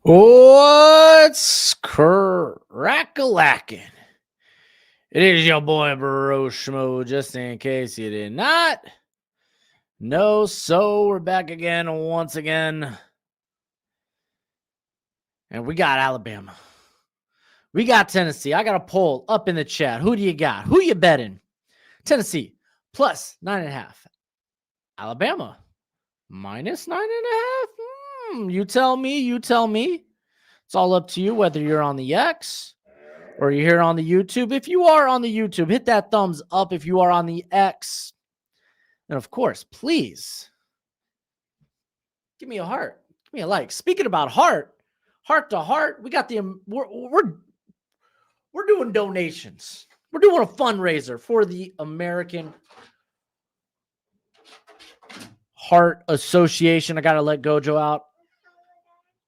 What's crack-a-lackin'? It is your boy Broshmo, just in case you did not know. So we're back again, once again. And we got Alabama. We got Tennessee. I got a poll up in the chat. Who do you got? Who you betting? Tennessee plus 9.5. Alabama minus 9.5. You tell me. You tell me. It's all up to you whether you're on the X or you're here on the YouTube. If you are on the YouTube, hit that thumbs up. If you are on the X, and of course, please give me a heart, give me a like. Speaking about heart to heart, we got the we're doing donations. We're doing a fundraiser for the American Heart Association. I gotta let Gojo out.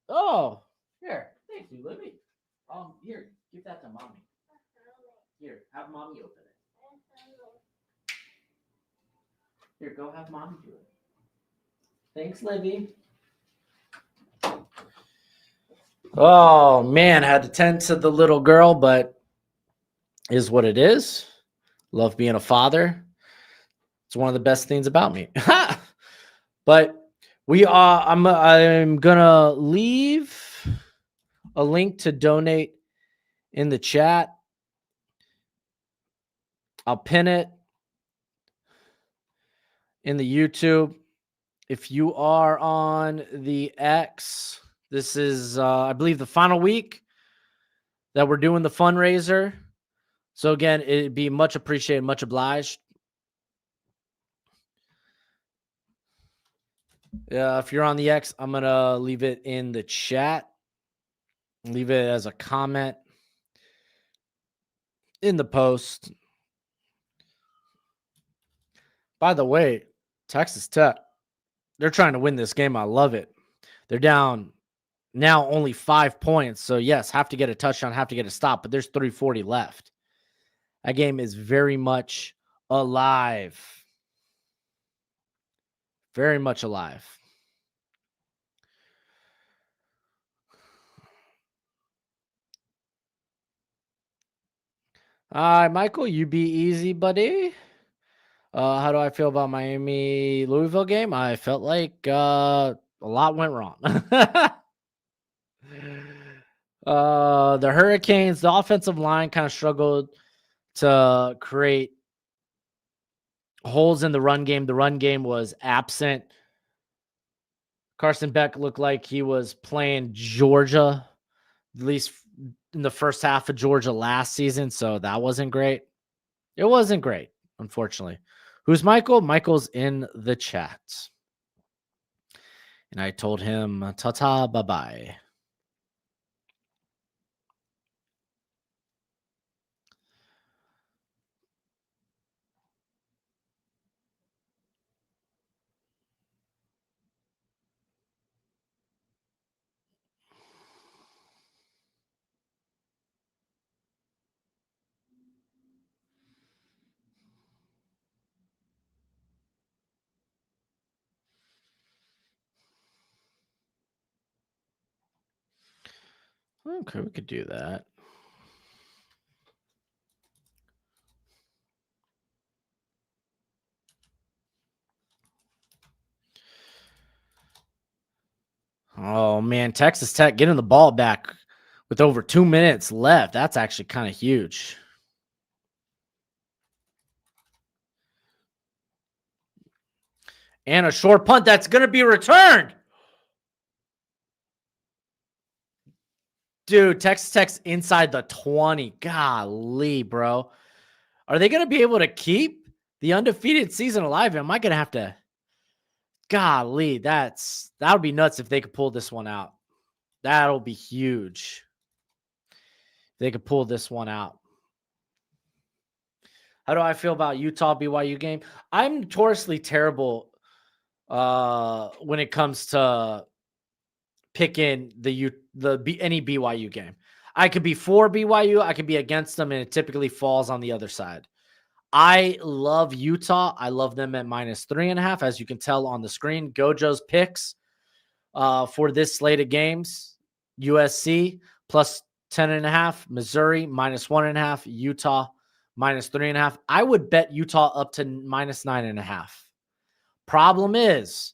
Oh, here, thank you, Libby. Here, give that to mommy. Here, have mommy open it. Here, go have mommy do it. Thanks, Libby. Oh, man, I had to tend to the little girl, but is what it is. Love being a father. It's one of the best things about me. But I'm going to leave a link to donate in the chat. I'll pin it in the YouTube. If you are on the X, this is, I believe, the final week that we're doing the fundraiser. So, again, it'd be much appreciated, much obliged. If you're on the X, I'm going to leave it in the chat. Leave it as a comment in the post. By the way, Texas Tech, they're trying to win this game. I love it. They're down now only 5 points. So, yes, have to get a touchdown, have to get a stop, but there's 3:40 left. That game is very much alive. Very much alive. All right, Michael, you be easy, buddy. How do I feel about Miami Louisville game? I felt like a lot went wrong. The Hurricanes, the offensive line kind of struggled to create holes in the run game. The run game was absent. Carson Beck looked like he was playing Georgia, at least in the first half of Georgia last season. So that wasn't great. It wasn't great, unfortunately. Who's Michael? Michael's in the chat. And I told him, ta-ta, bye-bye. Okay, we could do that. Oh, man, Texas Tech getting the ball back with over 2 minutes left. That's actually kind of huge. And a short punt that's going to be returned. Dude, Texas Tech's inside the 20. Golly, bro. Are they going to be able to keep the undefeated season alive? Am I going to have to? Golly, that would be nuts if they could pull this one out. That'll be huge. If they could pull this one out. How do I feel about Utah BYU game? I'm notoriously terrible when it comes to picking any BYU game. I could be for BYU, I could be against them, and it typically falls on the other side. I love Utah. I love them at -3.5, as you can tell on the screen. Gojo's picks for this slate of games. USC plus 10.5, Missouri minus 1.5, Utah minus 3.5. I would bet Utah up to minus 9.5. Problem is,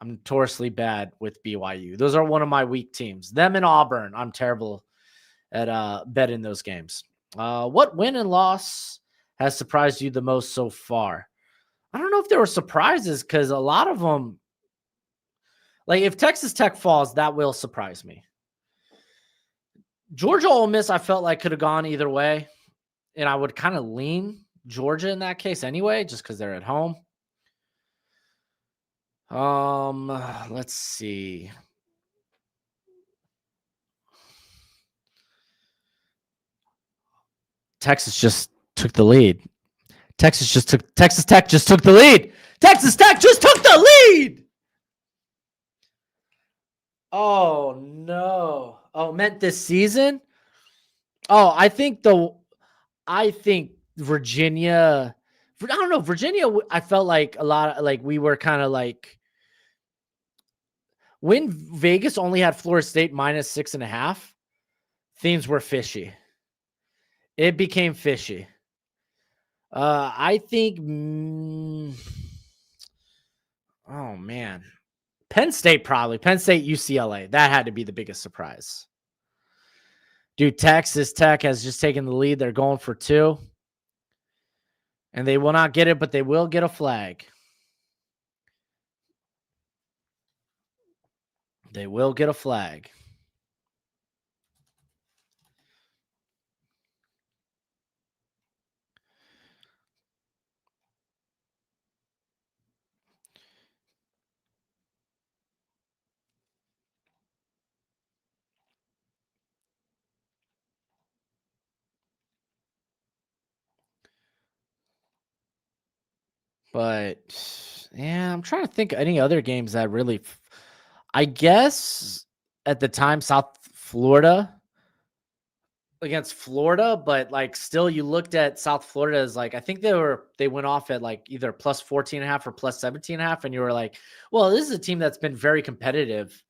I'm notoriously bad with BYU. Those are one of my weak teams. Them and Auburn. I'm terrible at betting those games. What win and loss has surprised you the most so far? I don't know if there were surprises because a lot of them, like if Texas Tech falls, that will surprise me. Georgia Ole Miss, I felt like could have gone either way, and I would kind of lean Georgia in that case anyway, just because they're at home. Let's see. Texas just took the lead. Texas Tech just took the lead. Texas Tech just took the lead. Oh no. Oh, meant this season? Oh, I think Virginia. I don't know. Virginia, I felt like a lot of like we were kind of like when Vegas only had Florida State minus 6.5, things were fishy. It became fishy. I think. Oh man, Penn State probably. Penn State, UCLA. That had to be the biggest surprise. Dude, Texas Tech has just taken the lead. They're going for 2. And they will not get it, but they will get a flag. They will get a flag. But yeah, I'm trying to think of any other games that really, I guess at the time, South Florida against Florida, but like still you looked at South Florida as like, I think they went off at like either plus 14.5 or plus 17.5. And you were like, well, this is a team that's been very competitive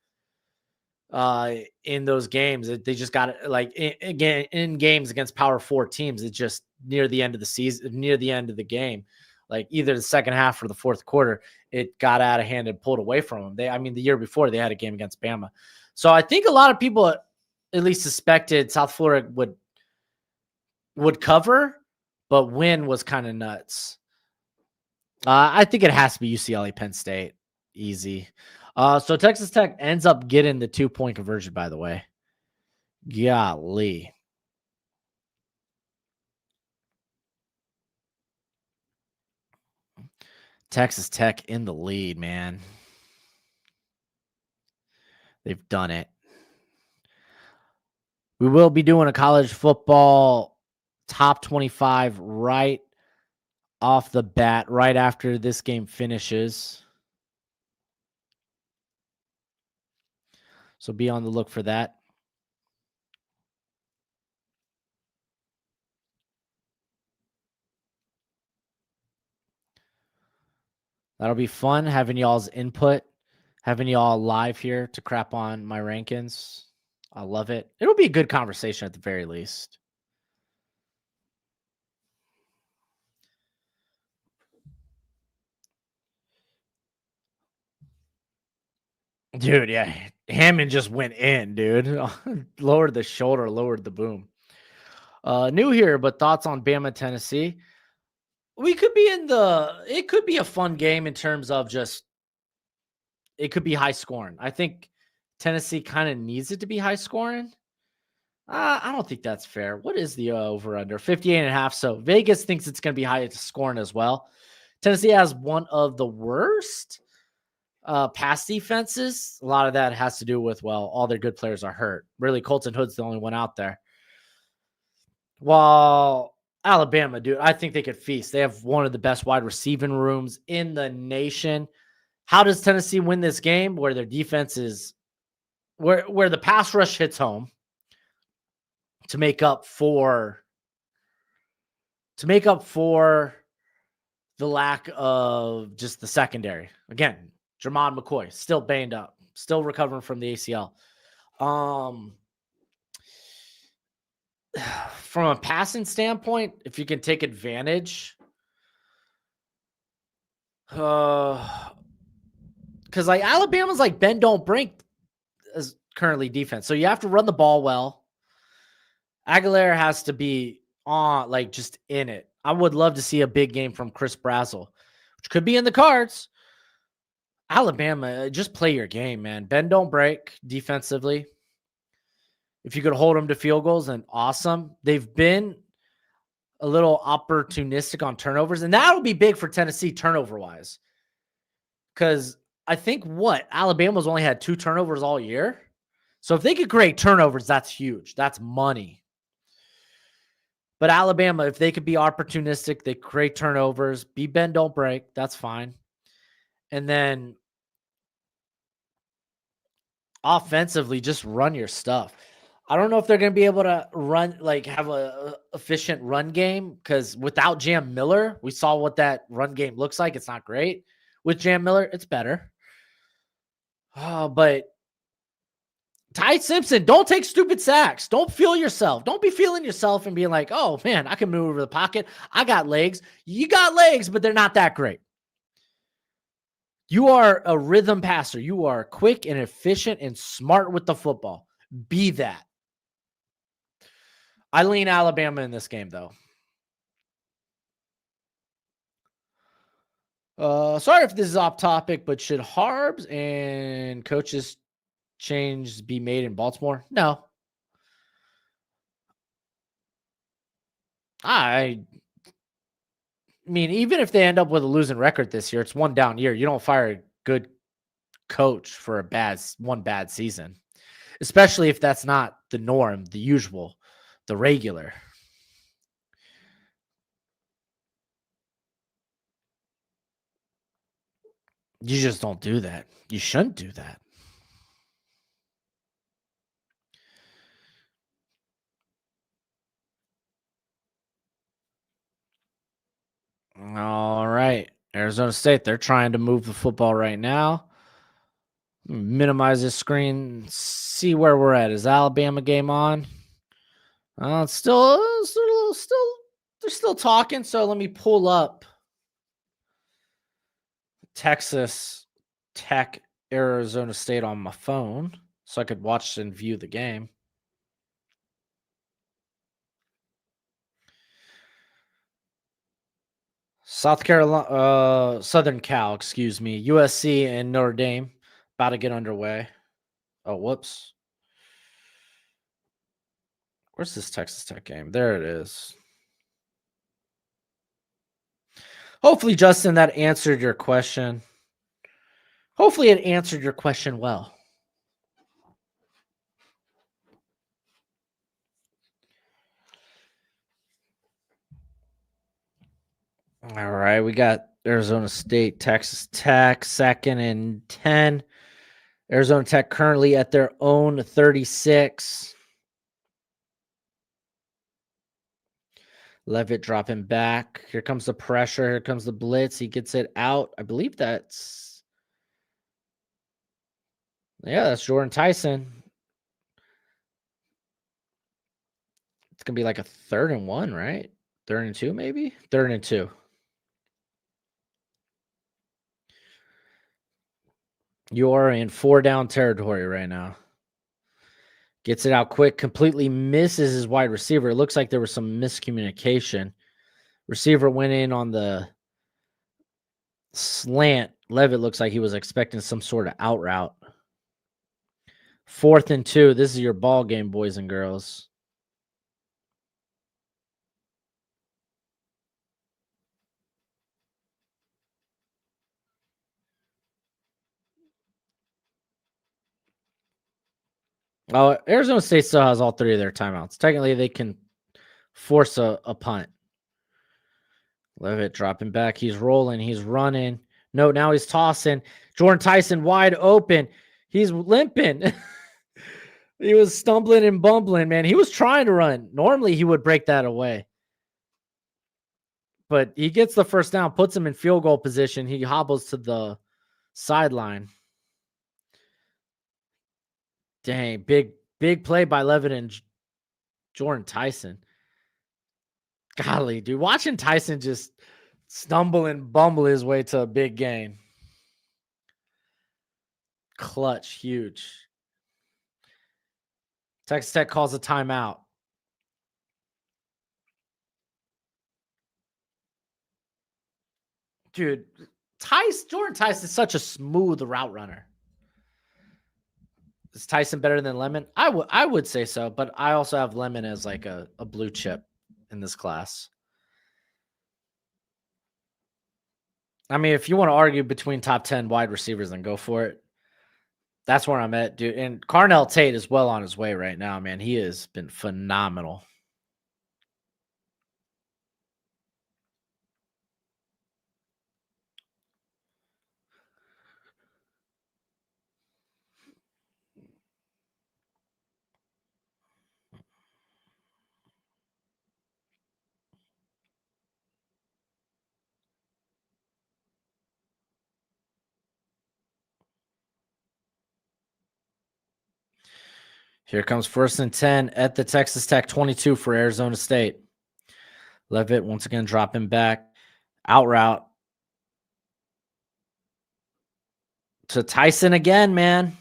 in those games. They just got like again in games against Power 4 teams. It's just near the end of the season, near the end of the game, like either the second half or the fourth quarter, it got out of hand and pulled away from them. I mean, the year before they had a game against Bama, so I think a lot of people at least suspected South Florida would cover, but win was kind of nuts. I think it has to be UCLA, Penn State, easy. So Texas Tech ends up getting the 2-point conversion, by the way. Golly. Texas Tech in the lead, man. They've done it. We will be doing a college football top 25 right off the bat, right after this game finishes. So be on the look for that. That'll be fun having y'all's input, having y'all live here to crap on my rankings. I love it. It'll be a good conversation at the very least. Dude, yeah. Hammond just went in, dude. Lowered the shoulder, lowered the boom. New here, but thoughts on Bama, Tennessee? It could be a fun game in terms of just, it could be high scoring. I think Tennessee kind of needs it to be high scoring. I don't think that's fair. What is the over under 58.5? So Vegas thinks it's going to be high scoring as well. Tennessee has one of the worst pass defenses. A lot of that has to do with, well, all their good players are hurt. Really, Colton Hood's the only one out there. While Alabama, dude, I think they could feast. They have one of the best wide receiving rooms in the nation. How does Tennessee win this game? Where their defense is, where the pass rush hits home to make up for the lack of just the secondary. Again, Jermon McCoy still banged up, still recovering from the ACL. Um, from a passing standpoint, if you can take advantage, because like Alabama's like bend don't break as currently defense, so you have to run the ball well. Aguilera has to be on, like, just in it. I would love to see a big game from Chris Brazzell, which could be in the cards. Alabama, just play your game, man. Bend don't break defensively. If you could hold them to field goals, then awesome. They've been a little opportunistic on turnovers, and that'll be big for Tennessee turnover wise. Because I think Alabama's only had 2 turnovers all year. So if they could create turnovers, that's huge. That's money. But Alabama, if they could be opportunistic, they create turnovers, be bend, don't break. That's fine. And then offensively, just run your stuff. I don't know if they're going to be able to run, like have a efficient run game, because without Jam Miller, we saw what that run game looks like. It's not great. With Jam Miller, it's better. But Ty Simpson, don't take stupid sacks. Don't feel yourself. Don't be feeling yourself and being like, oh man, I can move over the pocket. I got legs. You got legs, but they're not that great. You are a rhythm passer. You are quick and efficient and smart with the football. Be that. I lean Alabama in this game, though. Sorry if this is off topic, but should Harbs and coaches change be made in Baltimore? No. I mean, even if they end up with a losing record this year, it's one down year. You don't fire a good coach for one bad season, especially if that's not the norm, the usual, the regular. You just don't do that. You shouldn't do that. All right. Arizona State, they're trying to move the football right now. Minimize this screen. See where we're at. Is Alabama game on? It's still, they're still talking. So let me pull up Texas Tech, Arizona State on my phone so I could watch and view the game. South Carolina, Southern Cal, excuse me. USC and Notre Dame about to get underway. Oh, whoops. Where's this Texas Tech game? There it is. Hopefully, Justin, that answered your question. Hopefully, it answered your question well. All right, we got Arizona State, Texas Tech, 2nd and 10. Arizona Tech currently at their own 36. Levitt dropping back. Here comes the pressure. Here comes the blitz. He gets it out. I believe that's Jordan Tyson. It's going to be like a 3rd and 1, right? 3rd and 2, maybe? 3rd and 2. You are in 4-down territory right now. Gets it out quick, completely misses his wide receiver. It looks like there was some miscommunication. Receiver went in on the slant. Levitt looks like he was expecting some sort of out route. 4th and 2. This is your ball game, boys and girls. Oh, Arizona State still has all 3 of their timeouts. Technically, they can force a punt. Levitt dropping back. He's rolling. He's running. No, now he's tossing. Jordan Tyson wide open. He's limping. He was stumbling and bumbling, man. He was trying to run. Normally, he would break that away. But he gets the first down, puts him in field goal position. He hobbles to the sideline. Dang, big play by Levin and Jordan Tyson. Golly, dude, watching Tyson just stumble and bumble his way to a big gain. Clutch, huge. Texas Tech calls a timeout. Dude, Jordan Tyson is such a smooth route runner. Is Tyson better than Lemon? I would say so, but I also have Lemon as like a blue chip in this class. I mean, if you want to argue between top 10 wide receivers, then go for it. That's where I'm at, dude. And Carnell Tate is well on his way right now, man. He has been phenomenal. Here comes 1st and 10 at the Texas Tech 22 for Arizona State. Levitt once again dropping back. Out route to Tyson again, man.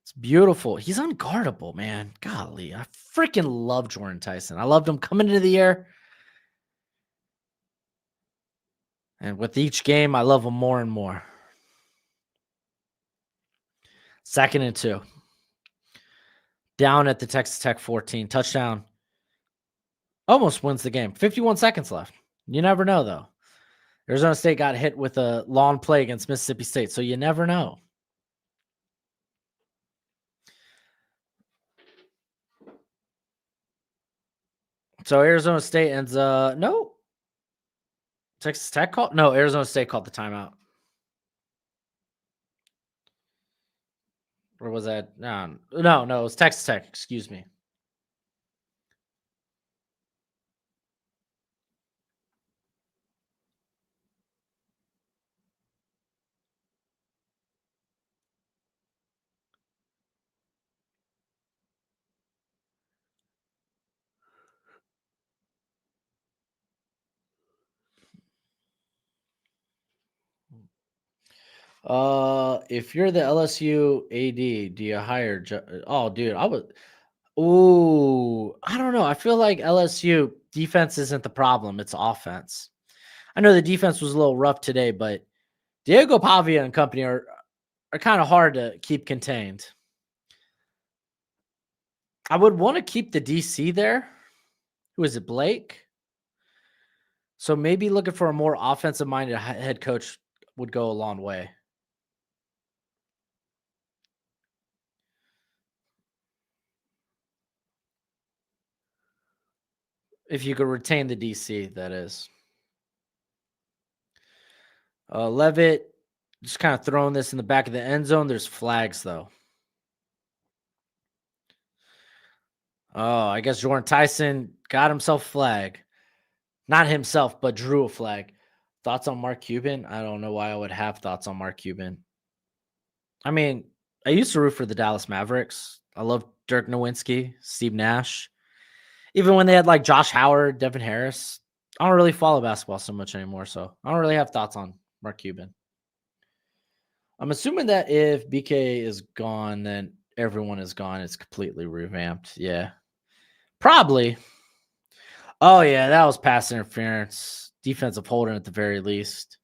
It's beautiful. He's unguardable, man. Golly, I freaking love Jordan Tyson. I loved him coming into the year. And with each game, I love him more and more. 2nd and 2. Down at the Texas Tech 14. Touchdown. Almost wins the game. 51 seconds left. You never know, though. Arizona State got hit with a long play against Mississippi State, so you never know. So Arizona State ends no. Texas Tech called? No, Arizona State called the timeout. Or was that? No, it was Texas Tech. Excuse me. If you're the LSU AD, do you hire? Oh, dude, I would. Ooh, I don't know. I feel like LSU defense isn't the problem; it's offense. I know the defense was a little rough today, but Diego Pavia and company are kind of hard to keep contained. I would want to keep the DC there. Who is it, Blake? So maybe looking for a more offensive minded head coach would go a long way. If you could retain the DC, that is. Levitt just kind of throwing this in the back of the end zone. There's flags, though. Oh, I guess Jordan Tyson got himself a flag. Not himself, but drew a flag. Thoughts on Mark Cuban? I don't know why I would have thoughts on Mark Cuban. I mean, I used to root for the Dallas Mavericks. I love Dirk Nowitzki, Steve Nash. Even when they had like Josh Howard, Devin Harris. I don't really follow basketball so much anymore, so I don't really have thoughts on Mark Cuban. I'm assuming that if BK is gone, then everyone is gone. It's completely revamped. Yeah. Probably. Oh, yeah. That was pass interference. Defensive holding at the very least.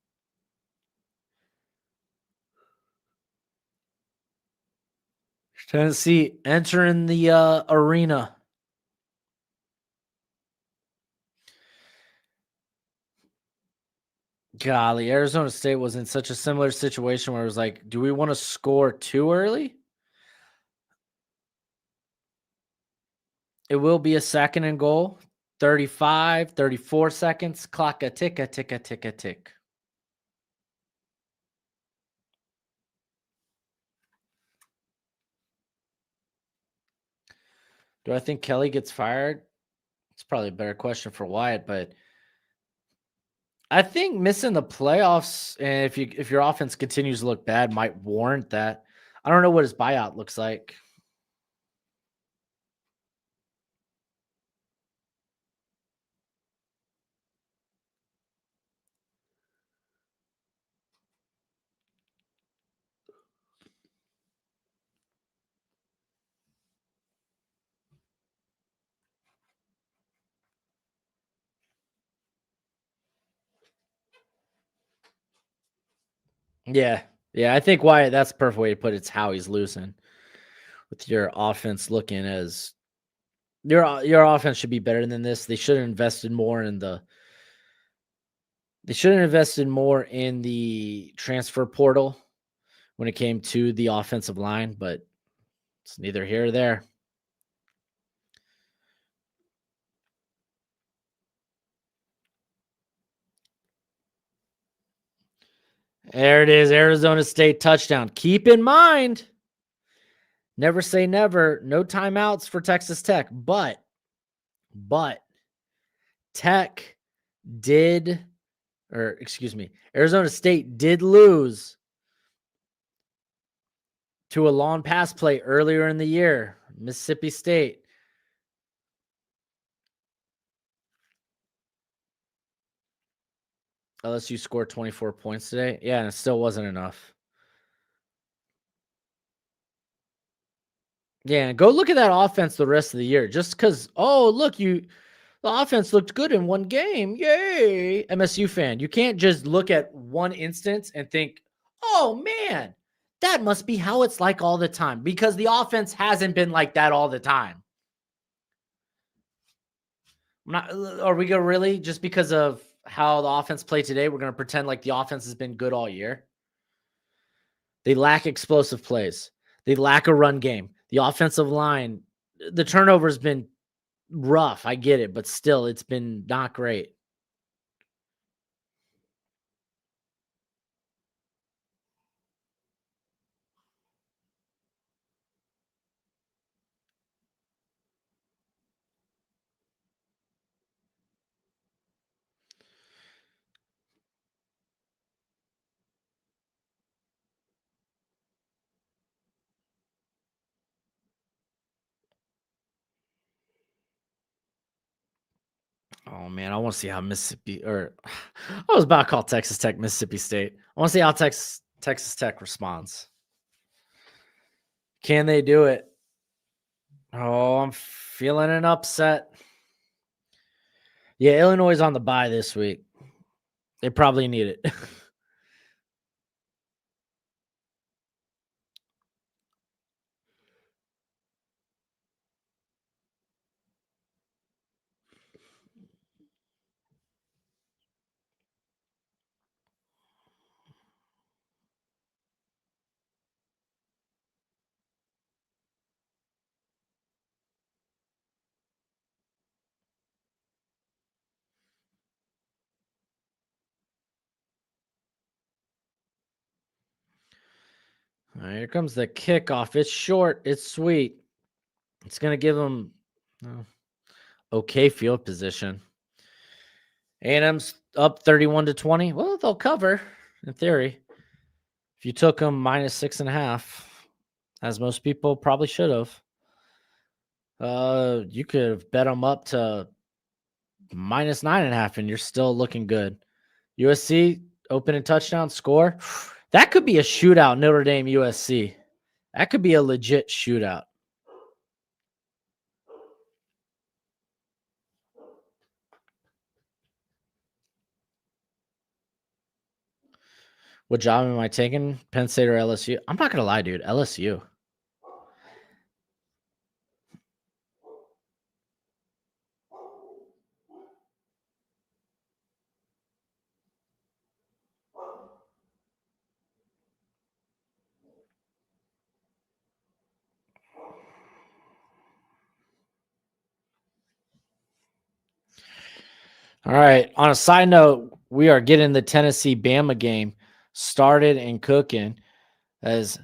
Tennessee entering the arena. Golly, Arizona State was in such a similar situation where it was like, do we want to score too early? It will be a 2nd and goal. 35, 34 seconds. Clock a tick, a tick, a tick, a tick. Do I think Kelly gets fired? It's probably a better question for Wyatt, but I think missing the playoffs and if your offense continues to look bad might warrant that. I don't know what his buyout looks like. Yeah. Yeah. I think why that's the perfect way to put it. It's how he's losing with your offense looking as your offense should be better than this. They should have invested more in the transfer portal when it came to the offensive line, but it's neither here or there. There it is, Arizona State touchdown. Keep in mind, never say never. No timeouts for Texas Tech, but Tech did, or excuse me, Arizona State did lose to a long pass play earlier in the year. Mississippi State. LSU scored 24 points today. Yeah, and it still wasn't enough. Yeah, go look at that offense the rest of the year. Just because, oh, look, the offense looked good in one game. Yay. MSU fan. You can't just look at one instance and think, oh, man, that must be how it's like all the time, because the offense hasn't been like that all the time. Are we going to really, just because of how the offense played today, we're going to pretend like the offense has been good all year? They lack explosive plays. They lack a run game. The offensive line, the turnover has been rough. I get it, but still, it's been not great. Oh man, I want to see how Mississippi, or I was about to call Texas Tech Mississippi State. I want to see how Texas Tech responds. Can they do it? Oh, I'm feeling an upset. Yeah, Illinois is on the bye this week. They probably need it. All right, here comes the kickoff. It's short. It's sweet. It's gonna give them okay field position. A&M's up 31-20. Well, they'll cover in theory. If you took them -6.5, as most people probably should have, you could have bet them up to -9.5, and you're still looking good. USC opening touchdown score. That could be a shootout. Notre Dame USC. That could be a legit shootout. What job am I taking? Penn State or LSU? I'm not gonna lie, dude. LSU. All right. On a side note, we are getting the Tennessee Bama game started and cooking, as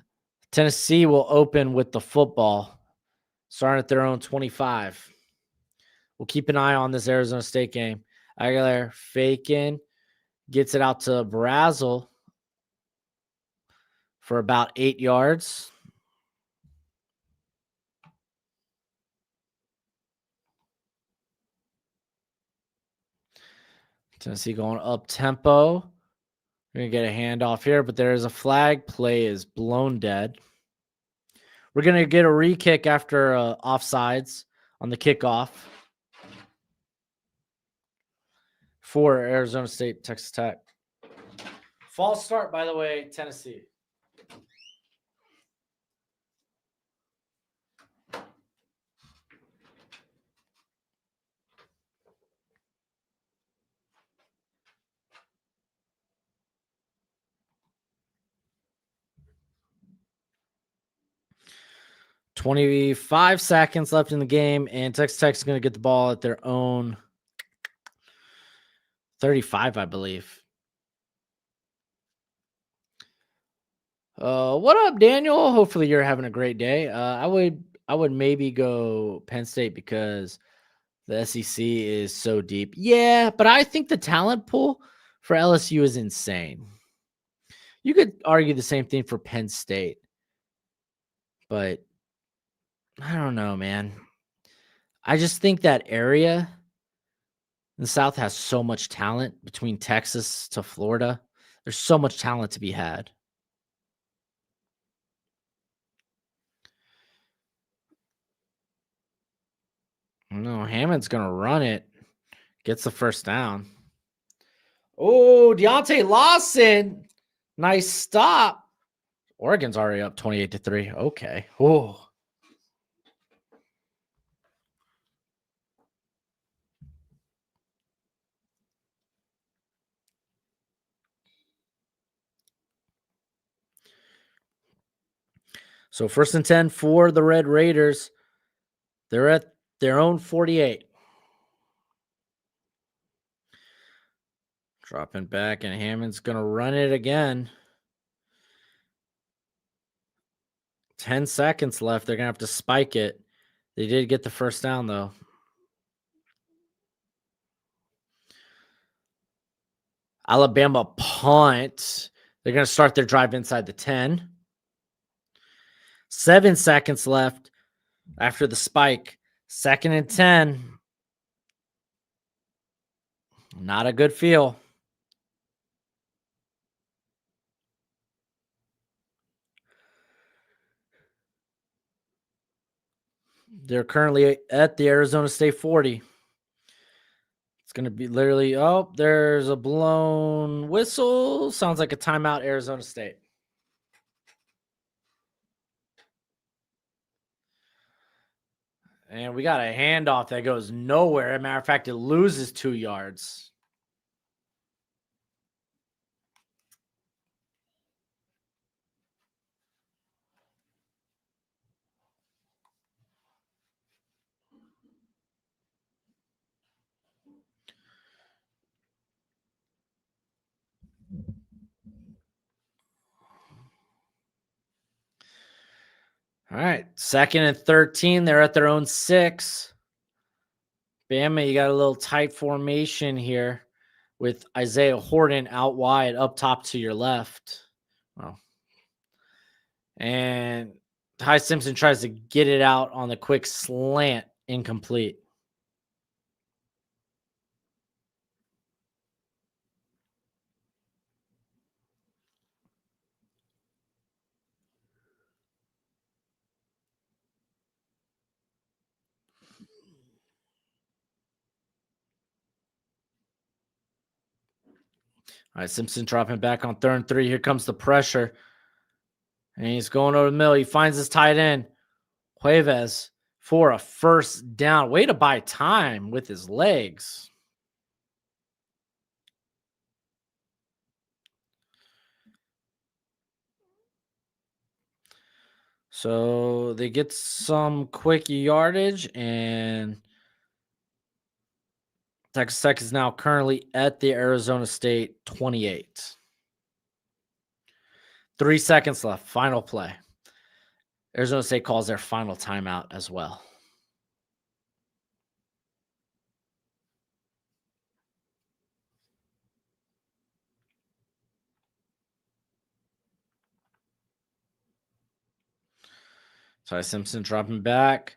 Tennessee will open with the football, starting at their own 25. We'll keep an eye on this Arizona State game. Aguilar faking, gets it out to Brazel for about 8 yards. Tennessee going up tempo. We're going to get a handoff here, but there is a flag. Play is blown dead. We're going to get a re-kick after offsides on the kickoff for Arizona State, Texas Tech. False start, by the way, Tennessee. $25 seconds left in the game, and Texas Tech is going to get the ball at their own 35, I believe. What up, Daniel? Hopefully you're having a great day. I would maybe go Penn State because the SEC is so deep. Yeah, but I think the talent pool for LSU is insane. You could argue the same thing for Penn State, but I don't know, man. I just think that area in the South has so much talent between Texas to Florida. There's so much talent to be had. No, Hammond's gonna run it. Gets the first down. Oh, Deontay Lawson. Nice stop. Oregon's already up 28-3. Okay. Oh. So 1st and 10 for the Red Raiders. They're at their own 48. Dropping back, and Hammond's going to run it again. 10 seconds left. They're going to have to spike it. They did get the first down, though. Alabama punt. They're going to start their drive inside the 10. 7 seconds left after the spike. 2nd and 10. Not a good feel. They're currently at the Arizona State 40. It's going to be literally, oh, there's a blown whistle. Sounds like a timeout, Arizona State. And we got a handoff that goes nowhere. As a matter of fact, it loses 2 yards. All right. 2nd and 13. They're at their own 6. Bama, you got a little tight formation here with Isaiah Horton out wide, up top to your left. Well, and Ty Simpson tries to get it out on the quick slant, incomplete. All right, Simpson dropping back on 3rd and 3. Here comes the pressure. And he's going over the middle. He finds his tight end, Cuevas, for a first down. Way to buy time with his legs. So they get some quick yardage, and Texas Tech is now currently at the Arizona State 28. 3 seconds left. Final play. Arizona State calls their final timeout as well. Ty Simpson dropping back.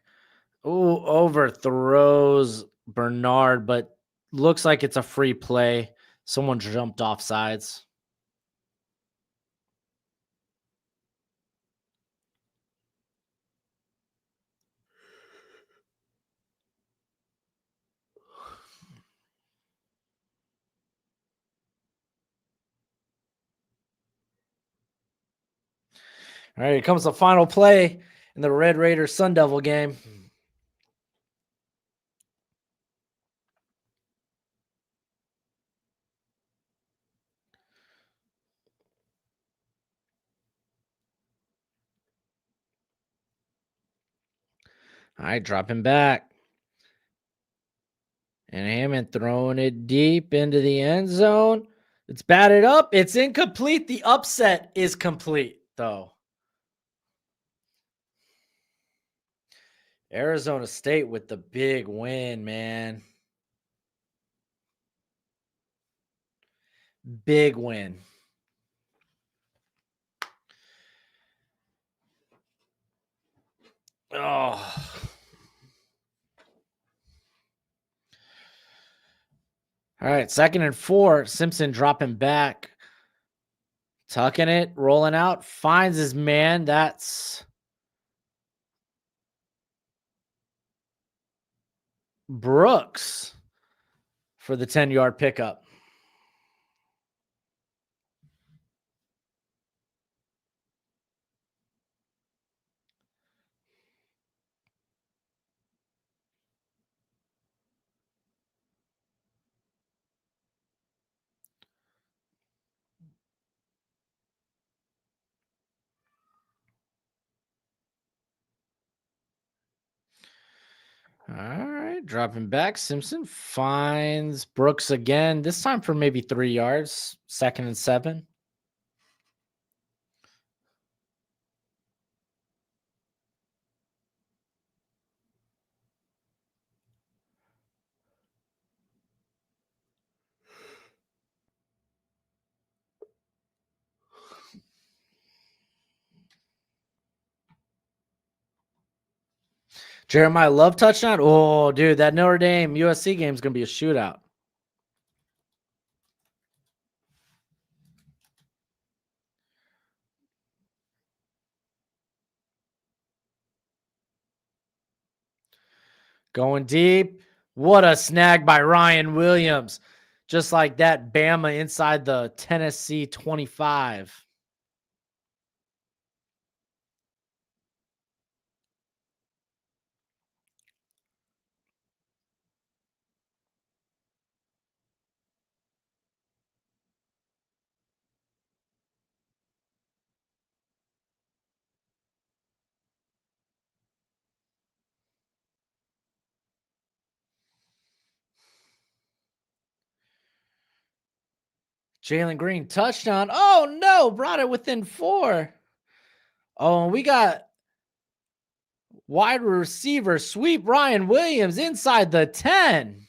Ooh, overthrows Bernard, but looks like it's a free play. Someone jumped off sides. All right, here comes the final play in the Red Raiders Sun Devil game. All right, dropping back. And Hammond throwing it deep into the end zone. It's batted up. It's incomplete. The upset is complete, though. Arizona State with the big win, man. Big win. Oh. All right, 2nd and 4. Simpson dropping back. Tucking it, rolling out, finds his man. That's Brooks for the 10-yard pickup. All right, dropping back. Simpson finds Brooks again, this time for maybe 3 yards, 2nd and 7. Jeremiah Love touchdown. Oh, dude, that Notre Dame USC game is going to be a shootout. Going deep. What a snag by Ryan Williams. Just like that, Bama inside the Tennessee 25. Jalen Green touchdown. Oh no, brought it within 4. Oh, and we got wide receiver sweep Ryan Williams inside the 10.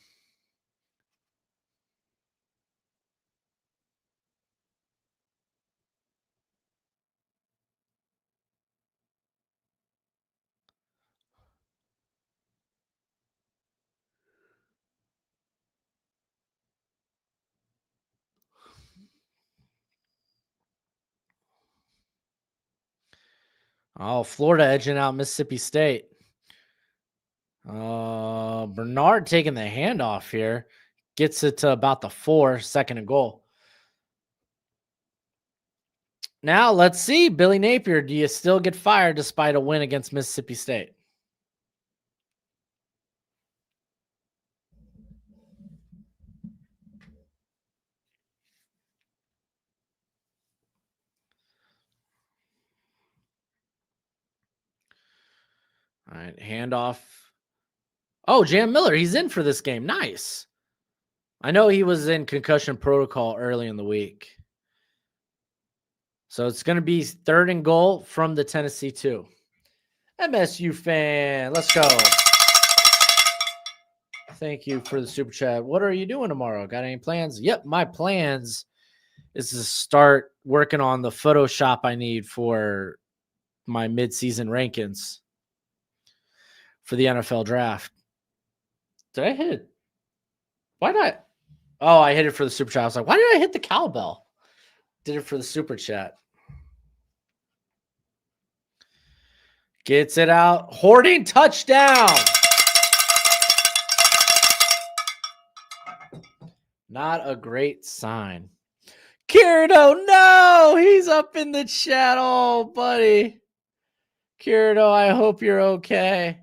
Oh, Florida edging out Mississippi State. Bernard taking the handoff here. Gets it to about the 4, 2nd and goal. Now let's see, Billy Napier, do you still get fired despite a win against Mississippi State? All right, handoff. Oh, Jam Miller, he's in for this game. Nice. I know he was in concussion protocol early in the week. So it's going to be 3rd and goal from the Tennessee 2. MSU fan, let's go. Thank you for the super chat. What are you doing tomorrow? Got any plans? Yep, my plans is to start working on the Photoshop I need for my midseason rankings for the NFL draft. Did I hit it? Why did I? Oh, I hit it for the super chat. I was like, why did I hit the cowbell? Did it for the super chat. Gets it out. Hoarding touchdown. Not a great sign. Kirito, no, he's up in the chat. Oh, buddy. Kirito, I hope you're okay.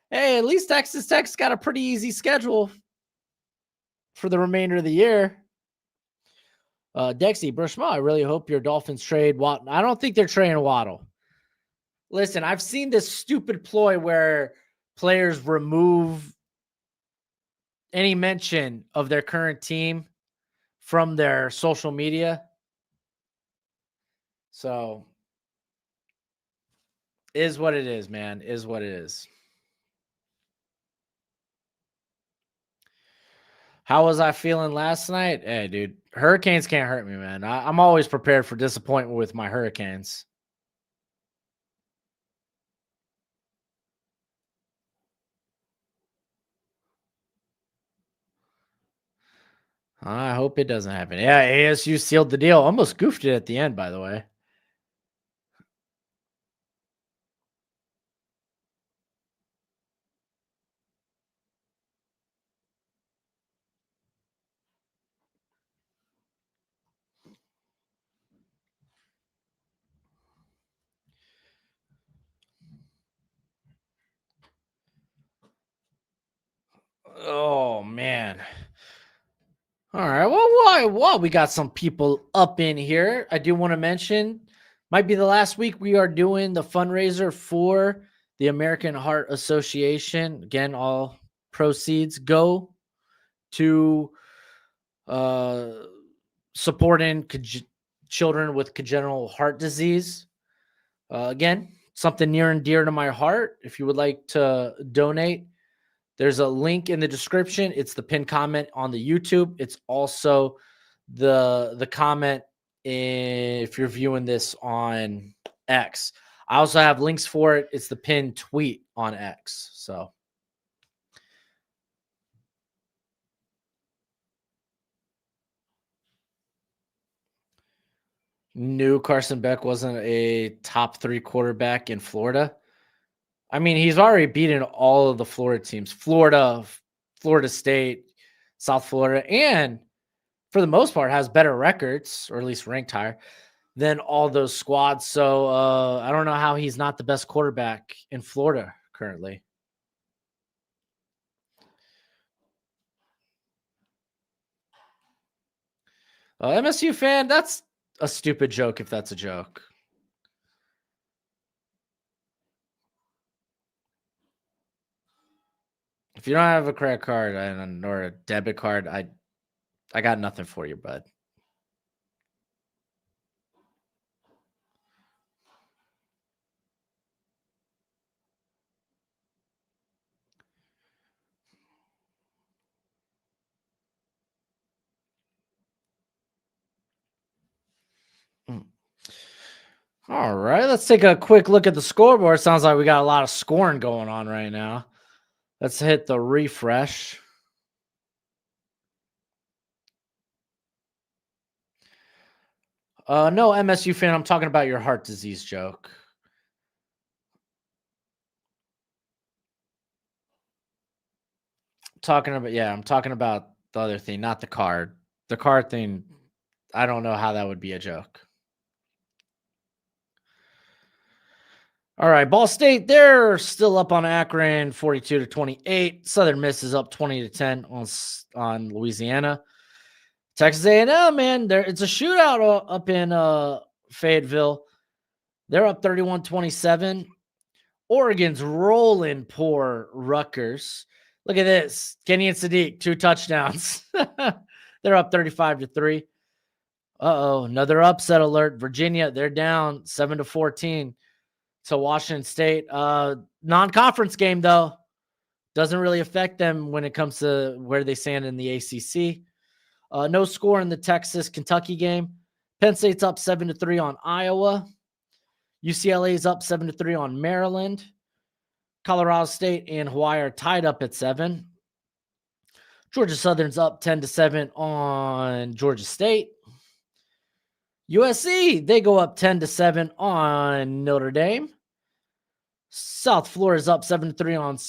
Hey, at least Texas Tech's got a pretty easy schedule for the remainder of the year. Dexy, Broshmo, I really hope your Dolphins trade Waddle. I don't think they're trading Waddle. Listen, I've seen this stupid ploy where players remove any mention of their current team from their social media. So, is what it is, man. Is what it is. How was I feeling last night? Hey, dude, hurricanes can't hurt me, man. I'm always prepared for disappointment with my Hurricanes. I hope it doesn't happen. Yeah, ASU sealed the deal. Almost goofed it at the end, by the way. Oh man. All right. Well, while we got some people up in here, I do want to mention might be the last week we are doing the fundraiser for the American Heart Association. Again, all proceeds go to uh, supporting children with congenital heart disease. Again, something near and dear to my heart. If you would like to donate, there's a link in the description. It's the pinned comment on the YouTube. It's also the comment if you're viewing this on X. I also have links for it. It's the pinned tweet on X. So knew Carson Beck wasn't a top 3 quarterback in Florida. I mean, he's already beaten all of the Florida teams. Florida State, South Florida, and for the most part has better records, or at least ranked higher than all those squads. So I don't know how he's not the best quarterback in Florida currently. MSU fan, that's a stupid joke if that's a joke. If you don't have a credit card or a debit card, I got nothing for you, bud. Mm. All right, let's take a quick look at the scoreboard. Sounds like we got a lot of scoring going on right now. Let's hit the refresh. No, MSU fan, I'm talking about your heart disease joke. I'm talking about the other thing, not the card. The card thing, I don't know how that would be a joke. All right, Ball State, they're still up on Akron 42-28. Southern Miss is up 20-10 on Louisiana. Texas A&M, man, it's a shootout up in Fayetteville. They're up 31-27. Oregon's rolling poor Rutgers. Look at this. Kenny and Sadiq, 2 touchdowns. They're up 35-3. Uh-oh, another upset alert. Virginia, they're down 7-14 to Washington State. Non-conference game, though. Doesn't really affect them when it comes to where they stand in the ACC. No score in the Texas-Kentucky game. Penn State's up 7-3 on Iowa. UCLA's up 7-3 on Maryland. Colorado State and Hawaii are tied up at 7. Georgia Southern's up 10-7 on Georgia State. USC, they go up 10-7 on Notre Dame. South Florida's up 7-3 on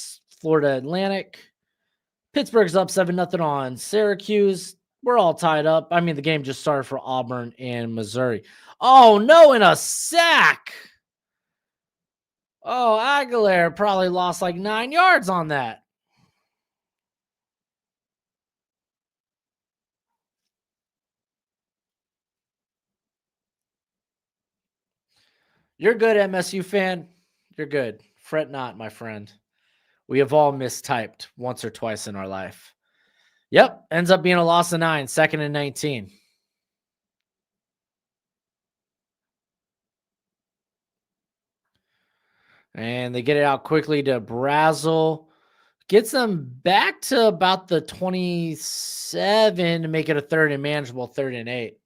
Florida Atlantic. Pittsburgh's up 7-0 on Syracuse. We're all tied up. I mean, the game just started for Auburn and Missouri. Oh, no, in a sack. Oh, Aguilar probably lost like 9 yards on that. You're good, MSU fan. You're good. Fret not, my friend. We have all mistyped once or twice in our life. Yep, ends up being a loss of 9, second and 19. And they get it out quickly to Brazel. Gets them back to about the 27 to make it a third and manageable, 3rd and 8.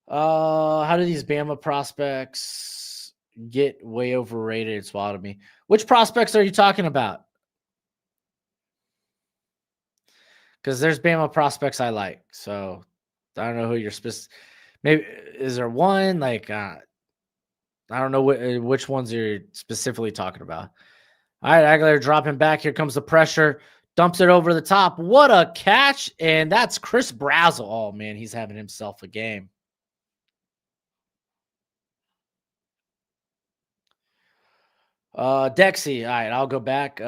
How do these Bama prospects get way overrated? It's wild to me. Which prospects are you talking about? Because there's Bama prospects I like. So I don't know who you're maybe is there one like I don't know which ones you're specifically talking about. All right, Aguilar dropping back. Here comes the pressure. Dumps it over the top. What a catch. And that's Chris Brazel. Oh, man, he's having himself a game. Dexy. All right, I'll go back.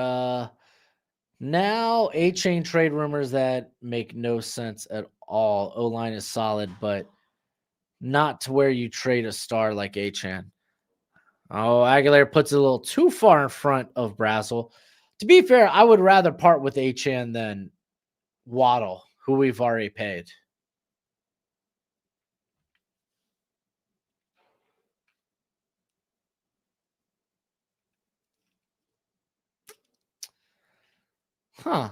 Now, A-Chain trade rumors that make no sense at all. O-line is solid, but not to where you trade a star like A-Chan. Oh, Aguilar puts it a little too far in front of Brazel. To be fair, I would rather part with A-Chan than Waddle, who we've already paid. Huh.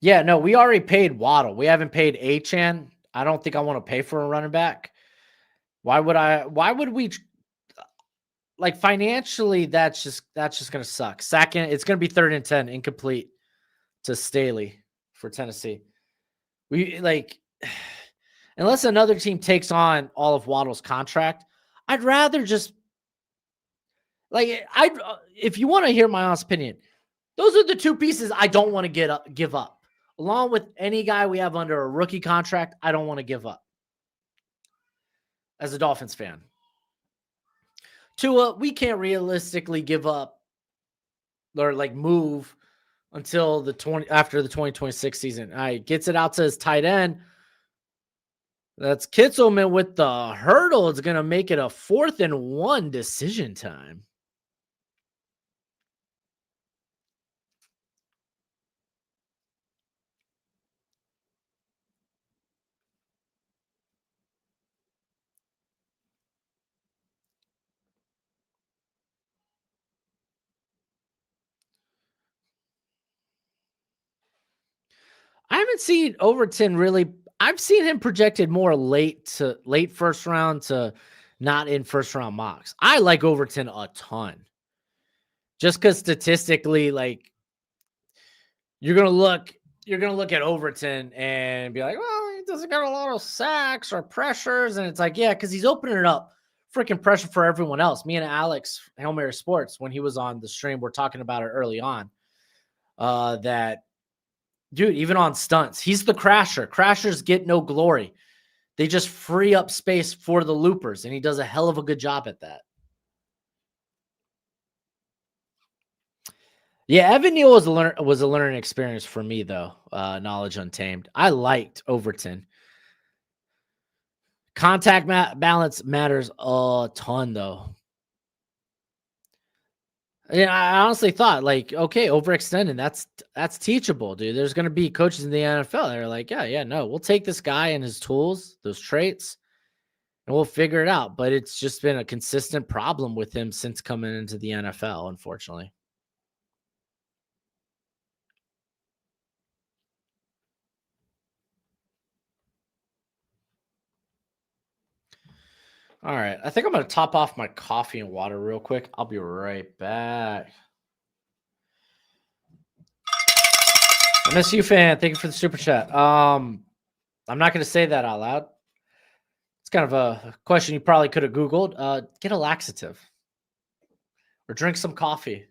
Yeah, no, we already paid Waddle. We haven't paid A-Chan. I don't think I want to pay for a running back. Why would we like financially that's just gonna suck. Second, it's gonna be 3rd and 10, incomplete to Staley for Tennessee. We like unless another team takes on all of Waddle's contract, I'd rather just like if you want to hear my honest opinion, those are the two pieces I don't want to give up. Along with any guy we have under a rookie contract, I don't want to give up as a Dolphins fan. Tua, we can't realistically give up or like move until after the 2026 season. All right, gets it out to his tight end. That's Kitzelman with the hurdle. It's going to make it a 4th-and-1 decision time. I haven't seen Overton really. I've seen him projected more late first round to not in first round mocks. I like Overton a ton. Just because statistically, like you're gonna look at Overton and be like, well, he doesn't got a lot of sacks or pressures, and it's like, yeah, because he's opening it up, freaking pressure for everyone else. Me and Alex Hail Mary Sports, when he was on the stream, we're talking about it early on. That dude, even on stunts, he's the crasher. Crashers get no glory. They just free up space for the loopers, and he does a hell of a good job at that. Yeah, Evan Neal was a learning experience for me, though. Knowledge Untamed. I liked Overton. Contact balance matters a ton, though. Yeah, I honestly thought, like, okay, overextending, that's teachable, dude. There's going to be coaches in the NFL that are like, yeah, no, we'll take this guy and his tools, those traits, and we'll figure it out. But it's just been a consistent problem with him since coming into the NFL, unfortunately. All right. I think I'm going to top off my coffee and water real quick. I'll be right back. MSU fan, thank you for the super chat. I'm not going to say that out loud. It's kind of a question you probably could have Googled. Get a laxative or drink some coffee.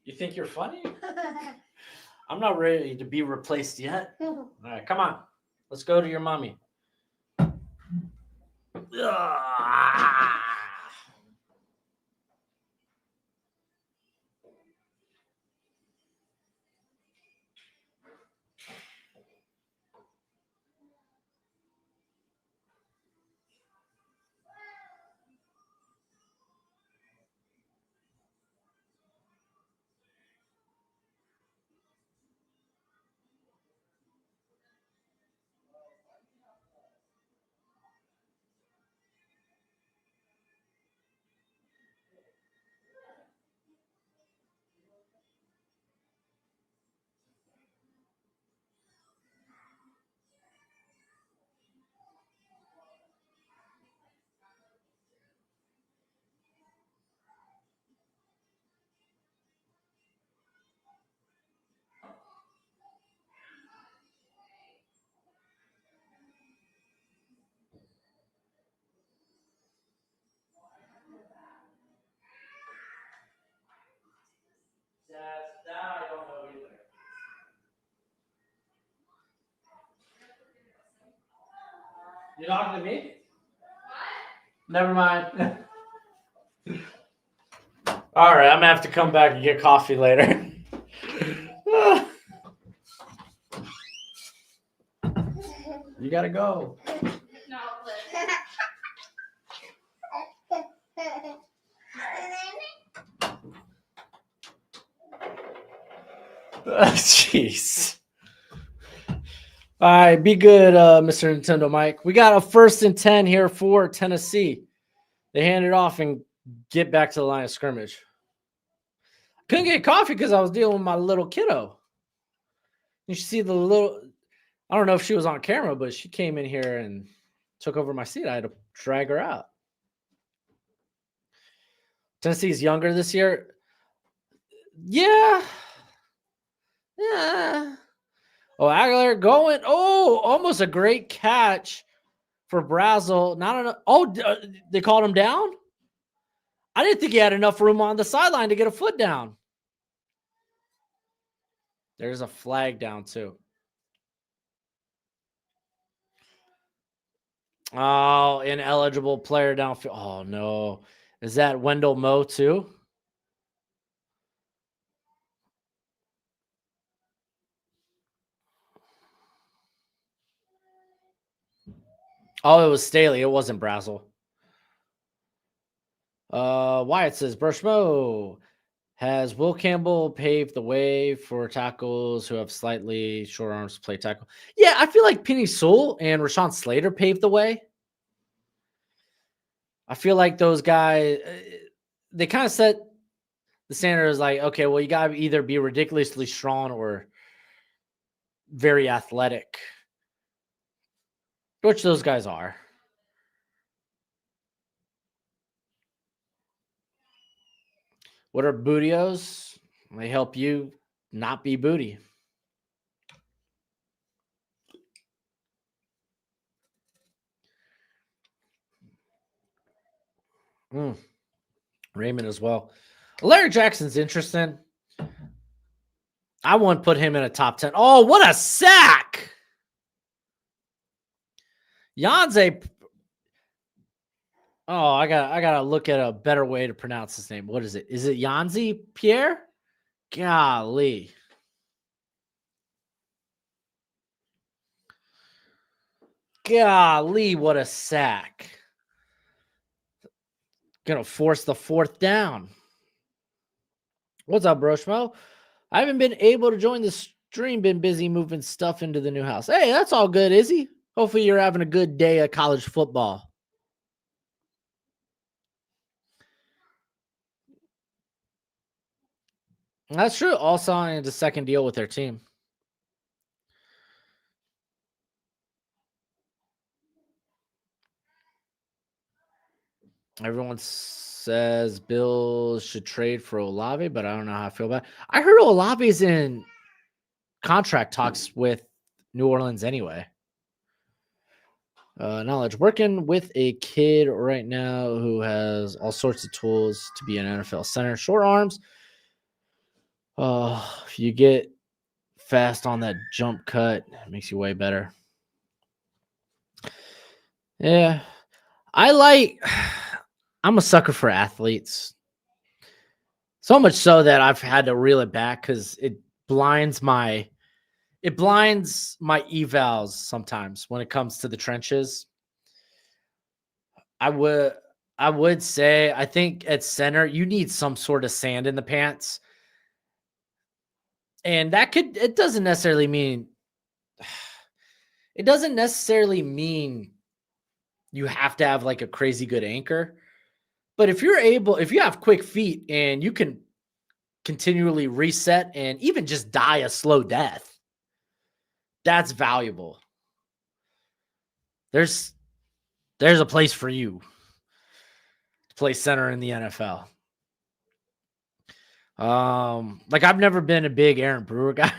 You think you're funny? I'm not ready to be replaced yet. All right, come on. Let's go to your mommy. That I don't know either. You talking to me? What? Never mind. All right, I'm gonna have to come back and get coffee later. You gotta go. No, jeez. All right, be good, Mr. Nintendo Mike. We got a 1st and 10 here for Tennessee. They hand it off and get back to the line of scrimmage. Couldn't get coffee because I was dealing with my little kiddo. You should see the little, I don't know if she was on camera, but she came in here and took over my seat. I had to drag her out. Tennessee's younger this year. Yeah. Yeah. Oh, Aguilar going. Oh, almost a great catch for Brazel. Not enough. Oh, they called him down? I didn't think he had enough room on the sideline to get a foot down. There's a flag down, too. Oh, ineligible player downfield. Oh, no. Is that Wendell Moe, too? Oh, it was Staley. It wasn't Brazel. Wyatt says, Broshmo, has Will Campbell paved the way for tackles who have slightly short arms to play tackle? Yeah, I feel like Penny Sewell and Rashawn Slater paved the way. I feel like those guys, they kind of set the standard as like, okay, well, you got to either be ridiculously strong or very athletic, which those guys are. What are bootios? They help you not be booty. Raymond as well. Larry Jackson's interesting. I wouldn't put him in a top 10. Oh, what a sack! Yanze. Oh, I gotta look at a better way to pronounce his name. What is it? Is it Yanzi Pierre? Golly. Golly, what a sack. Gonna force the 4th down. What's up, Broshmo? I haven't been able to join the stream. Been busy moving stuff into the new house. Hey, that's all good, Izzy. Hopefully you're having a good day of college football. That's true. All signed a second deal with their team. Everyone says Bills should trade for Olave, but I don't know how I feel about it. I heard Olave's in contract talks with New Orleans anyway. Knowledge. Working with a kid right now who has all sorts of tools to be an NFL center. Short arms. If you get fast on that jump cut, it makes you way better. Yeah. I'm a sucker for athletes. So much so that I've had to reel it back because it blinds my evals sometimes when it comes to the trenches. I would say I think at center you need some sort of sand in the pants. And it doesn't necessarily mean you have to have like a crazy good anchor. But if you have quick feet and you can continually reset and even just die a slow death, that's valuable. There's a place for you to play center in the NFL. Like I've never been a big Aaron Brewer guy,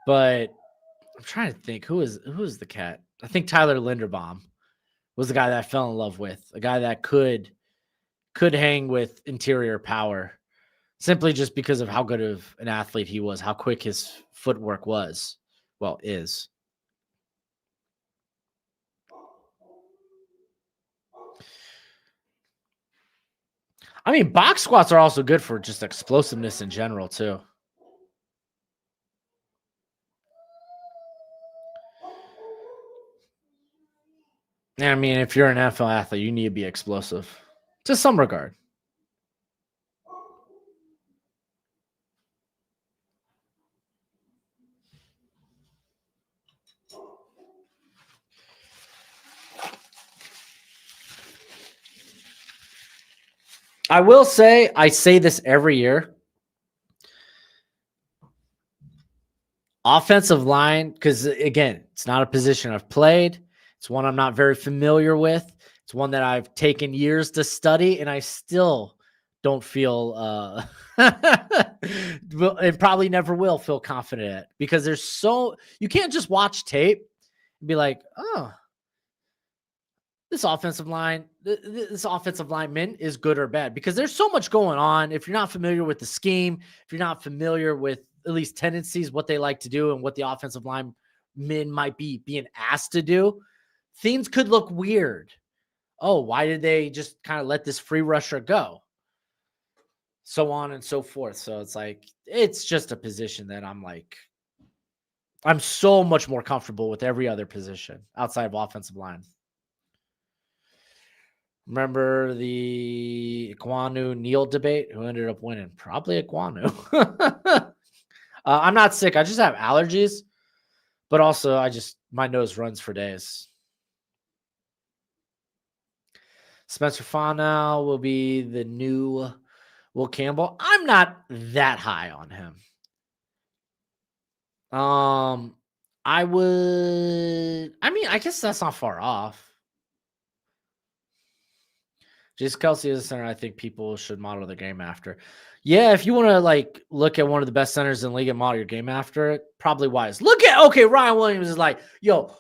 but I'm trying to think who is the cat. I think Tyler Linderbaum was the guy that I fell in love with, a guy that could hang with interior power, simply just because of how good of an athlete he was, how quick his footwork was. Well, is. I mean, box squats are also good for just explosiveness in general, too. I mean, if you're an NFL athlete, you need to be explosive to some regard. I will say, I say this every year. Offensive line, because again, it's not a position I've played. It's one I'm not very familiar with. It's one that I've taken years to study, and I still don't feel and probably never will feel confident at, because you can't just watch tape and be like, oh, this offensive lineman is good or bad, because there's so much going on. If you're not familiar with the scheme, if you're not familiar with at least tendencies, what they like to do and what the offensive linemen might be being asked to do, things could look weird. Oh, why did they just kind of let this free rusher go? So on and so forth. So it's like, it's just a position that I'm so much more comfortable with every other position outside of offensive line. Remember the Iquanu Neal debate? Who ended up winning? Probably Iquanu. I'm not sick. I just have allergies, but also my nose runs for days. Spencer Fonau will be the new Will Campbell. I'm not that high on him. I guess that's not far off. Jason Kelsey is a center I think people should model the game after. Yeah, if you want to look at one of the best centers in the league and model your game after it, probably Wise. Ryan Williams is like, yo,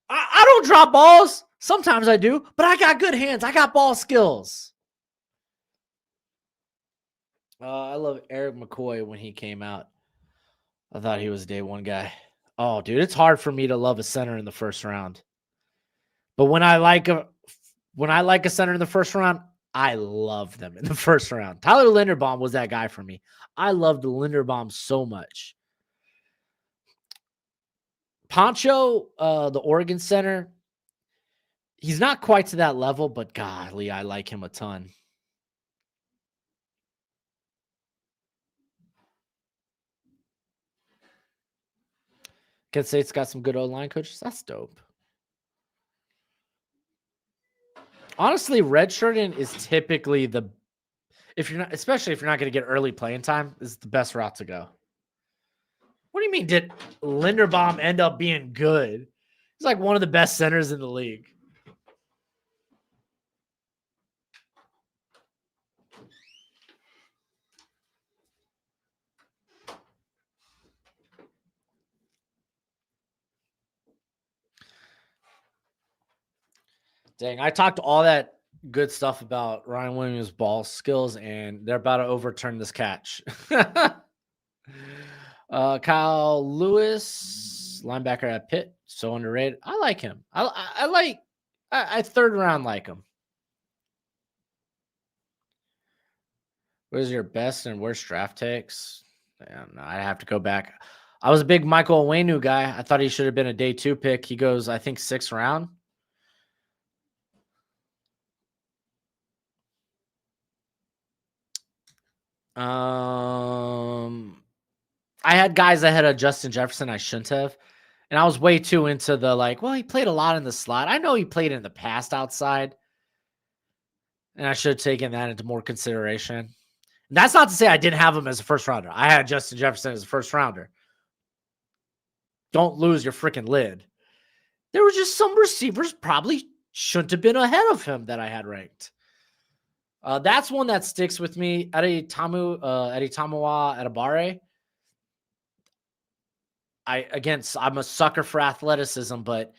I don't drop balls. Sometimes I do, but I got good hands. I got ball skills. I love Eric McCoy when he came out. I thought he was a day one guy. Oh, dude, it's hard for me to love a center in the first round. But when I like a center in the first round, I love them in the first round. Tyler Linderbaum was that guy for me. I loved Linderbaum so much. Poncho, the Oregon center, he's not quite to that level, but golly, I like him a ton. Kent State's got some good O-line coaches. That's dope. Honestly, redshirting is typically if you're not, especially if you're not going to get early playing time, is the best route to go. What do you mean? Did Linderbaum end up being good? He's like one of the best centers in the league. Dang, I talked all that good stuff about Ryan Williams' ball skills, and they're about to overturn this catch. Kyle Lewis, linebacker at Pitt, so underrated. I like him. I third round like him. What is your best and worst draft takes? Damn, no, I have to go back. I was a big Michael Onwenu guy. I thought he should have been a day 2 pick. He goes, I think, 6th round. I had guys ahead of Justin Jefferson I shouldn't have. And I was way too into the well, he played a lot in the slot. I know he played in the past outside. And I should have taken that into more consideration. And that's not to say I didn't have him as a first rounder. I had Justin Jefferson as a first rounder. Don't lose your freaking lid. There were just some receivers probably shouldn't have been ahead of him that I had ranked. That's one that sticks with me. Eddie Tamawa Adibare. I'm a sucker for athleticism, but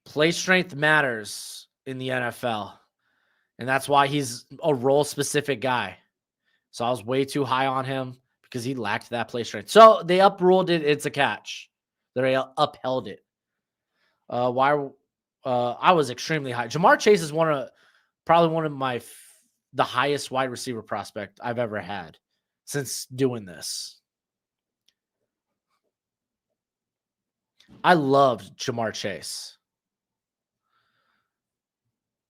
play strength matters in the NFL. And that's why he's a role-specific guy. So I was way too high on him because he lacked that play strength. So they upruled it. It's a catch. They upheld it. I was extremely high. Jamar Chase is probably one of the highest wide receiver prospect I've ever had since doing this. I loved Jamar Chase.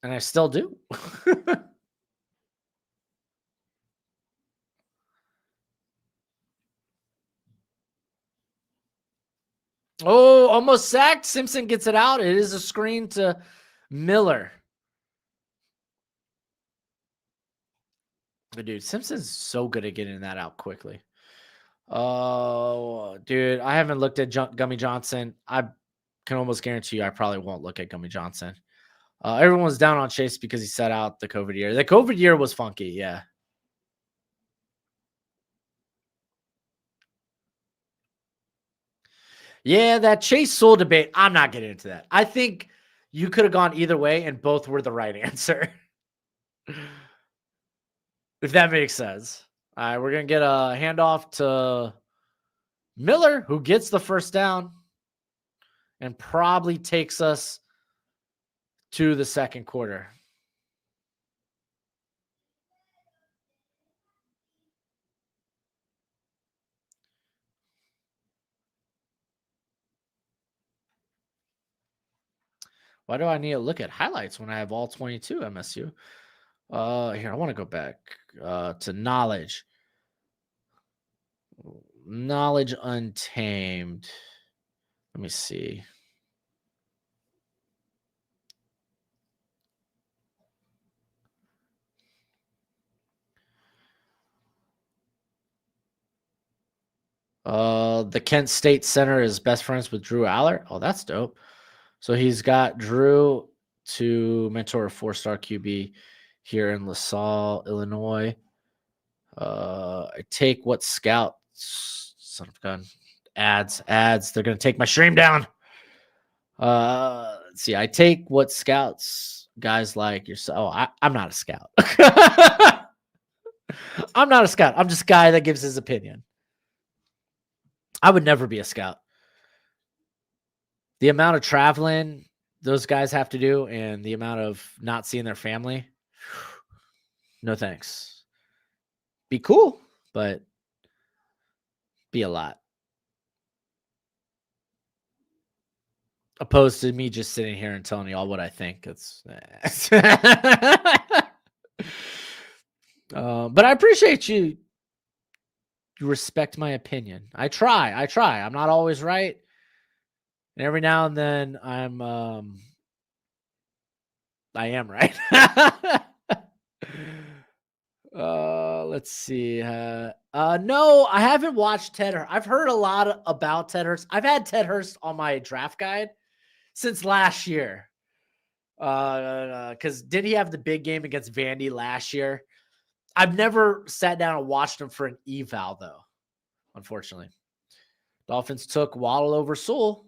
And I still do. Oh, almost sacked. Simpson gets it out. It is a screen to Miller. But dude, Simpson's so good at getting that out quickly. Oh, dude, I haven't looked at Gummy Johnson. I can almost guarantee you I probably won't look at Gummy Johnson. Everyone's down on Chase because he set out the COVID year. The COVID year was funky, yeah. Yeah, that Chase Sewell debate, I'm not getting into that. I think you could have gone either way and both were the right answer. If that makes sense. All right, we're going to get a handoff to Miller, who gets the first down and probably takes us to the second quarter. Why do I need to look at highlights when I have all 22 MSU? Here, I want to go back to knowledge. Knowledge Untamed. Let me see. The Kent State center is best friends with Drew Aller. Oh, that's dope. So he's got Drew to mentor a 4-star QB here in LaSalle, Illinois. I take what scout, son of a gun, ads. They're going to take my stream down. Let's see. I take what scouts, guys like yourself. Oh, I'm not a scout. I'm not a scout. I'm just a guy that gives his opinion. I would never be a scout. The amount of traveling those guys have to do and the amount of not seeing their family, no thanks. Be cool, but be a lot. Opposed to me just sitting here and telling you all what I think. It's but I appreciate you you respect my opinion. I try. I'm not always right. And every now and then I am right. Let's see. No, I haven't watched Ted Hurst. I've heard a lot about Ted Hurst. I've had Ted Hurst on my draft guide since last year. Because did he have the big game against Vandy last year? I've never sat down and watched him for an eval though. Unfortunately, Dolphins took Waddle over Sewell.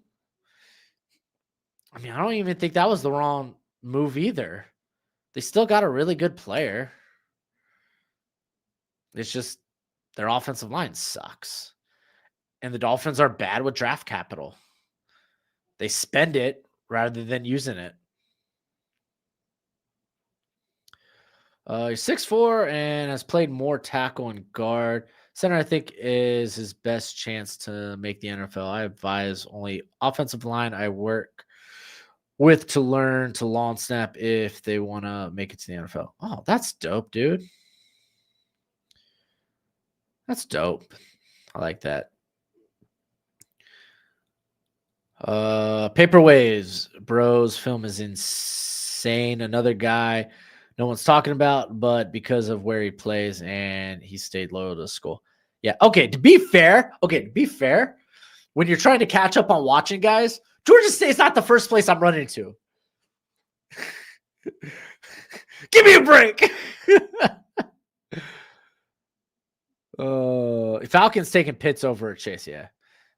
I mean, I don't even think that was the wrong move either. They still got a really good player. It's just their offensive line sucks. And the Dolphins are bad with draft capital. They spend it rather than using it. He's 6'4" and has played more tackle and guard. Center, I think, is his best chance to make the NFL. I advise only offensive line I work with to learn to long snap if they want to make it to the NFL. Oh, that's dope, dude. That's dope. I like that. Paperways, bros. Film is insane. Another guy no one's talking about, but because of where he plays and he stayed loyal to school. Yeah. Okay. To be fair, when you're trying to catch up on watching guys, Georgia State's not the first place I'm running to. Give me a break. Falcons taking Pitts over at Chase. Yeah.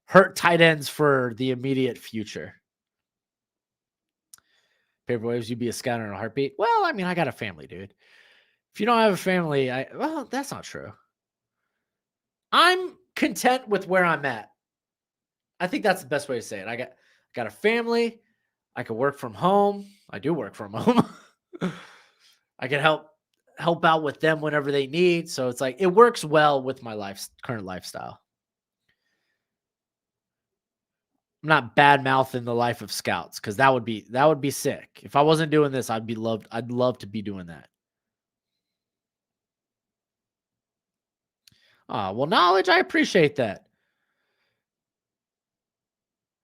Hurt tight ends for the immediate future. Paperwaves, you'd be a scout in a heartbeat. Well, I mean, I got a family, dude. If you don't have a family, well, that's not true. I'm content with where I'm at. I think that's the best way to say it. I got a family. I can work from home. I do work from home. I can help out with them whenever they need. So it's like it works well with my current lifestyle. I'm not bad mouthing the life of scouts because that would be sick. If I wasn't doing this, I'd love to be doing that. Well, knowledge, I appreciate that.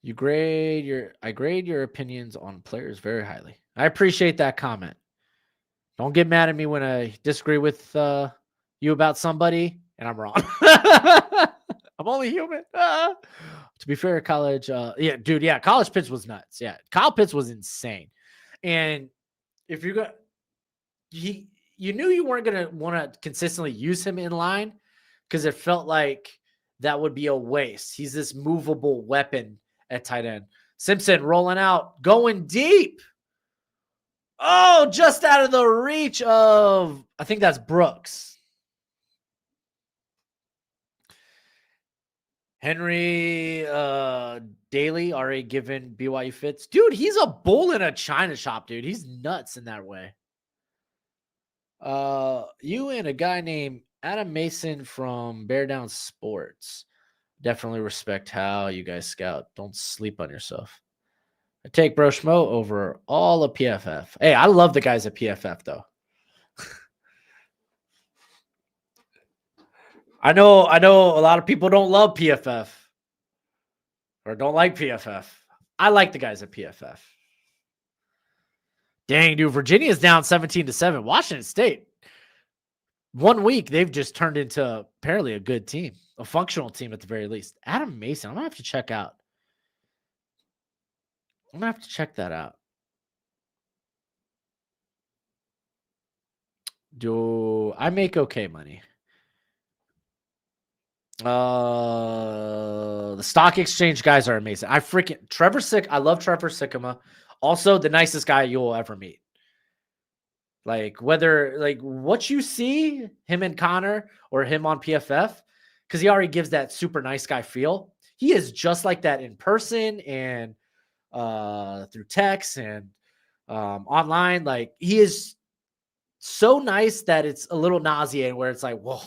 I grade your opinions on players very highly. I appreciate that comment. Don't get mad at me when I disagree with you about somebody and I'm wrong. I'm only human. To be fair, college, college Pitts was nuts. Yeah, Kyle Pitts was insane. And if you're going, you knew you weren't going to want to consistently use him in line because it felt like that would be a waste. He's this movable weapon at tight end. Simpson rolling out, going deep. Oh, just out of the reach of, I think that's Brooks. Henry Daly already given BYU fits. Dude, he's a bull in a china shop, dude. He's nuts in that way. You and a guy named Adam Mason from Bear Down Sports. Definitely respect how you guys scout. Don't sleep on yourself. I take Broshmo over all of PFF. Hey, I love the guys at PFF though. I know a lot of people don't love PFF or don't like PFF. I like the guys at PFF. Dang, dude, Virginia's down 17-7. Washington State. 1 week, they've just turned into apparently a good team, a functional team at the very least. Adam Mason, I'm gonna have to check out. I'm gonna have to check that out. Do I make okay money? The stock exchange guys are amazing. I love Trevor Sikkema. Also, the nicest guy you'll ever meet. Like whether like what you see him and Connor or him on PFF, because he already gives that super nice guy feel. He is just like that in person and through text and online. Like he is so nice that it's a little nauseating. Where it's like, whoa,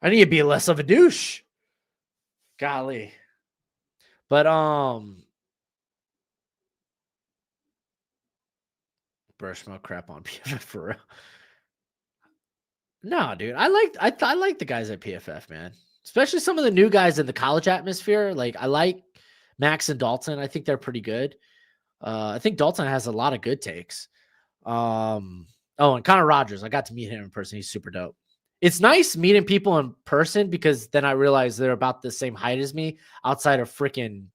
I need to be less of a douche. Golly. But Broshmo crap on PFF for real. No, dude. I like the guys at PFF, man. Especially some of the new guys in the college atmosphere. Like I like Max and Dalton. I think they're pretty good. I think Dalton has a lot of good takes. Um, oh, and Connor Rogers. I got to meet him in person. He's super dope. It's nice meeting people in person because then I realize they're about the same height as me outside of freaking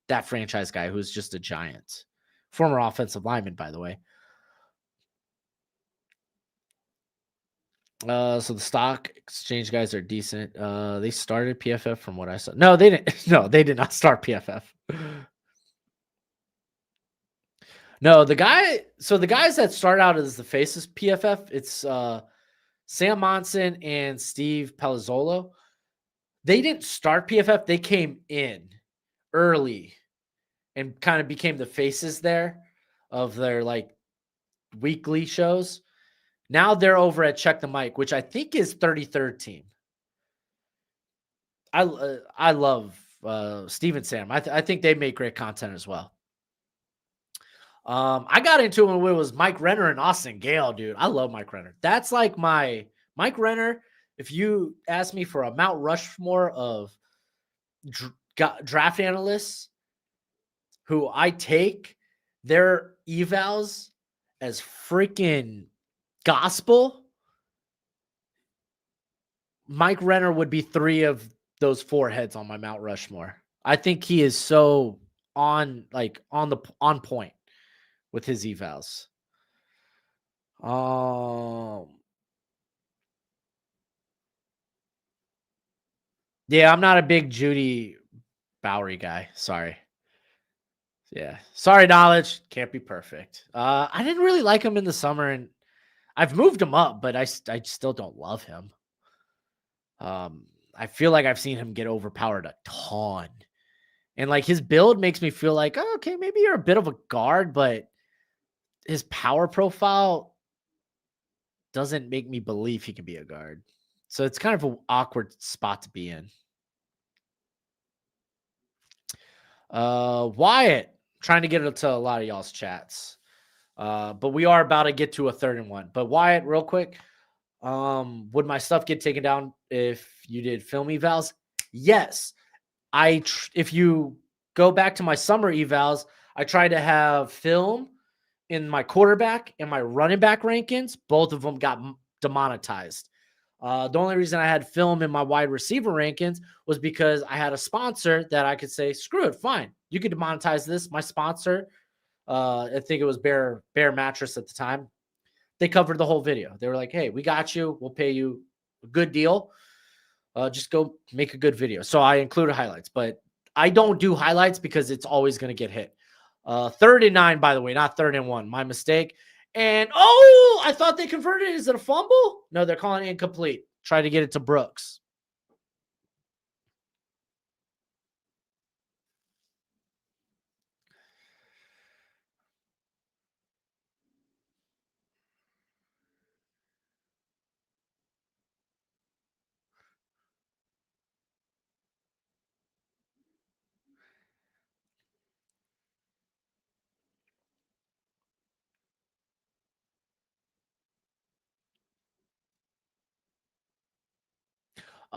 that franchise guy who's just a giant. Former offensive lineman, by the way. So the stock exchange guys are decent. They started PFF from what I saw. No, they didn't. No, they did not start PFF. No, the guys that start out as the faces PFF, it's Sam Monson and Steve Palazzolo. They didn't start PFF. They came in early and kind of became the faces there of their like weekly shows. Now they're over at Check the Mic, which I think is 33rd team. I love Steve and Sam. I think they make great content as well. I got into it when it was Mike Renner and Austin Gale, dude. I love Mike Renner. That's like my Mike Renner. If you ask me for a Mount Rushmore of draft analysts who I take their evals as freaking gospel, Mike Renner would be 3 of those 4 heads on my Mount Rushmore. I think he is so on point with his evals. Um, yeah, I'm not a big Judy Bowery guy. Sorry. Yeah. Sorry, knowledge. Can't be perfect. I didn't really like him in the summer, and I've moved him up, but I still don't love him. I feel like I've seen him get overpowered a ton. And like his build makes me feel like, oh, okay, maybe you're a bit of a guard, but his power profile doesn't make me believe he can be a guard. So it's kind of an awkward spot to be in. Wyatt, trying to get into a lot of y'all's chats. But we are about to get to a 3rd and 1. But Wyatt, real quick, would my stuff get taken down if you did film evals? Yes. If you go back to my summer evals, I tried to have film in my quarterback and my running back rankings. Both of them got demonetized. The only reason I had film in my wide receiver rankings was because I had a sponsor that I could say, screw it, fine. You could demonetize this. My sponsor, I think it was Bear Mattress at the time. They covered the whole video. They were like, hey, we got you. We'll pay you a good deal. Just go make a good video. So I included highlights, but I don't do highlights because it's always going to get hit. 3rd and 9, by the way, not 3rd and 1. My mistake. And I thought they converted it. Is it a fumble? No, they're calling it incomplete. Try to get it to Brooks.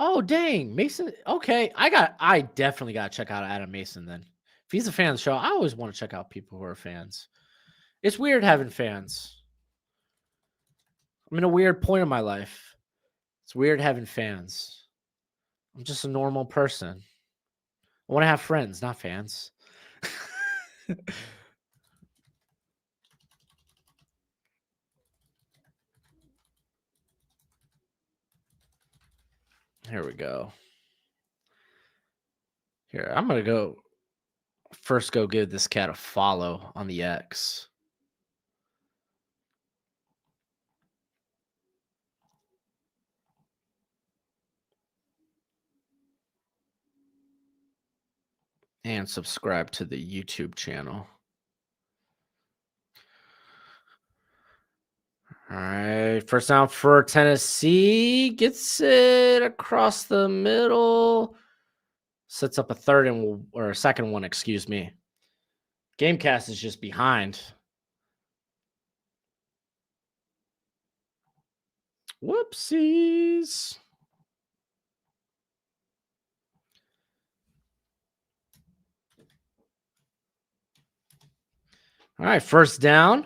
Oh, dang. Mason. Okay. I definitely got to check out Adam Mason then. If he's a fan of the show, I always want to check out people who are fans. It's weird having fans. I'm in a weird point in my life. It's weird having fans. I'm just a normal person. I want to have friends, not fans. Here we go. Here, I'm going to go give this cat a follow on the X. And subscribe to the YouTube channel. All right. First down for Tennessee. Gets it across the middle. Sets up a 2nd and 1, excuse me. Gamecast is just behind. Whoopsies. All right, first down.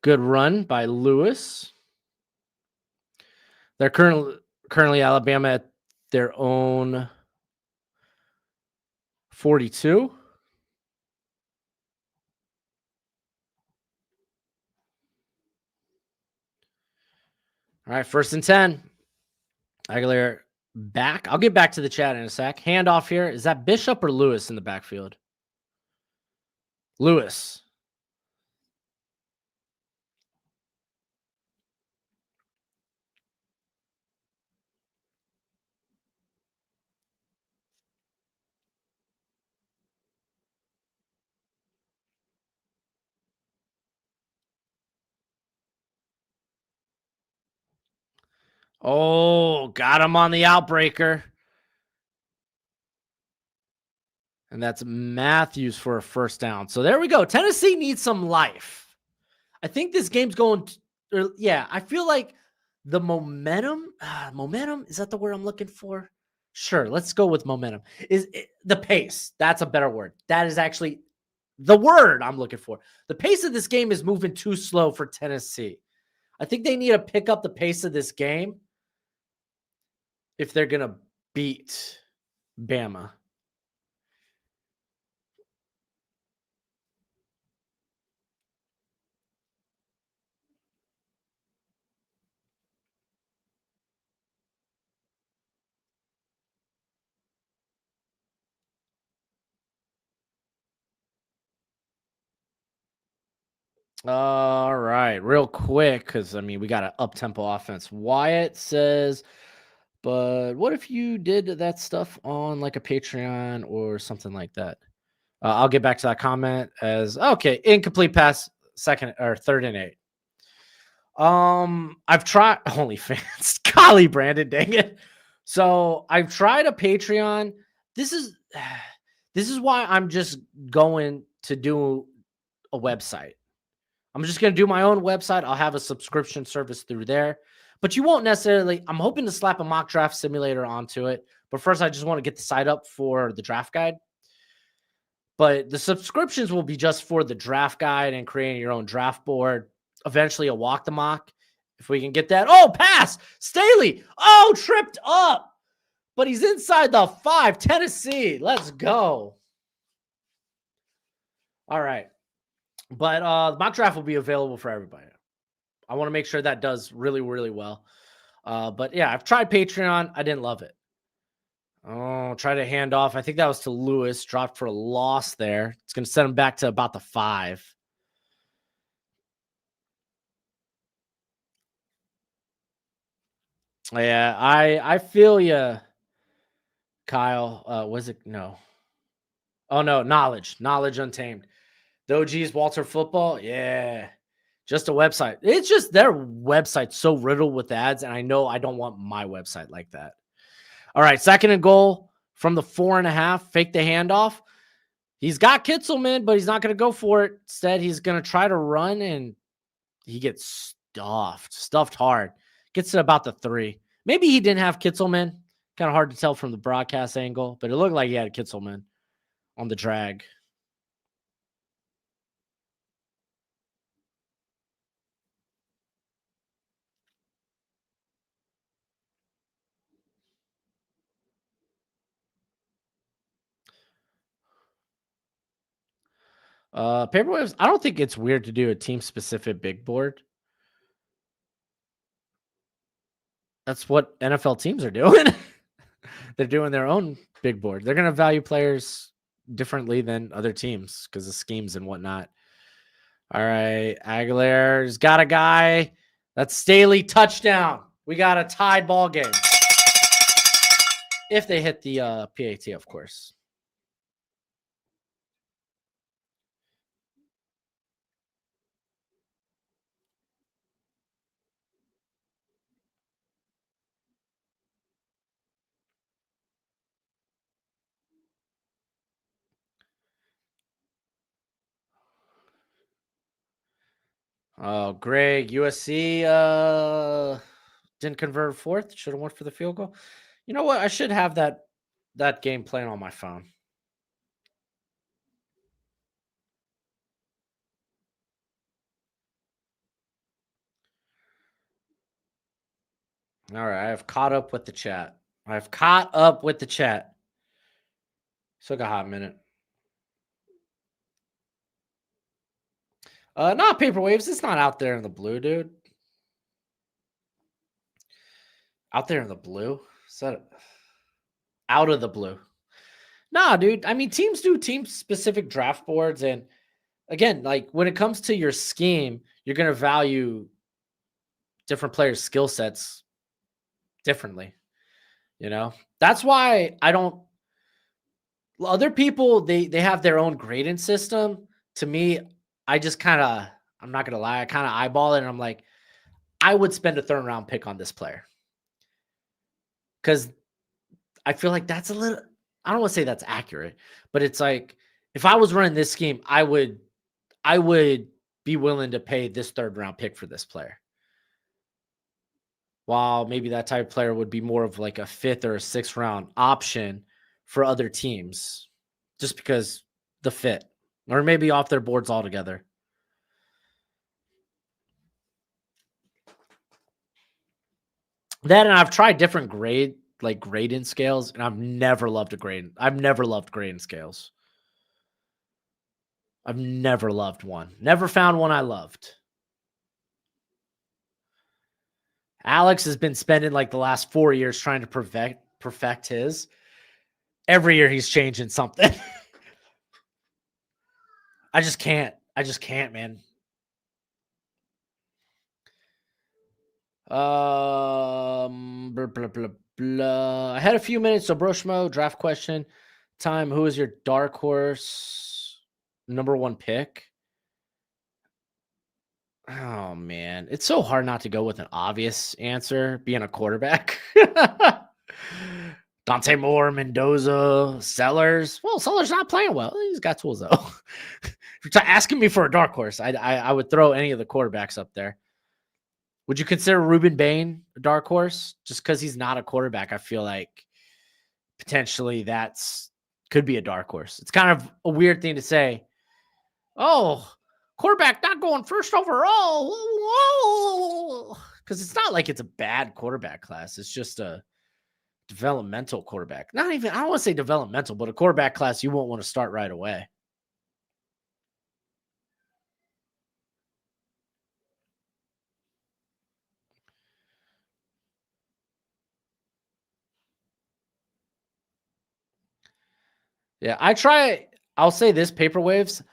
Good run by Lewis. They're currently Alabama at their own 42. All right, first and 10. Aguilar back. I'll get back to the chat in a sec. Handoff here. Is that Bishop or Lewis in the backfield? Lewis. Oh, got him on the outbreaker. And that's Matthews for a first down. So there we go. Tennessee needs some life. I think this game's going yeah, I feel like the momentum, is that the word I'm looking for? Sure, let's go with momentum. The pace. That's a better word. That is actually the word I'm looking for. The pace of this game is moving too slow for Tennessee. I think they need to pick up the pace of this game if they're going to beat Bama. All right, real quick, because I mean, we got an up tempo offense. Wyatt says, but what if you did that stuff on like a Patreon or something like that? I'll get back to that comment as okay, incomplete pass, second or third and 8. I've tried OnlyFans. Golly, Brandon, dang it. So I've tried a Patreon. This is this is why I'm just going to do a website. I'm just going to do my own website. I'll have a subscription service through there. But you won't necessarily, I'm hoping to slap a mock draft simulator onto it. But first, I just want to get the site up for the draft guide. But the subscriptions will be just for the draft guide and creating your own draft board. Eventually, a walk the mock. If we can get that. Oh, pass. Staley. Oh, tripped up. But he's inside the 5. Tennessee. Let's go. All right. But the mock draft will be available for everybody. I want to make sure that does really, really well. But yeah, I've tried Patreon. I didn't love it. Oh, try to hand off. I think that was to Lewis. Dropped for a loss there. It's going to send him back to about the 5. Yeah, I feel you, Kyle. Was it no? Oh no, knowledge untamed. The OG's Walter Football. Yeah, just a website. It's just their website's so riddled with ads, and I know I don't want my website like that. All right, second and goal from the 4.5. Fake the handoff. He's got Kitzelman, but he's not going to go for it. Instead, he's going to try to run, and he gets stuffed hard. Gets to about the 3. Maybe he didn't have Kitzelman. Kind of hard to tell from the broadcast angle, but it looked like he had Kitzelman on the drag. Paper waves. I don't think it's weird to do a team specific big board. That's what NFL teams are doing. They're doing their own big board. They're going to value players differently than other teams because of schemes and whatnot. All right. Aguilar's got a guy. That's Staley touchdown. We got a tied ball game. If they hit the PAT, of course. Oh, Greg, USC. Didn't convert fourth. Should have went for the field goal. You know what? I should have that game playing on my phone. All right, I have caught up with the chat. I've caught up with the chat. Took a hot minute. Not paper waves. It's not out there in the blue, dude. Out there in the blue. Is that out of the blue? Nah, dude. I mean, teams do team specific draft boards, and again, like when it comes to your scheme, you're gonna value different players' skill sets differently. You know, that's why I don't. Other people they have their own grading system. To me, I just kind of I'm not gonna lie, I kind of eyeball it, and I'm like, I would spend a third round pick on this player because I feel like that's a little. I don't want to say that's accurate, but it's like if I was running this scheme, I would be willing to pay this third round pick for this player. While maybe that type of player would be more of like a fifth or a sixth round option for other teams, just because the fit, or maybe off their boards altogether. Then I've tried different grading scales, and I've never loved a grade. I've never loved grading scales. I've never loved one. Never found one I loved. Alex has been spending like the last 4 years trying to perfect his. Every year he's changing something. I just can't. I just can't, man. Blah, blah, blah, blah. I had a few minutes. So Broshmo, draft question time. Who is your dark horse number one pick? Oh man, it's so hard not to go with an obvious answer, being a quarterback. Dante Moore, Mendoza, Sellers. Well, Sellers not playing well. He's got tools though. If you're asking me for a dark horse, I would throw any of the quarterbacks up there. Would you consider Ruben Bain a dark horse? Just because he's not a quarterback, I feel like potentially that's could be a dark horse. It's kind of a weird thing to say. Oh, quarterback not going first overall. Because it's not like it's a bad quarterback class. It's just a developmental quarterback. Not even, I don't want to say developmental, but a quarterback class you won't want to start right away. Yeah, I'll say this, paper waves,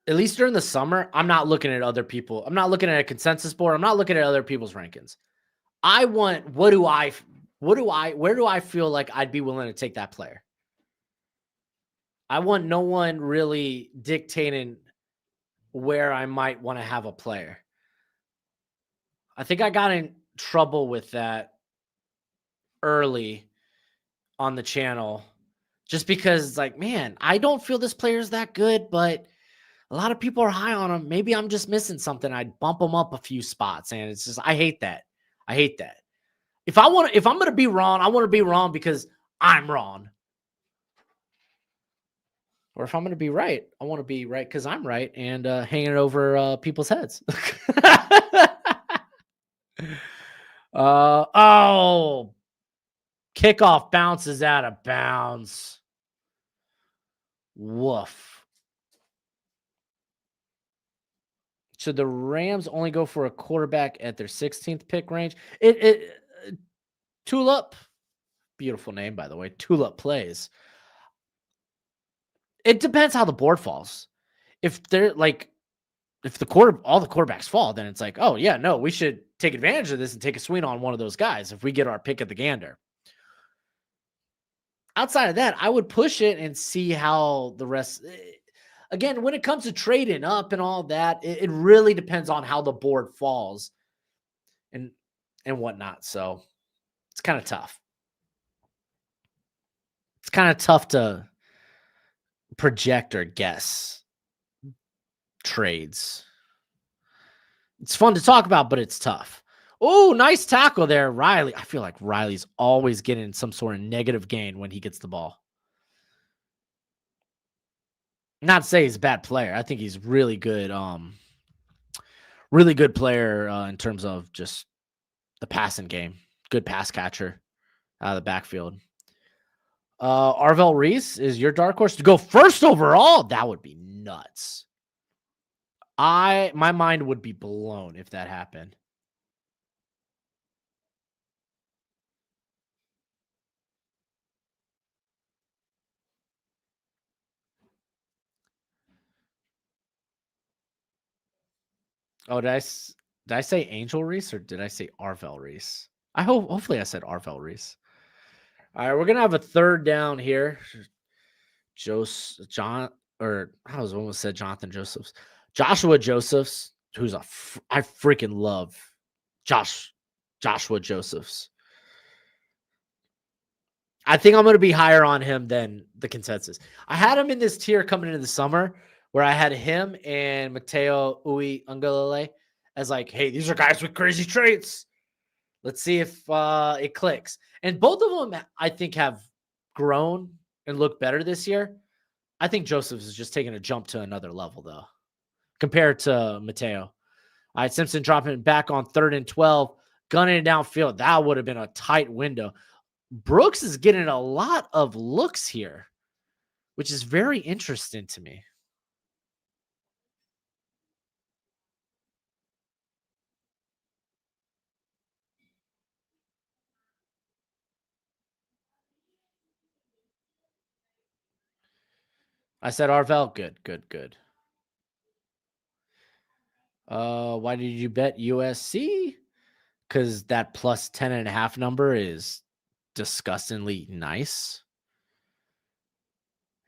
at least during the summer, I'm not looking at other people. I'm not looking at a consensus board. I'm not looking at other people's rankings. I want where do I feel like I'd be willing to take that player? I want no one really dictating where I might want to have a player. I think I got in trouble with that early on the channel just because it's like, man, I don't feel this player is that good, but a lot of people are high on him. Maybe I'm just missing something. I'd bump him up a few spots. And it's just, I hate that. I hate that. If I'm going to be wrong, I want to be wrong because I'm wrong. Or if I'm going to be right, I want to be right because I'm right and hanging it over people's heads. Oh, kickoff bounces out of bounds. Woof. Should the Rams only go for a quarterback at their 16th pick range? Tulip, beautiful name by the way. Tulip plays. It depends how the board falls. If they're like, if all the quarterbacks fall, then it's like, oh yeah, no, we should take advantage of this and take a swing on one of those guys if we get our pick at the gander. Outside of that, I would push it and see how the rest. Again, when it comes to trading up and all that, it really depends on how the board falls and whatnot. So it's kind of tough. It's kind of tough to project or guess trades. It's fun to talk about, but it's tough. Oh, nice tackle there, Riley. I feel like Riley's always getting some sort of negative gain when he gets the ball. Not to say he's a bad player. I think he's really good. Really good player in terms of just the passing game. Good pass catcher out of the backfield. Arvell Reese is your dark horse to go first overall. That would be nuts. My mind would be blown if that happened. Oh, did I say Angel Reese or did I say Arvell Reese? Hopefully I said Arvell Reese. All right, we're gonna have a third down here. John, or I was almost said Jonathan Josephs, Joshua Josephs, I freaking love Joshua Josephs. I think I'm going to be higher on him than the consensus. I had him in this tier coming into the summer where I had him and Mateo Ui Ungalale as like, hey, these are guys with crazy traits. Let's see if it clicks. And both of them, I think, have grown and look better this year. I think Josephs is just taking a jump to another level, though, compared to Mateo. All right, Simpson dropping it back on 3rd and 12, gunning it downfield. That would have been a tight window. Brooks is getting a lot of looks here, which is very interesting to me. I said Arvell. Good, good, good. Why did you bet USC? Because that plus 10.5 number is disgustingly nice.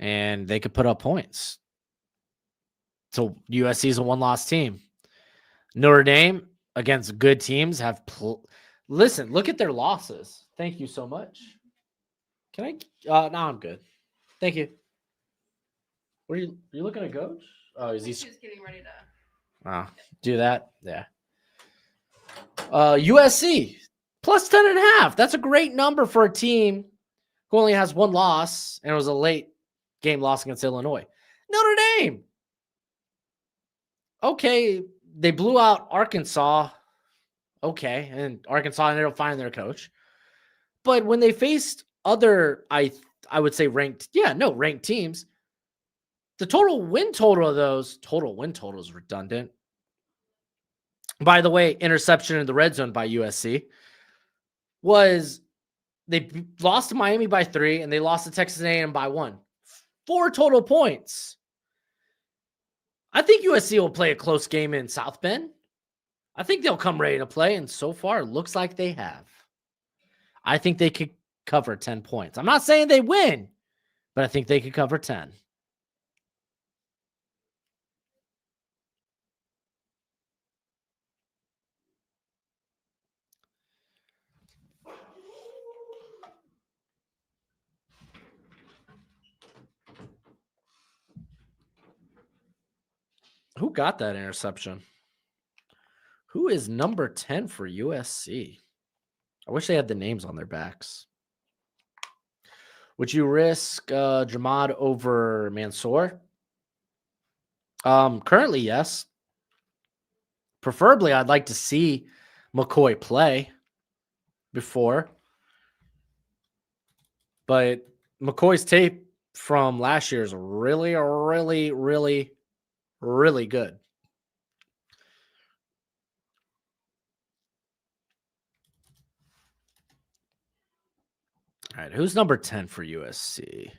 And they could put up points. So USC is a one-loss team. Notre Dame against good teams have listen, look at their losses. Thank you so much. Can I no, I'm good. Thank you. What are you looking at coach? Oh, is he just getting ready to do that? Yeah. USC plus 10.5. That's a great number for a team who only has one loss, and it was a late game loss against Illinois. Notre Dame. Okay, they blew out Arkansas. Okay, and Arkansas ended up finding their coach. But when they faced other, I would say ranked teams, the total win total of those win total is redundant. By the way, interception in the red zone by USC was they lost to Miami by 3 and they lost to Texas A&M by 1. 4 total points. I think USC will play a close game in South Bend. I think they'll come ready to play, and so far it looks like they have. I think they could cover 10 points. I'm not saying they win, but I think they could cover 10. Who got that interception? Who is number 10 for USC? I wish they had the names on their backs. Would you risk Jamad over Mansour? Currently, yes. Preferably, I'd like to see McCoy play before. But McCoy's tape from last year is really, really, really, really good. All right, who's number 10 for USC?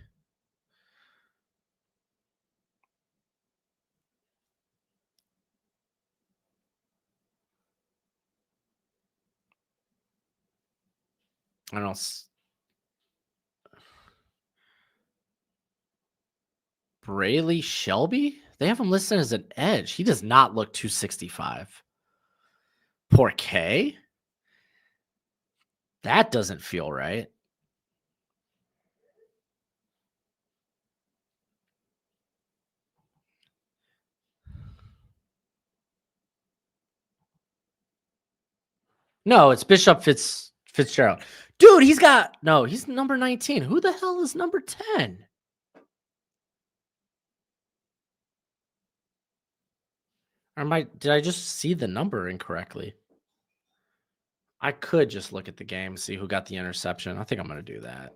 I don't know. Braley Shelby? They have him listed as an edge. He does not look 265. Poor K? That doesn't feel right. No, it's Bishop Fitzgerald. Dude, he's number 19. Who the hell is number 10? Or did I just see the number incorrectly? I could just look at the game, see who got the interception. I think I'm going to do that.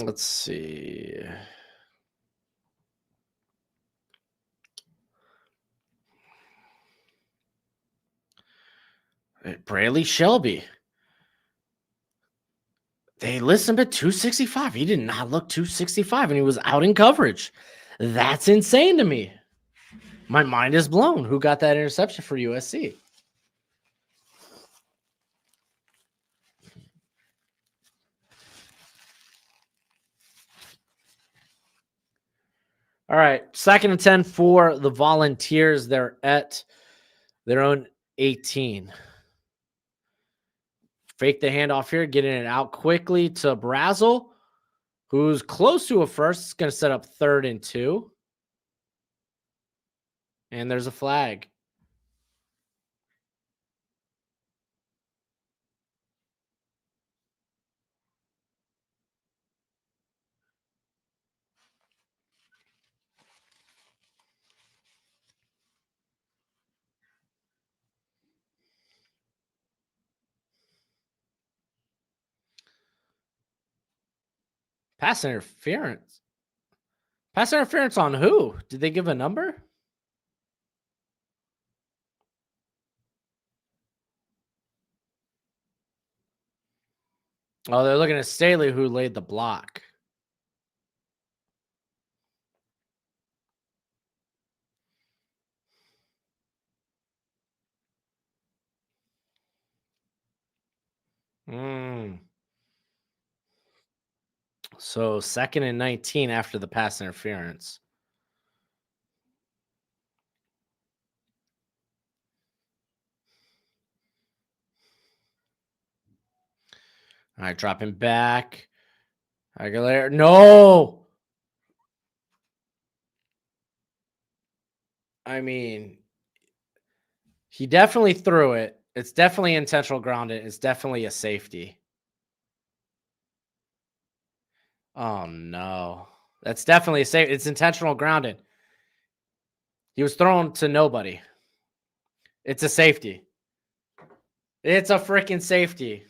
Let's see. Braley Shelby. They listed him at 265. He did not look 265, and he was out in coverage. That's insane to me. My mind is blown. Who got that interception for USC? All right, 2nd and 10 for the Volunteers. They're at their own 18. Fake the handoff here, getting it out quickly to Brazel, who's close to a first. It's going to set up 3rd and 2. And there's a flag. Pass interference. Pass interference on who? Did they give a number? Oh, they're looking at Staley, who laid the block. So 2nd and 19 after the pass interference. All right, dropping back. Aguilera. No. I mean, he definitely threw it. It's definitely intentional grounded. It's definitely a safety. Oh, no. That's definitely a safety. It's intentional grounded. He was thrown to nobody. It's a safety. It's a freaking safety.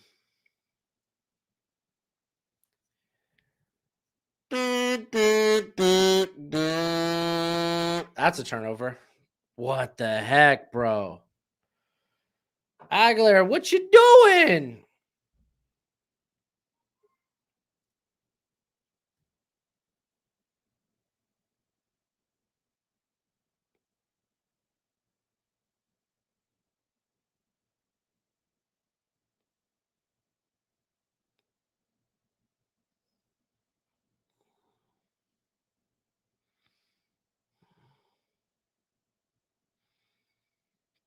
That's a turnover. What the heck, bro? Aguilera, what you doing?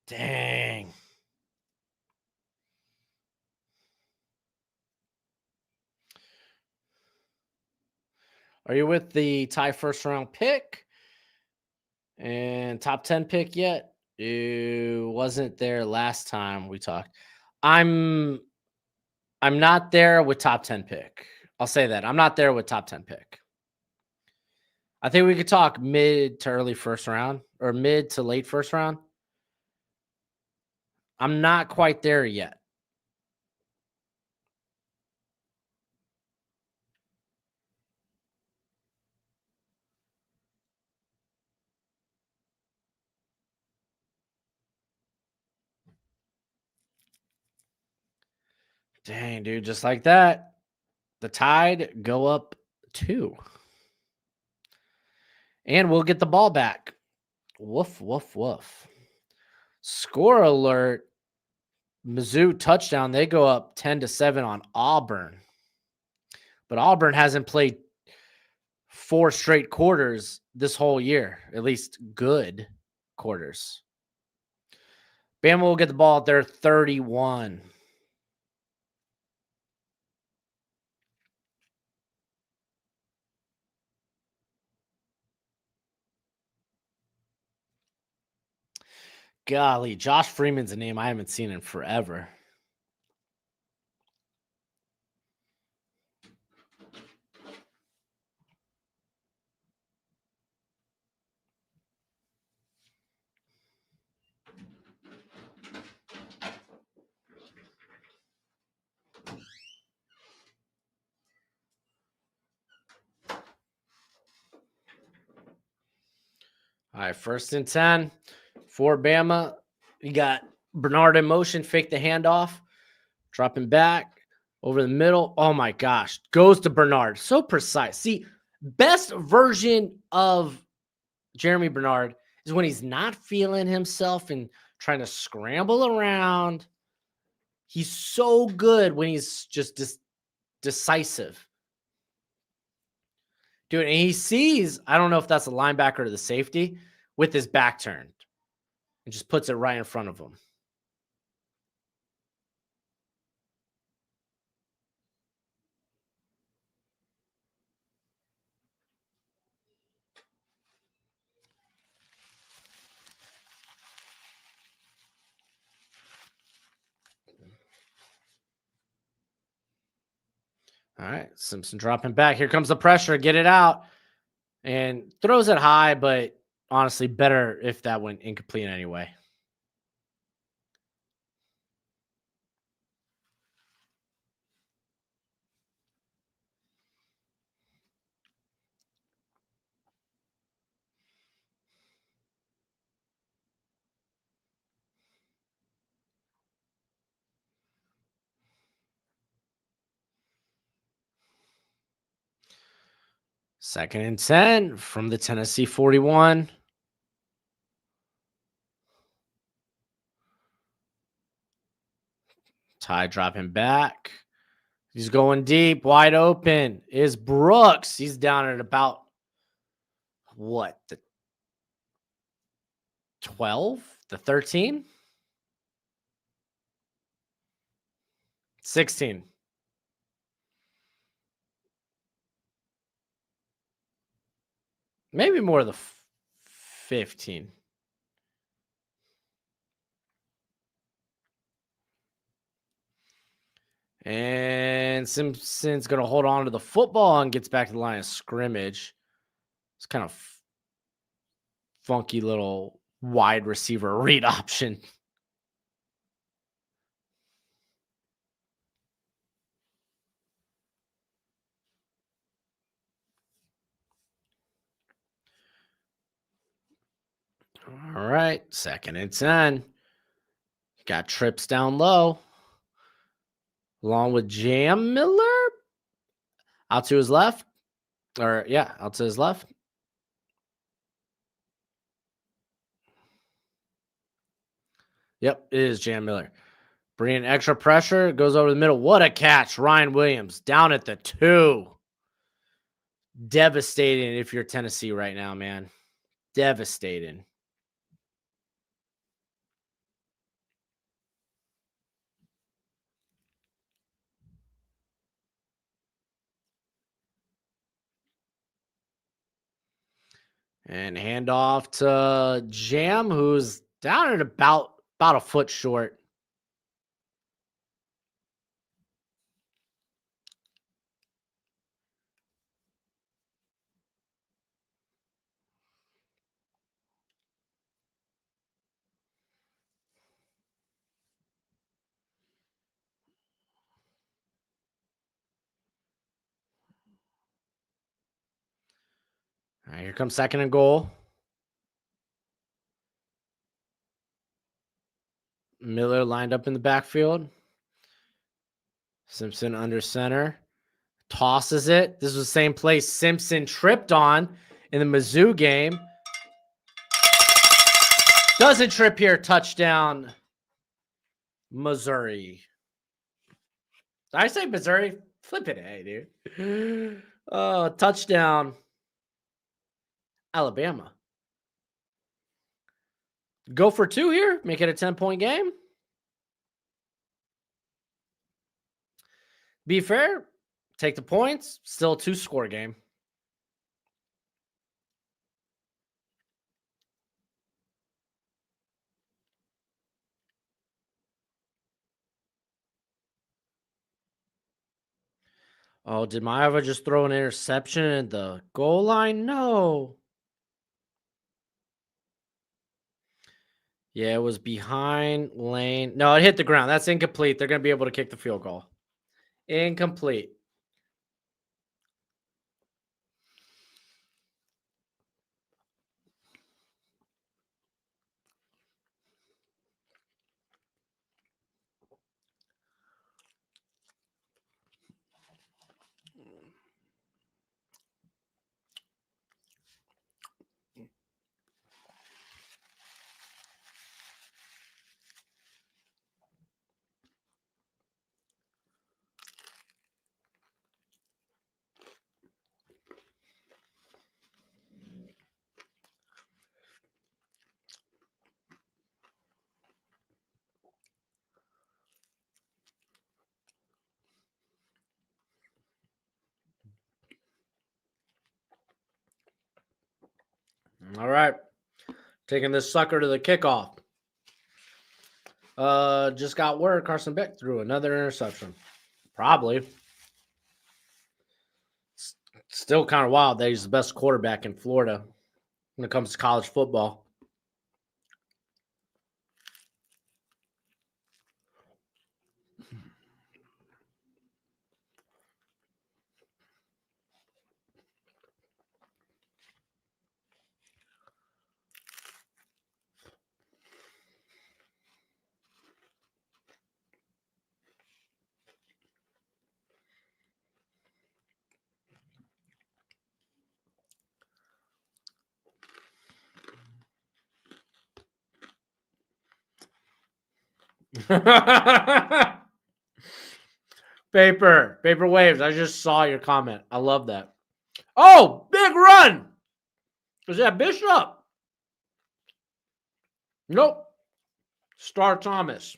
Dang. Are you with the tie 1st round pick and top 10 pick yet? You wasn't there last time we talked. I'm not there with top 10 pick. I'll say that. I'm not there with top 10 pick. I think we could talk mid to early 1st round or mid to late 1st round. I'm not quite there yet. Dang, dude, just like that. The Tide go up 2. And we'll get the ball back. Woof, woof, woof. Score alert. Mizzou touchdown. They go up 10-7 on Auburn. But Auburn hasn't played 4 straight quarters this whole year, at least good quarters. Bama will get the ball at their 31. Golly, Josh Freeman's a name I haven't seen in forever. All right, 1st and 10 for Bama. You got Bernard in motion, fake the handoff, dropping back over the middle. Oh my gosh, goes to Bernard. So precise. See, best version of Jeremy Bernard is when he's not feeling himself and trying to scramble around. He's so good when he's just decisive. Dude, and he sees, I don't know if that's the linebacker or the safety, with his back turned and just puts it right in front of him. All right, Simpson dropping back. Here comes the pressure. Get it out. And throws it high, but honestly, better if that went incomplete anyway. Second and 10 from the Tennessee 41. Ty dropping back. He's going deep, wide open. Is Brooks. He's down at about what? The 12? The 13? 16. Maybe more the 15. And Simpson's going to hold on to the football and gets back to the line of scrimmage. It's kind of funky little wide receiver read option. All right, 2nd and 10. Got trips down low. Along with Jam Miller. Out to his left. Or, yeah, out to his left. Yep, it is Jam Miller. Bringing extra pressure. Goes over the middle. What a catch. Ryan Williams down at the 2. Devastating if you're Tennessee right now, man. Devastating. And handoff to Jam, who's down at about a foot short. All right, here comes 2nd and goal. Miller lined up in the backfield. Simpson under center. Tosses it. This was the same place Simpson tripped on in the Mizzou game. Doesn't trip here. Touchdown, Missouri. Did I say Missouri? Flip it, hey, dude. Oh, touchdown, Alabama. Go for 2 here. Make it a 10-point game. Be fair. Take the points. Still a 2-score game. Oh, did Maeva just throw an interception at the goal line? No. Yeah, it was behind lane. No, it hit the ground. That's incomplete. They're going to be able to kick the field goal. Incomplete. All right. Taking this sucker to the kickoff. Just got word Carson Beck threw another interception. Probably. Still kind of wild that he's the best quarterback in Florida when it comes to college football. Paper waves. I just saw your comment. I love that. Oh, big run. Is that Bishop? Nope. Star Thomas.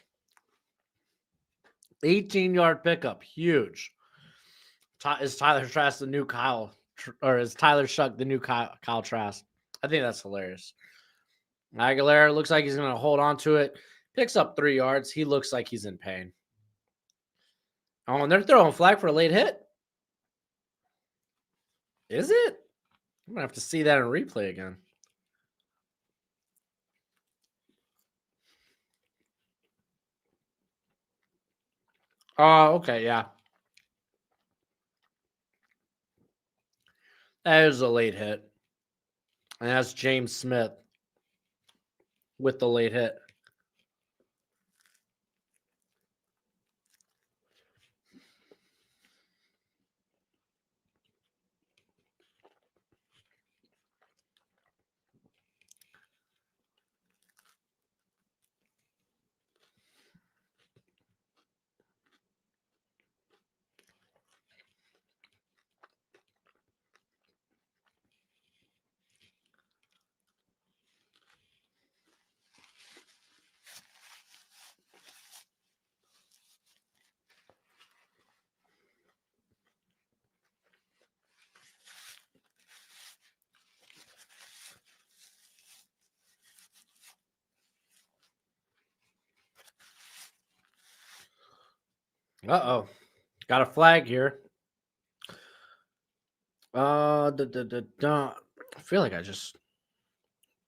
18-yard pickup. Huge. Is Tyler Trask the new Kyle? Or is Tyler Shuck the new Kyle Trask? I think that's hilarious. Aguilera looks like he's going to hold on to it. Picks up 3 yards. He looks like he's in pain. Oh, and they're throwing flag for a late hit. Is it? I'm going to have to see that in replay again. Oh, okay, yeah. That is a late hit. And that's James Smith with the late hit. Uh-oh. Got a flag here. I feel like I just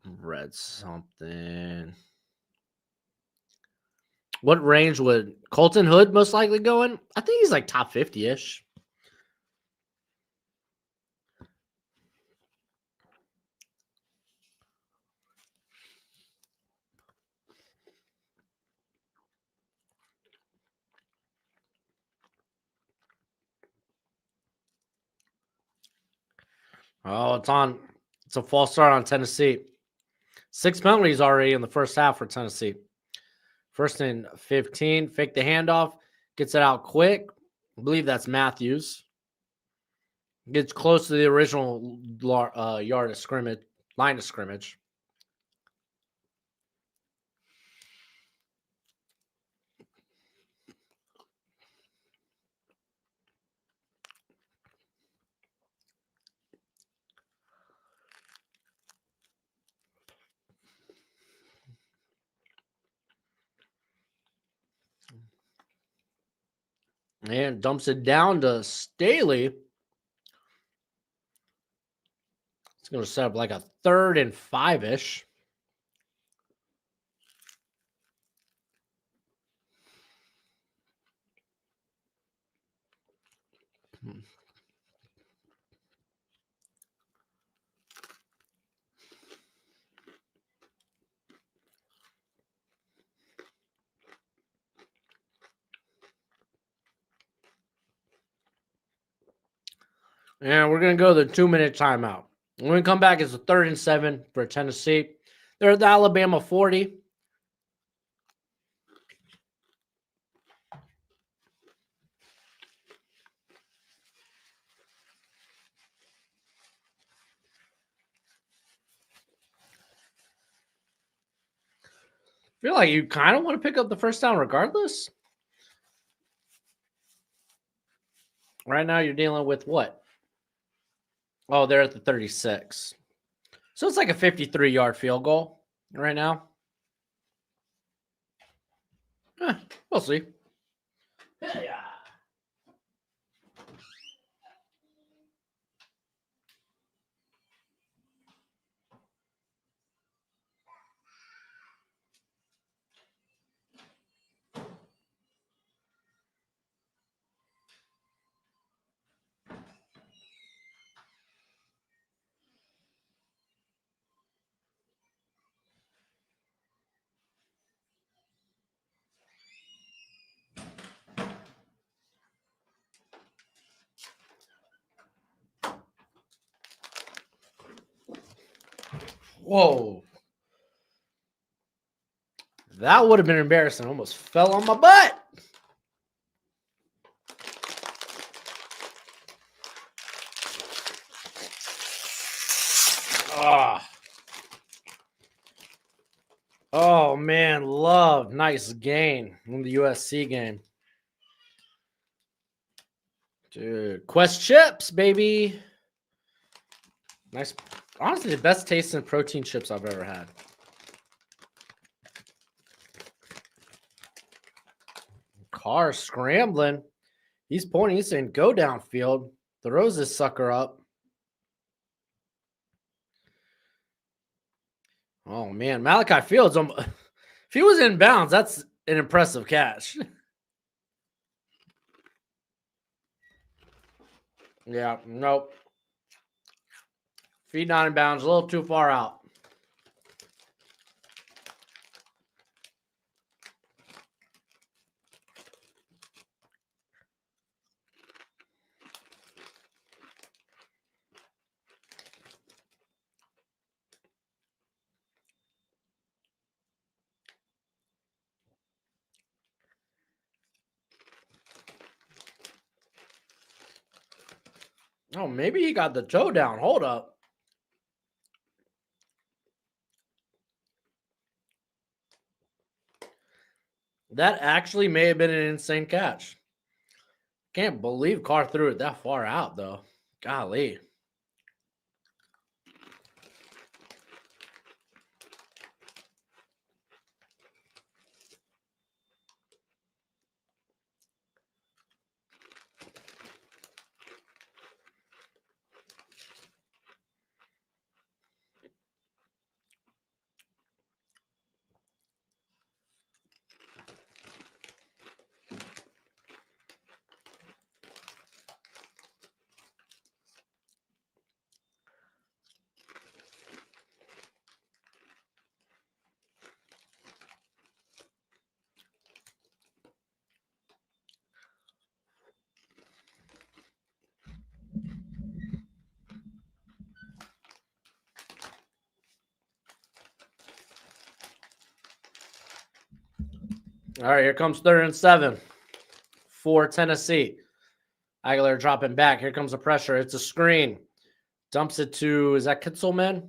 read something. What range would Colton Hood most likely go in? I think he's like top 50-ish. Oh, it's a false start on Tennessee. 6 penalties already in the first half for Tennessee. First and 15, fake the handoff, gets it out quick. I believe that's Matthews. Gets close to the original line of scrimmage. And dumps it down to Staley. It's going to set up like a 3rd and 5-ish. And we're going to go to the 2-minute timeout. When we come back, it's a 3rd and 7 for Tennessee. They're at the Alabama 40. I feel like you kind of want to pick up the first down regardless. Right now, you're dealing with what? Oh, they're at the 36. So it's like a 53-yard field goal right now. We'll see. Yeah. Whoa. That would have been embarrassing. I almost fell on my butt. Oh, man. Love. Nice gain in the USC game. Dude. Quest chips, baby. Nice. Honestly, the best tasting protein chips I've ever had. Carr scrambling. He's pointing. He's saying, go downfield. Throws this sucker up. Oh, man. Malachi Fields, if he was in bounds, that's an impressive catch. Yeah, nope. Feet not in bounds, a little too far out. Oh, maybe he got the toe down. Hold up. That actually may have been an insane catch. Can't believe Carr threw it that far out, though. Golly. All right, here comes 3rd and 7 for Tennessee. Aguilar dropping back. Here comes the pressure. It's a screen. Dumps it to, is that Kitzelman?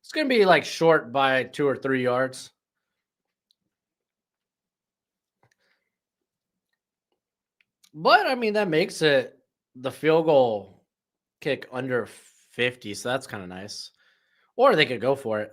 It's going to be like short by 2 or 3 yards. But, I mean, that makes it the field goal kick under 50, so that's kind of nice. Or they could go for it.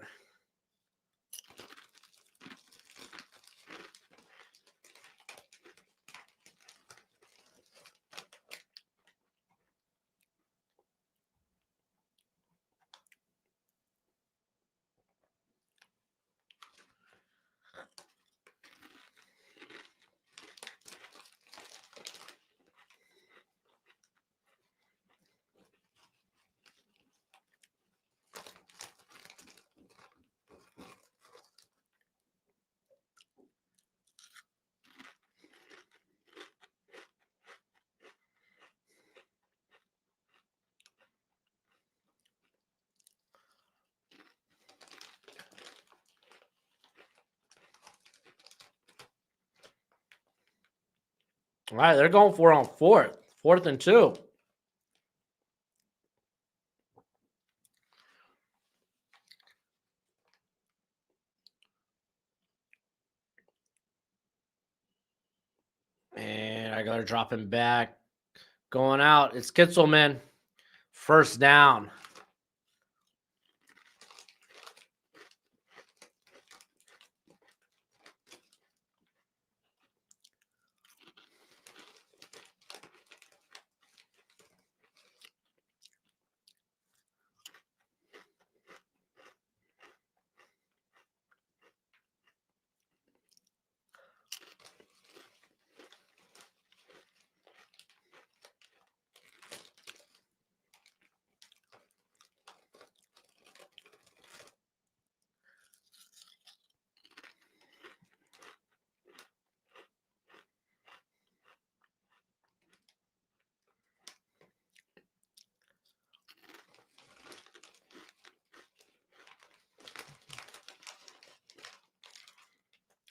All right, they're going for it on fourth. 4th and 2. And I got to drop him back. Going out. It's Kitzelman. First down.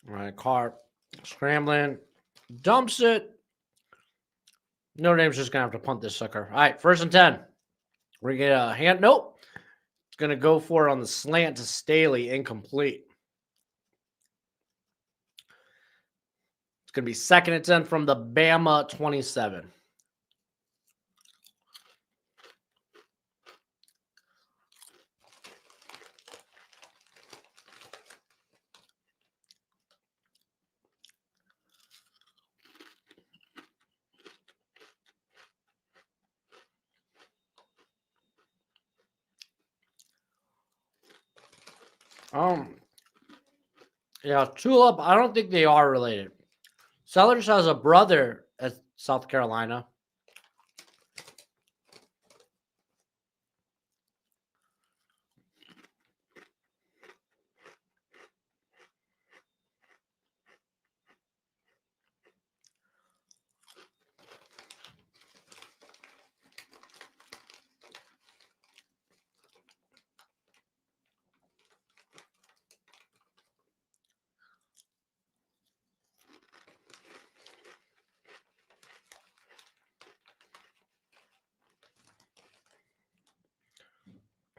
All right, Carr scrambling. Dumps it. Notre Dame's just going to have to punt this sucker. All right, 1st and 10. We're going to get a hand. Nope. It's going to go for it on the slant to Staley. Incomplete. It's going to be 2nd and 10 from the Bama 27. Yeah, Tulip, I don't think they are related. Sellers has a brother at South Carolina.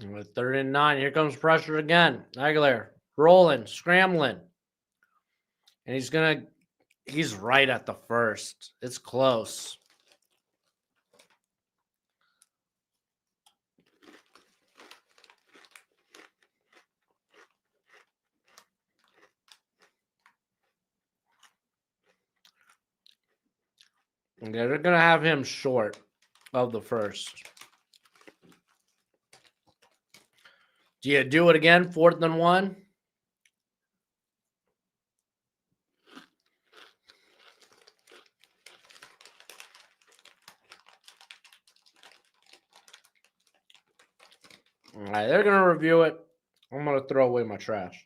With 3rd and 9, here comes pressure again. Aguilar rolling, scrambling. And he's right at the first. It's close. Okay, they're going to have him short of the first. Do you do it again? 4th and 1? All right, they're going to review it. I'm going to throw away my trash.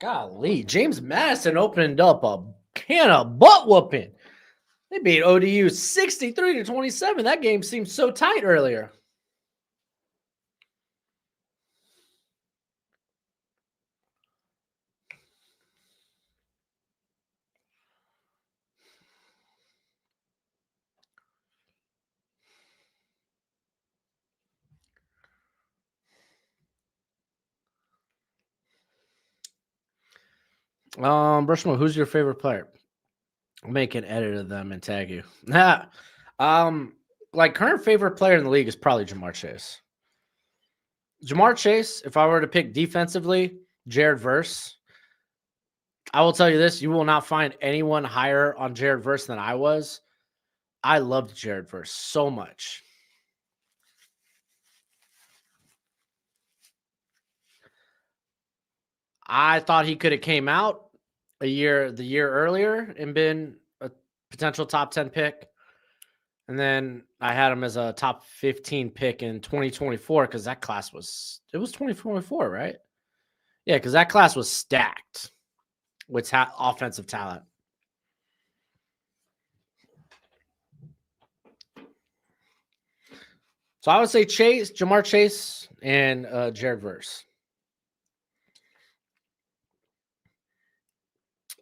Golly, James Madison opened up a can of butt whooping. They beat ODU 63-27. That game seemed so tight earlier. Broshmo, who's your favorite player? I'll make an edit of them and tag you. Like current favorite player in the league is probably Jamar Chase. Jamar Chase, if I were to pick defensively, Jared Verse. I will tell you this, you will not find anyone higher on Jared Verse than I was. I loved Jared Verse so much. I thought he could have came out the year earlier and been a potential top 10 pick. And then I had him as a top 15 pick in 2024 because that class was 2024, right? Yeah, because that class was stacked with offensive talent. So I would say Jamar Chase, and Jared Verse.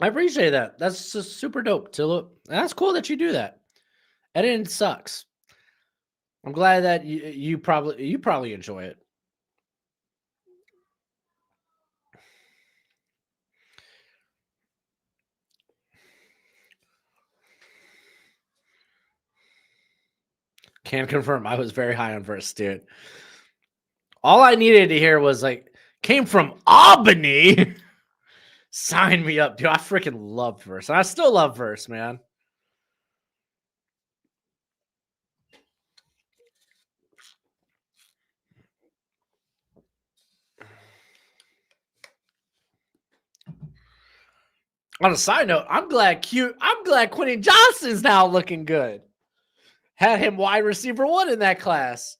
I appreciate that. That's just super dope, Tilo. And that's cool that you do that. Editing sucks. I'm glad that you probably enjoy it. Can confirm I was very high on Verse, dude. All I needed to hear was like, came from Albany. Sign me up, dude. I freaking love Verse. And I still love Verse, man. On a side note, I'm glad Quentin Johnston's now looking good. Had him wide receiver 1 in that class.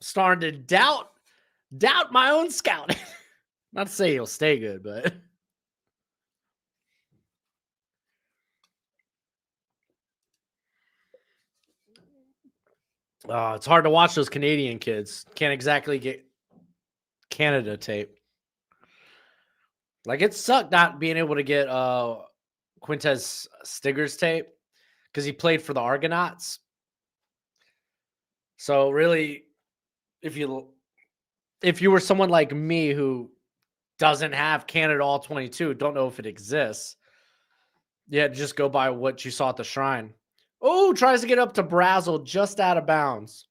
Starting to doubt my own scouting. Not to say he'll stay good, but it's hard to watch those Canadian kids. Can't exactly get Canada tape. Like it sucked not being able to get Quintez Stigger's tape because he played for the Argonauts. So really, if you were someone like me who doesn't have Canada All 22, don't know if it exists, yeah, just go by what you saw at the Shrine. Oh, tries to get up to Brazzle, just out of bounds.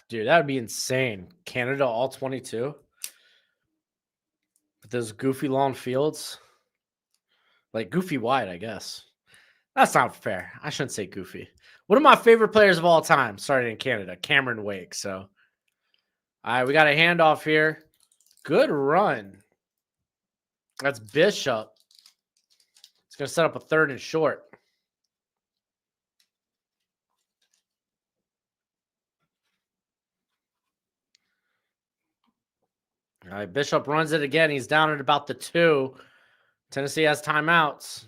Dude, that would be insane. Canada All 22 with those goofy long fields. Like goofy wide, I guess. That's not fair. I shouldn't say goofy. One of my favorite players of all time started in Canada, Cameron Wake. So, all right, we got a handoff here. Good run. That's Bishop. It's going to set up a 3rd and short. All right, Bishop runs it again. He's down at about the 2. Tennessee has timeouts.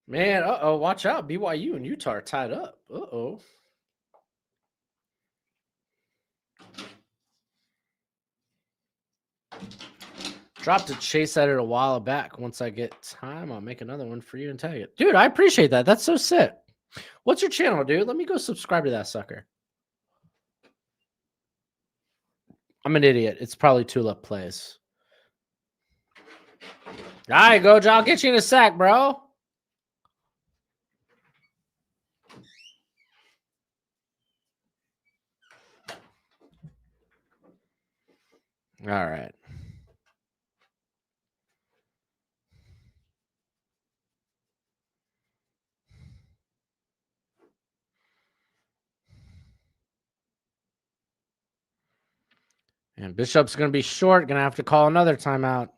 Man, watch out. BYU and Utah are tied up. Dropped a chase at it a while back. Once I get time, I'll make another one for you and tag it. Dude, I appreciate that. That's so sick. What's your channel, dude? Let me go subscribe to that sucker. I'm an idiot. It's probably Tulip Plays. All right, Gojo. I'll get you in a sec, bro. All right. And Bishop's going to be short. Going to have to call another timeout.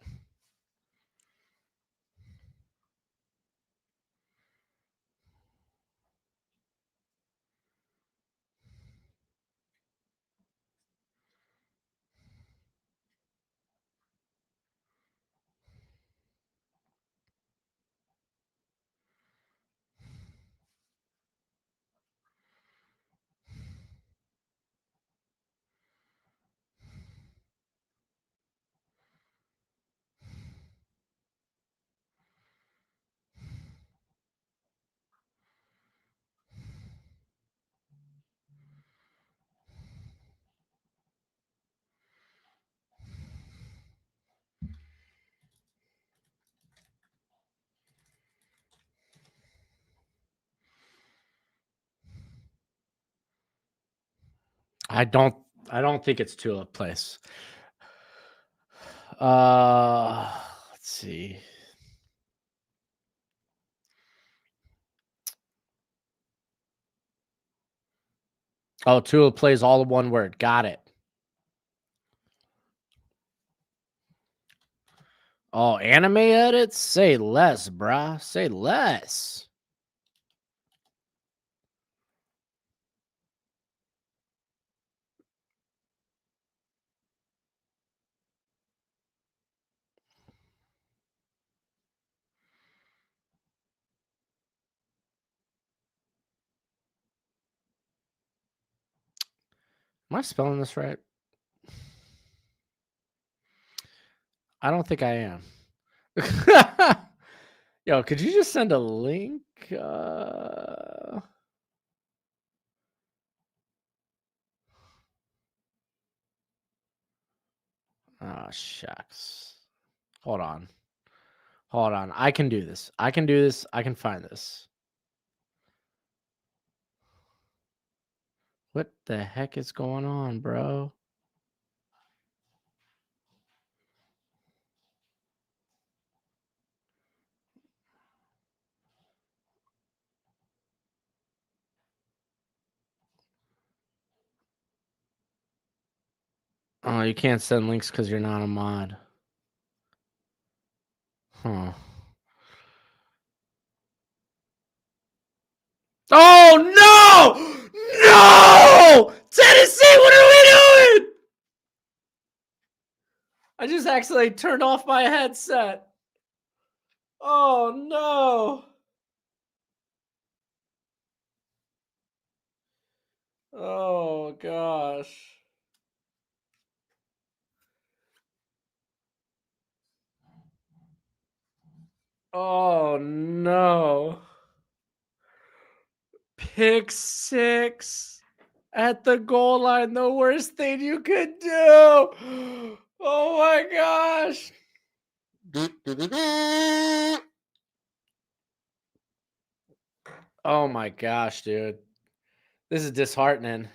I don't. I don't think it's Tulip Place. Uh, let's see. Oh, Tulip Place, all in one word. Got it. Oh, anime edits? Say less, bruh. Say less. Am I spelling this right? I don't think I am. Yo, could you just send a link? Oh, shucks. Hold on. Hold on. I can do this. I can do this. I can find this. What the heck is going on, bro? Oh, you can't send links because you're not a mod. Huh. Oh no! No! Tennessee, what are we doing? I just accidentally turned off my headset. Oh no! Oh gosh. Oh no. Pick six at the goal line. The worst thing you could do. Oh my gosh. Oh my gosh, dude. This is disheartening.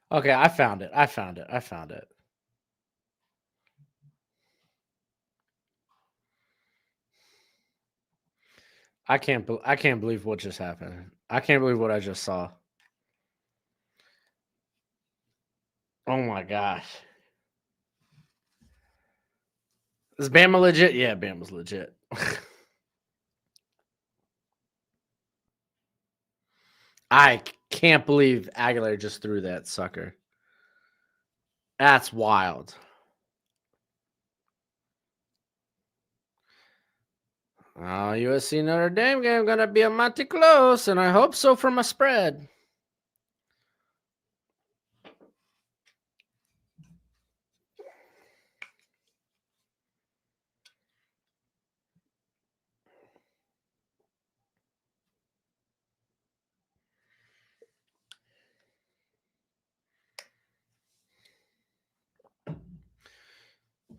Okay, I found it. I found it. I found it. I can't believe what just happened. I can't believe what I just saw. Oh my gosh. Is Bama legit? Yeah, Bama's legit. Can't believe Aguilar just threw that sucker. That's wild. USC Notre Dame game gonna be a mighty close, and I hope so for my spread.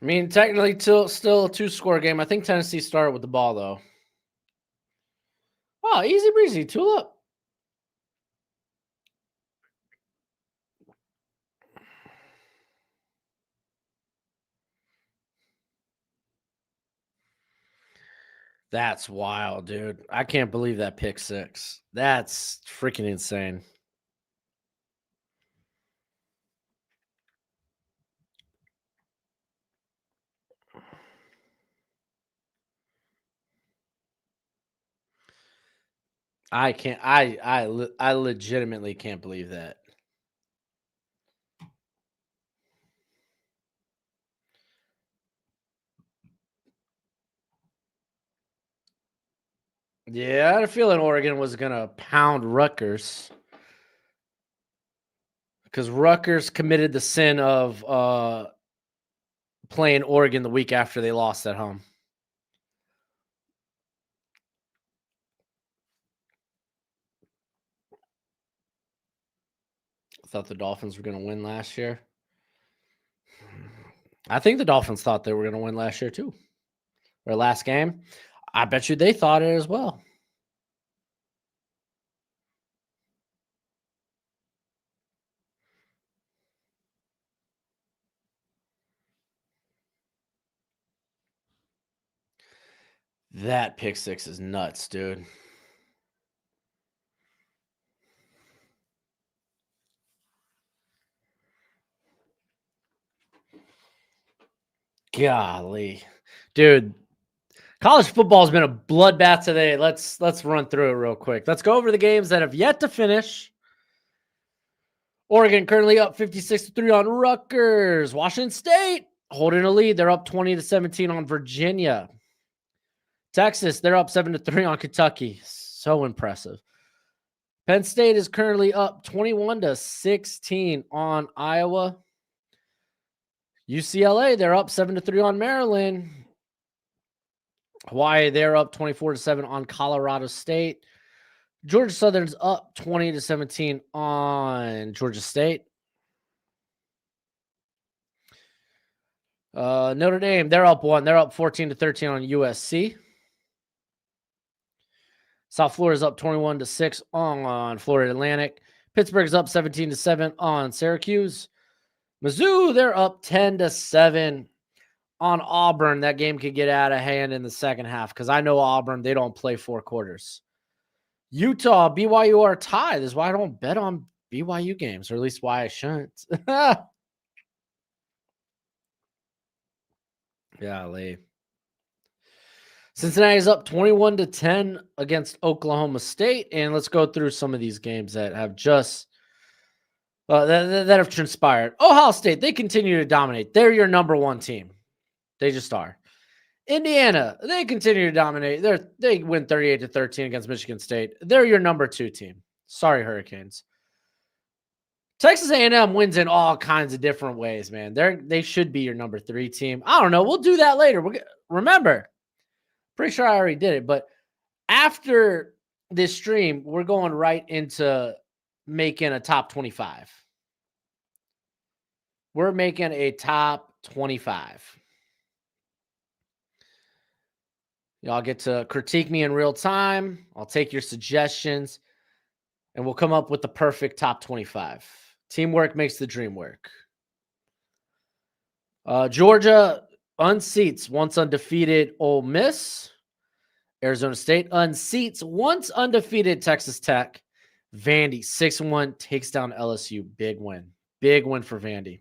I mean, technically, still a two-score game. I think Tennessee started with the ball though. Oh, easy breezy, tulip. That's wild, dude. I can't believe that pick six. That's freaking insane. I can't. I legitimately can't believe that. Yeah, I had a feeling Oregon was gonna pound Rutgers because Rutgers committed the sin of playing Oregon the week after they lost at home. thought the Dolphins were going to win last year. I think the Dolphins thought they were going to win last year too. Their last game. I bet you they thought it as well. That pick six is nuts, dude. Golly. Dude, college football has been a bloodbath today. Let's run through it real quick. Let's go over the games that have yet to finish. Oregon currently up 56-3 on Rutgers. Washington State holding a lead. They're up 20-17 on Virginia. Texas, they're up 7-3 on Kentucky. So impressive. Penn State is currently up 21-16 on Iowa. UCLA, they're up 7-3 on Maryland. Hawaii, they're up 24-7 on Colorado State. Georgia Southern's up 20-17 on Georgia State. Notre Dame, they're up 1. They're up 14-13 on USC. South Florida's up 21-6 on Florida Atlantic. Pittsburgh's up 17-7 on Syracuse. Mizzou, they're up 10-7 on Auburn. That game could get out of hand in the second half because I know Auburn, they don't play 4 quarters. Utah, BYU are tied. This is why I don't bet on BYU games, or at least why I shouldn't. Golly. Cincinnati's up 21-10 against Oklahoma State. And let's go through some of these games that have just that have transpired. Ohio State, they continue to dominate. They're your number 1 team. They just are. Indiana, they continue to dominate. They win 38-13 against Michigan State. They're your number 2 team. Sorry, Hurricanes. Texas A&M wins in all kinds of different ways, man. They should be your number 3 team. I don't know. We'll do that later. Remember, pretty sure I already did it, but after this stream, we're going right into making a top 25. We're making a top 25. Y'all get to critique me in real time. I'll take your suggestions, and we'll come up with the perfect top 25. Teamwork makes the dream work. Georgia unseats once undefeated Ole Miss. Arizona State unseats once undefeated Texas Tech. Vandy 6-1 takes down LSU. Big win. Big win for Vandy.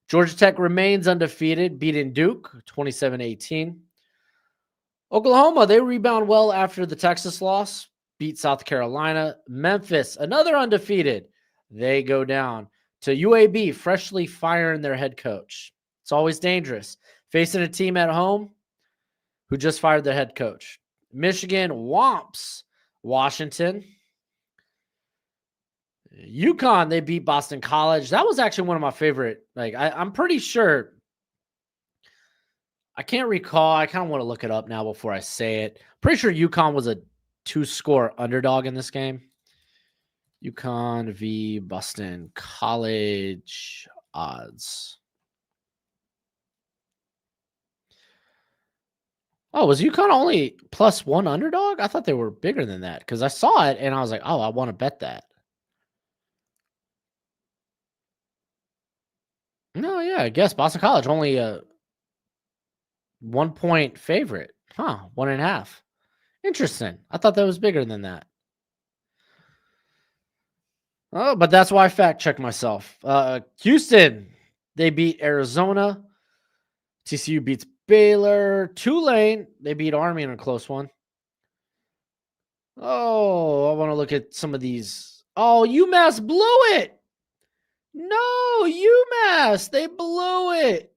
Georgia Tech remains undefeated, beating Duke 27-18. Oklahoma, they rebound well after the Texas loss, beat South Carolina. Memphis, another undefeated. They go down to UAB, freshly firing their head coach. It's always dangerous. Facing a team at home who just fired their head coach. Michigan whomps Washington. UConn, they beat Boston College. That was actually one of my favorite. I'm pretty sure. I can't recall. I kind of want to look it up now before I say it. Pretty sure UConn was a 2-score underdog in this game. UConn v. Boston College odds. Oh, was UConn only +1 underdog? I thought they were bigger than that because I saw it and I was like, oh, I want to bet that. No, yeah, I guess Boston College only a 1-point favorite. 1.5. Interesting. I thought that was bigger than that. Oh, but that's why I fact check myself. Houston, they beat Arizona. TCU beats Baylor. Tulane, they beat Army in a close one. Oh, I want to look at some of these. Oh, UMass blew it. No, UMass, they blew it.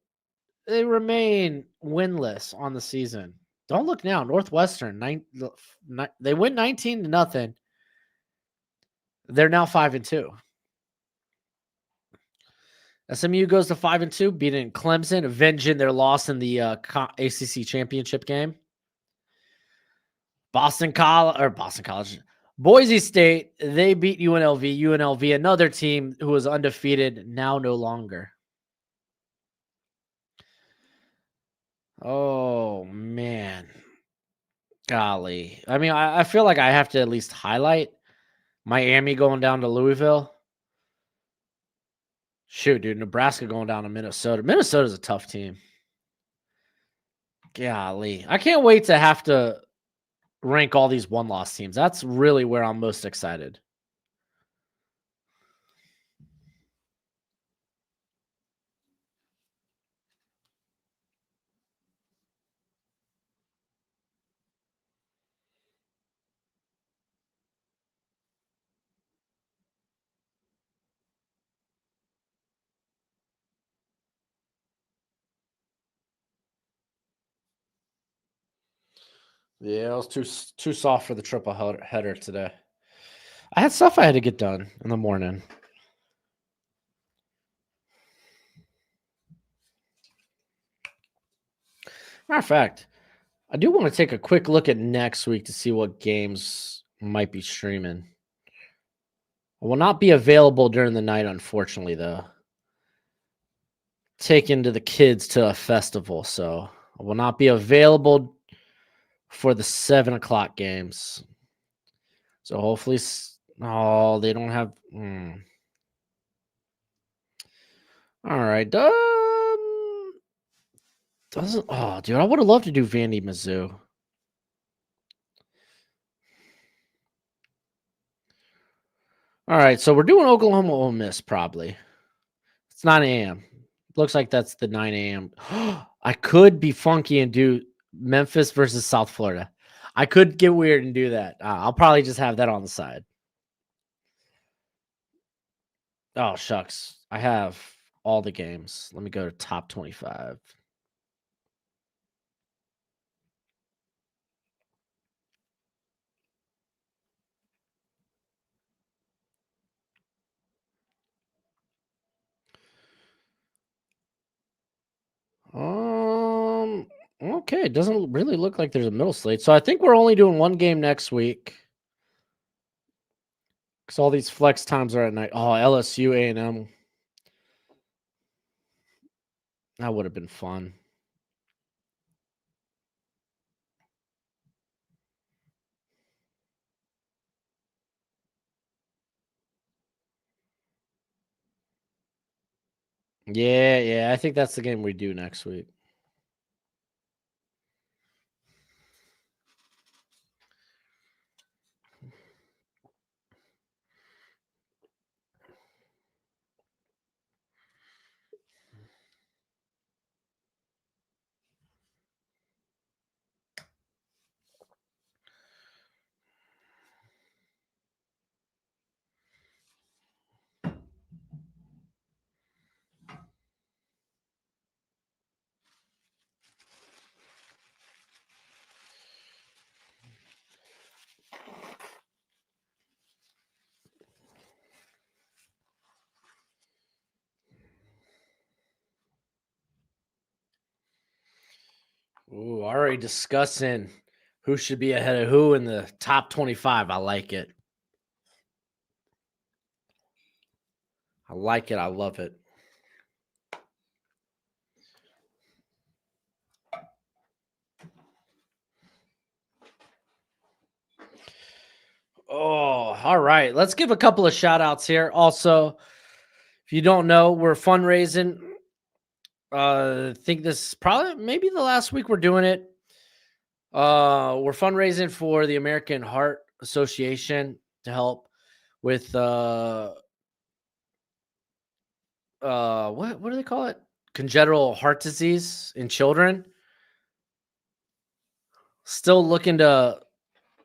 They remain winless on the season. Don't look now. Northwestern, they win 19-0. They're now 5-2. SMU goes to 5-2, beating Clemson, avenging their loss in the ACC championship game. Boston College. Boise State, they beat UNLV. UNLV, another team who was undefeated, now no longer. Oh, man. Golly. I mean, I feel like I have to at least highlight Miami going down to Louisville. Shoot, dude. Nebraska going down to Minnesota. Minnesota's a tough team. Golly. I can't wait to have to rank all these one-loss teams. That's really where I'm most excited. Yeah, it was too soft for the triple header today. I had stuff I had to get done in the morning. Matter of fact, I do want to take a quick look at next week to see what games might be streaming. I will not be available during the night, unfortunately, though. Taking to the kids to a festival, so I will not be available for the 7 o'clock games. So hopefully, oh, they don't have. All right, doesn't. Oh, dude, I would have loved to do Vandy Mizzou. All right, so we're doing Oklahoma Ole Miss probably. It's 9 a.m. Looks like that's the 9 a.m. I could be funky and do Memphis versus South Florida. I could get weird and do that. I'll probably just have that on the side. Oh, shucks. I have all the games. Let me go to top 25. Okay. It doesn't really look like there's a middle slate. So I think we're only doing one game next week. Because all these flex times are at night. Oh, LSU, A&M. That would have been fun. Yeah. I think that's the game we do next week. Ooh, already discussing who should be ahead of who in the top 25. I like it. I like it. I love it. Oh, all right. Let's give a couple of shout outs here. Also, if you don't know, we're fundraising. I think this is probably maybe the last week we're doing it. We're fundraising for the American Heart Association to help with what do they call it? Congenital heart disease in children. Still looking to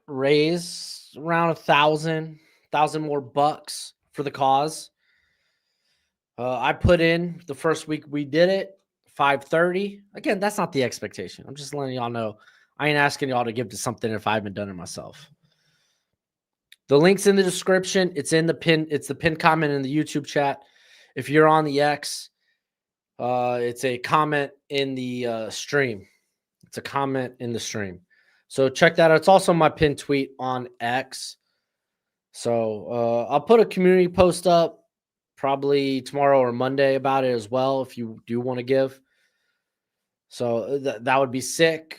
raise around 1,000 more bucks for the cause. I put in the first week we did it, 530. Again, that's not the expectation. I'm just letting y'all know. I ain't asking y'all to give to something if I haven't done it myself. The link's in the description. It's in the pin. It's the pinned comment in the YouTube chat. If you're on the X, it's a comment in the stream. It's a comment in the stream. So check that out. It's also my pinned tweet on X. So I'll put a community post up probably tomorrow or Monday about it as well if you do want to give. So that would be sick.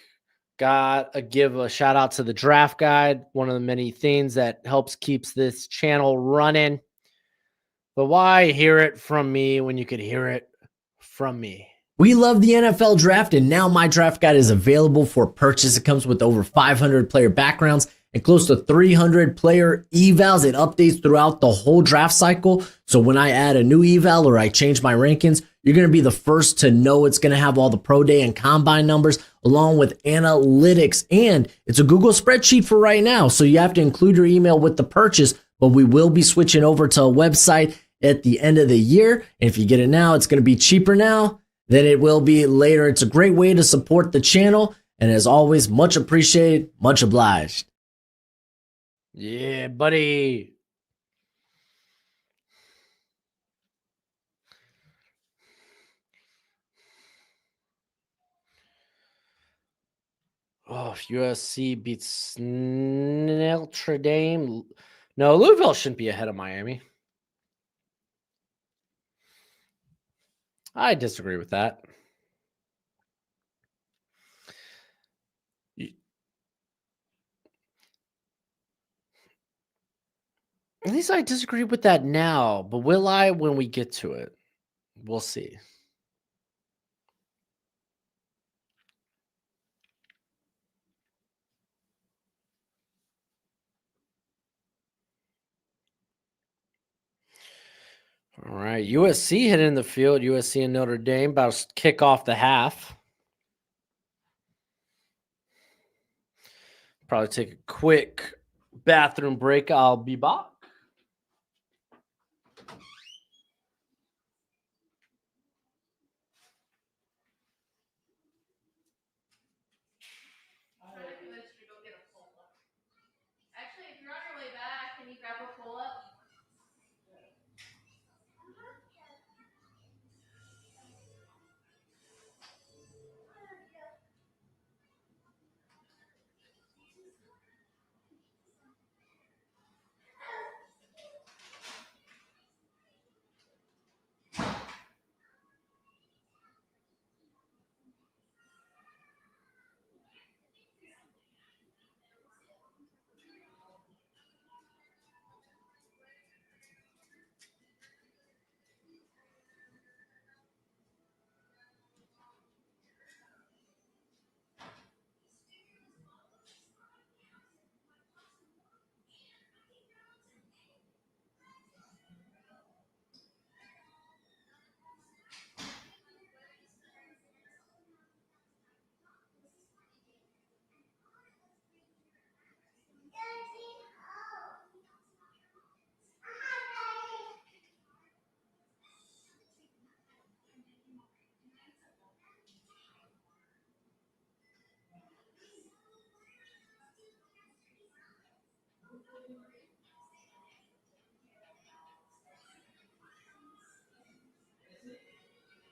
Give a shout out to the draft guide, one of the many things that helps keeps this channel running. But why hear it from me when you could hear it from me? We love the NFL draft, and now my draft guide is available for purchase. It comes with over 500 player backgrounds and close to 300 player evals. It updates throughout the whole draft cycle. So when I add a new eval or I change my rankings, you're going to be the first to know. It's going to have all the pro day and combine numbers along with analytics. And it's a Google spreadsheet for right now. So you have to include your email with the purchase, but we will be switching over to a website at the end of the year. And if you get it now, it's going to be cheaper now than it will be later. It's a great way to support the channel. And as always, much appreciated, much obliged. Yeah, buddy. Oh, if USC beats Notre Dame. No, Louisville shouldn't be ahead of Miami. I disagree with that. At least I disagree with that now, but will I when we get to it? We'll see. All right, USC hitting the field. USC and Notre Dame about to kick off the half. Probably take a quick bathroom break. I'll be back. Actually, if you're on your way back, can you grab a pull-up?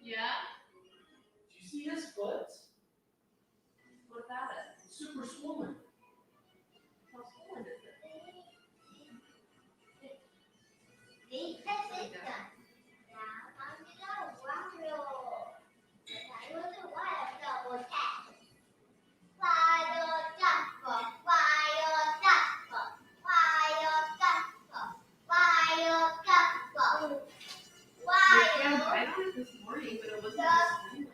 Yeah? Did you see his foot? What about it? It's super swollen. How swollen is it? They had a bite on it this morning, but it wasn't swollen.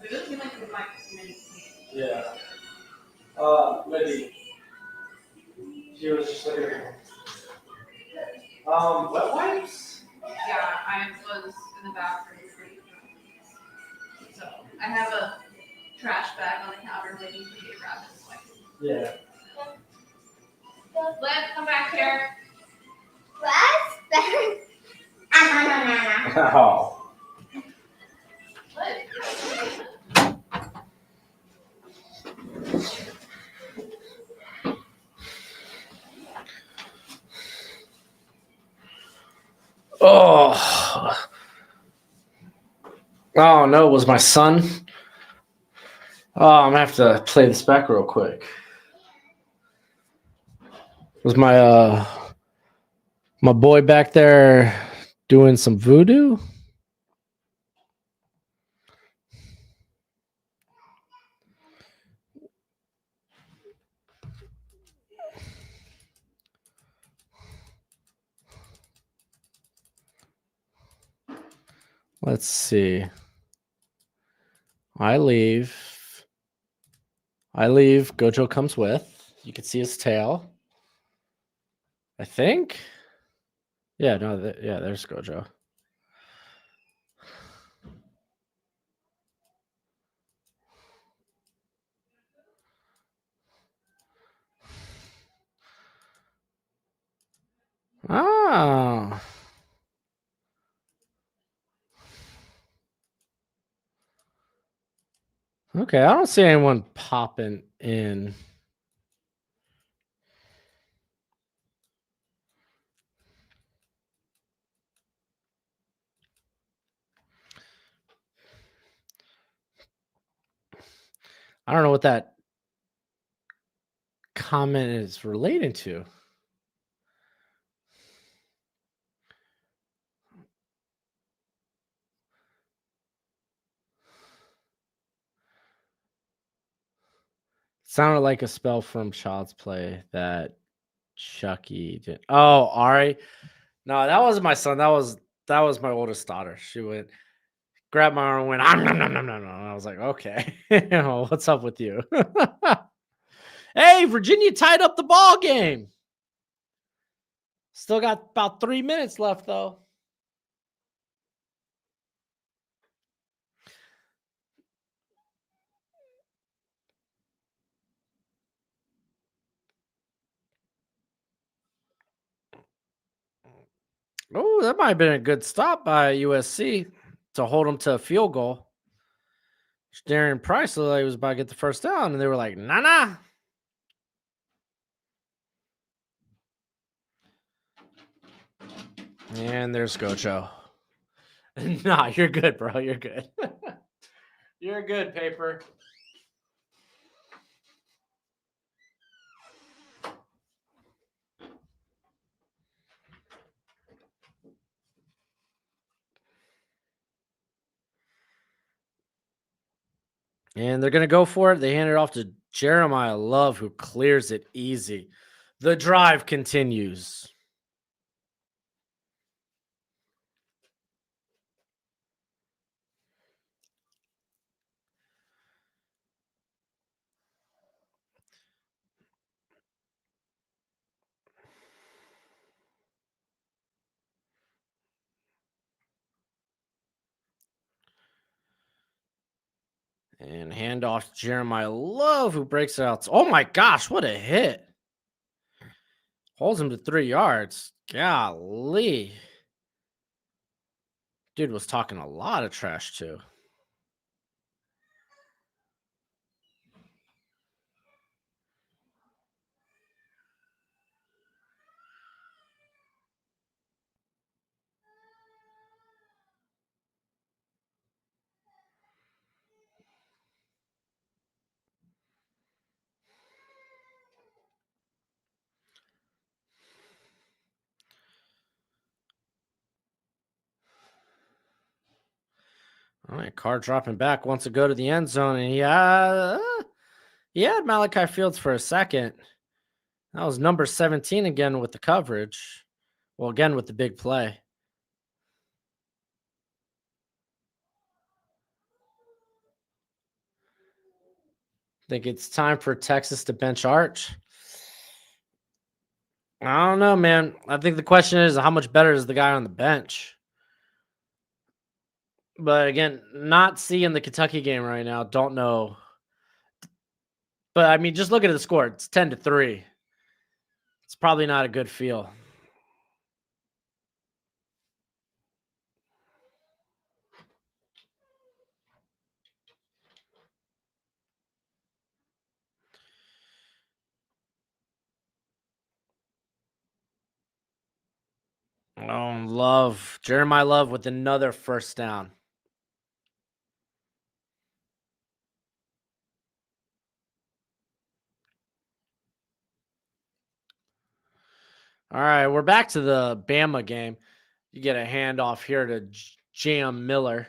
It doesn't seem like it might be many things. Yeah. Libby. She was just looking at wet wipes? Yeah, I was in the bathroom. So I have a trash bag on the counter waiting for you to grab this one. Yeah. Lev, come back here. What? Oh. Oh. Oh no, it was my son. Oh, I'm gonna have to play this back real quick. Was my boy back there doing some voodoo? Let's see. I leave. Gojo comes with. You can see his tail. I think. Yeah, no, there's Gojo. Oh. Okay, I don't see anyone popping in. I don't know what that comment is relating to. Sounded like a spell from Child's Play that Chucky did. Oh, Ari. No, that wasn't my son. That was my oldest daughter. She went, grabbed my arm and went, nom, nom, nom, nom, nom. And I was like, okay. What's up with you? Hey, Virginia tied up the ball game. Still got about 3 minutes left, though. Oh, that might have been a good stop by USC to hold them to a field goal. Darian Price looked like he was about to get the first down, and they were like, nah. And there's Gojo. Nah, you're good, bro. You're good. You're good, Paper. And they're going to go for it. They hand it off to Jeremiah Love, who clears it easy. The drive continues. And handoff to Jeremiah Love, who breaks it out. Oh my gosh, what a hit. Holds him to 3 yards. Golly. Dude was talking a lot of trash, too. All right, Carr dropping back, wants to go to the end zone, and he had Malachi Fields for a second. That was number 17 again with the coverage. Well, again with the big play. Think it's time for Texas to bench Arch? I don't know, man. I think the question is how much better is the guy on the bench? But again, not seeing the Kentucky game right now. Don't know. But I mean, just look at the score. It's 10-3. It's probably not a good feel. Oh, Love. Jeremiah Love with another first down. All right, we're back to the Bama game. You get a handoff here to Jam Miller.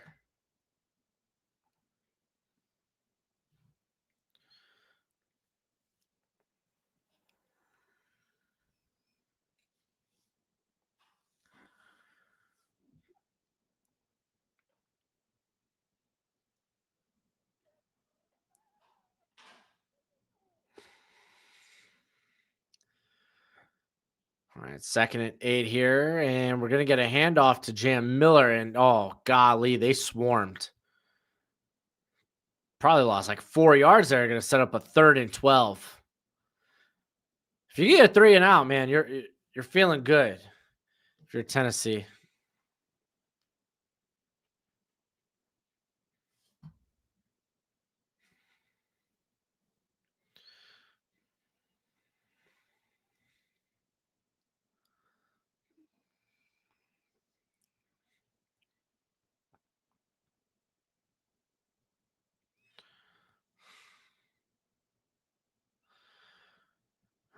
All right, 2nd and 8 here, and we're going to get a handoff to Jam Miller, and oh, golly, they swarmed. Probably lost like 4 yards there. Going to set up a 3rd and 12. If you get a 3 and out, man, you're feeling good if you're Tennessee.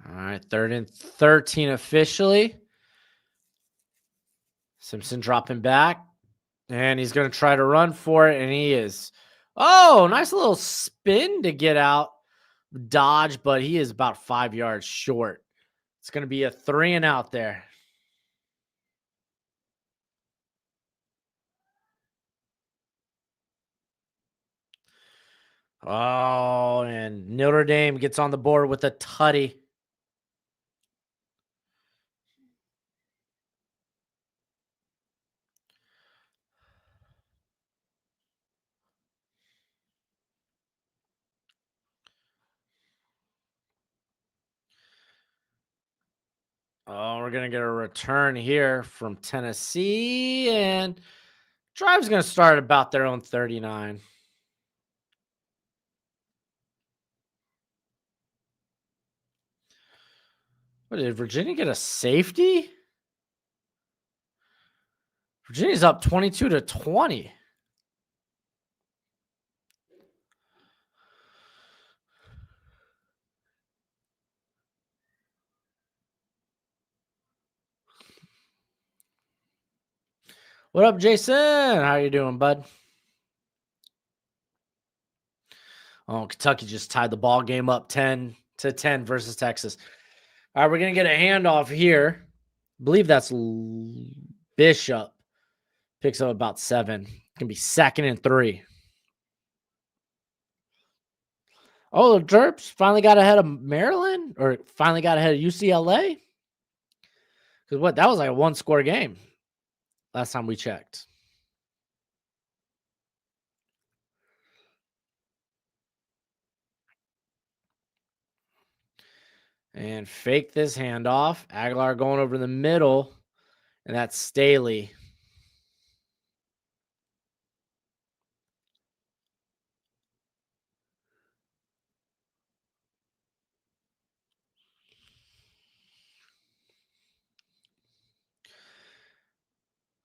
All right, 3rd and 13 officially. Simpson dropping back, and he's going to try to run for it, and he is. Oh, nice little spin to get out, dodge, but he is about 5 yards short. It's going to be a 3 and out there. Oh, and Notre Dame gets on the board with a tutty. Oh, we're going to get a return here from Tennessee, and drive's going to start about their own 39. What, did Virginia get a safety? Virginia's up 22-20. What up, Jason? How you doing, bud? Oh, Kentucky just tied the ball game up 10-10 versus Texas. All right, we're going to get a handoff here. I believe that's Bishop. Picks up about 7. It's going to be 2nd and 3. Oh, the Terps finally got ahead of Maryland, or finally got ahead of UCLA? Because what? That was like a 1-score game last time we checked. And fake this handoff. Aguilar going over the middle, and that's Staley.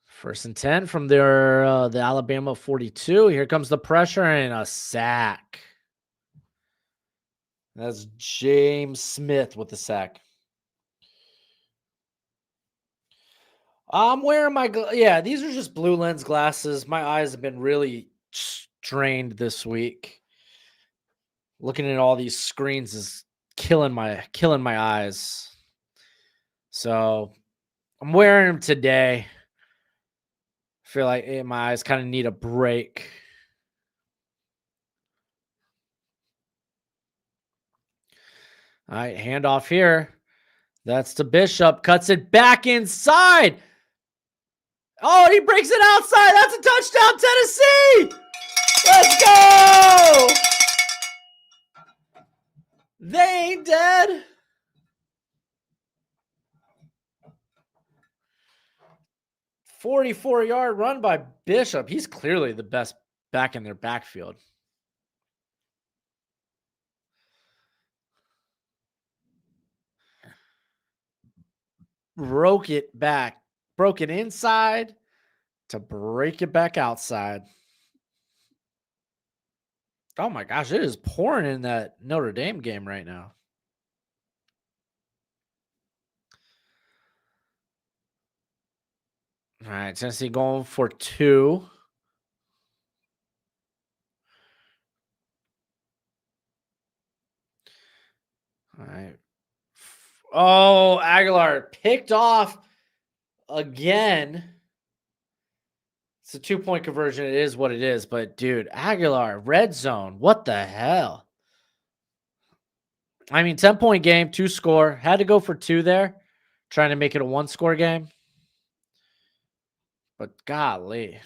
First and 10 from their the Alabama 42. Here comes the pressure and a sack. That's James Smith with the sack. I'm wearing my yeah, these are just blue lens glasses. My eyes have been really strained this week. Looking at all these screens is killing my eyes. So, I'm wearing them today. I feel like my eyes kind of need a break. All right, handoff here. That's to Bishop. Cuts it back inside. Oh, he breaks it outside. That's a touchdown, Tennessee. Let's go. They ain't dead. "44-yard run by Bishop." He's clearly the best back in their backfield. Broke it back. broke it inside to break it back outside. Oh my gosh, it is pouring in that Notre Dame game right now. All right, Tennessee going for 2. All right. Oh, Aguilar picked off again. It's a 2-point conversion. It is what it is. But, dude, Aguilar, red zone. What the hell? I mean, 10-point game, 2 score. Had to go for 2 there, trying to make it a 1-score game. But, golly.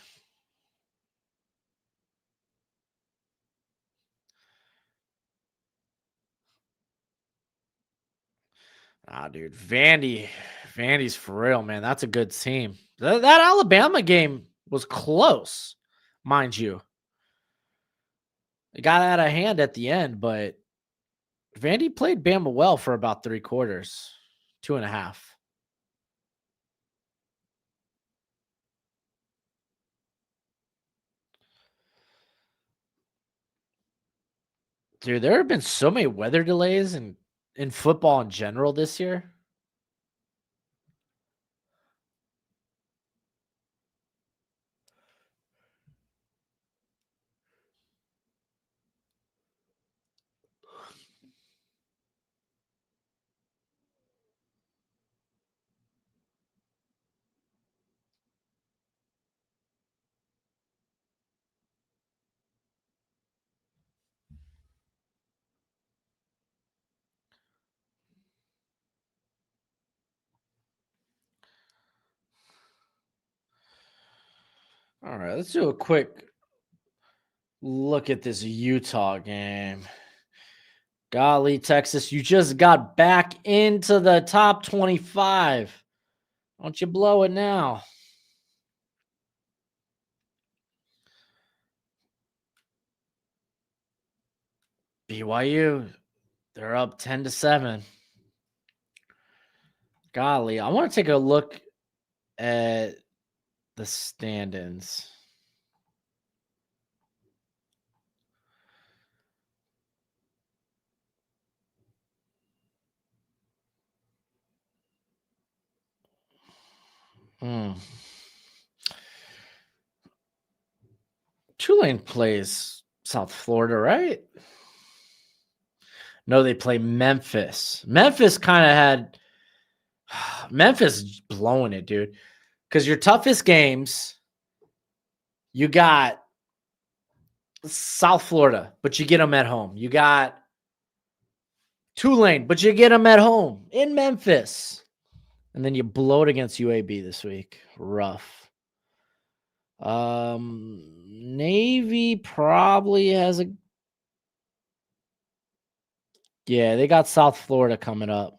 Dude, Vandy's for real, man. That's a good team. That Alabama game was close, mind you. It got out of hand at the end, but Vandy played Bama well for about 3 quarters, 2.5. Dude, there have been so many weather delays in football in general this year. All right, let's do a quick look at this Utah game. Golly, Texas, you just got back into the top 25. Don't you blow it now. BYU, they're up 10-7. Golly, I want to take a look at the stand-ins. Tulane plays South Florida, right? No, they play Memphis. Memphis kind of had Memphis blowing it, dude. Because your toughest games, you got South Florida, but you get them at home. You got Tulane, but you get them at home in Memphis. And then you blow it against UAB this week. Rough. Navy probably has a. Yeah, they got South Florida coming up.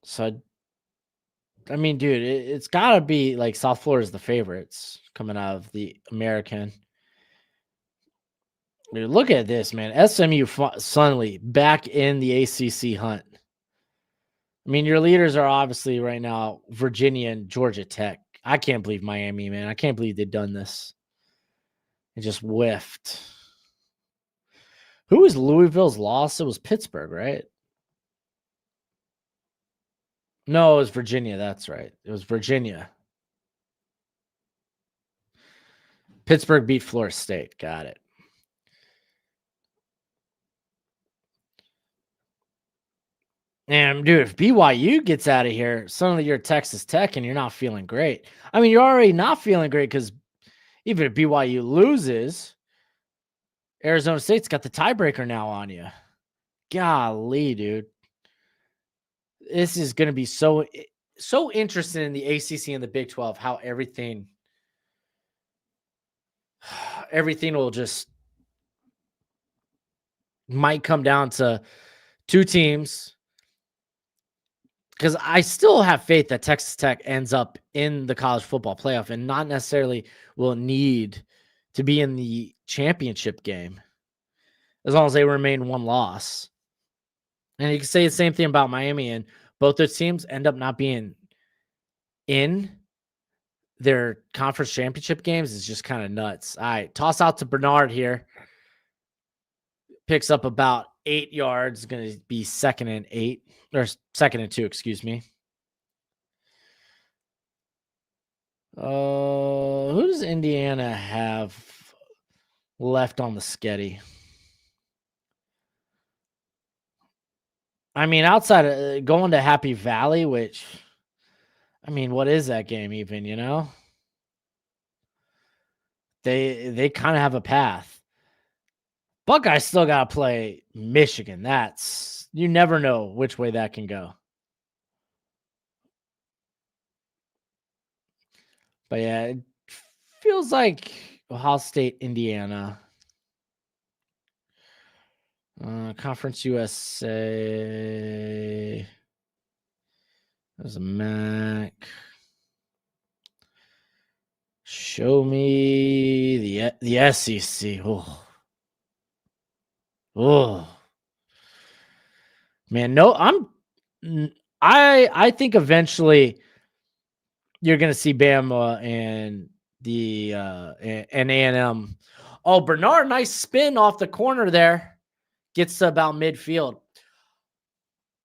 So, I mean, dude, it's got to be like South Florida's the favorites coming out of the American. Dude, look at this, man. SMU suddenly back in the ACC hunt. I mean, your leaders are obviously right now Virginia and Georgia Tech. I can't believe Miami, man. I can't believe they've done this. It just whiffed. Who was Louisville's loss? It was Pittsburgh, right? No, it was Virginia. That's right. It was Virginia. Pittsburgh beat Florida State. Got it. And dude, if BYU gets out of here, suddenly you're Texas Tech and you're not feeling great. I mean, you're already not feeling great because even if BYU loses, Arizona State's got the tiebreaker now on you. Golly, dude. This is going to be so interesting in the ACC and the Big 12, how everything will just might come down to 2 teams. Because I still have faith that Texas Tech ends up in the college football playoff and not necessarily will need to be in the championship game as long as they remain 1 loss. And you can say the same thing about Miami and both those teams end up not being in their conference championship games is just kind of nuts. All right, toss out to Bernard here. Picks up about 8 yards. Going to be 2nd and 8 or 2nd and 2, excuse me. Who does Indiana have left on the sketty? I mean, outside of going to Happy Valley, which, I mean, what is that game even, you know? They kind of have a path. Buckeyes still got to play Michigan. That's, you never know which way that can go. But yeah, it feels like Ohio State, Indiana. Conference USA. There's a Mac. Show me the SEC. Oh, man, no, I think eventually you're gonna see Bama and the and A&M. Oh, Bernard, nice spin off the corner there. Gets to about midfield.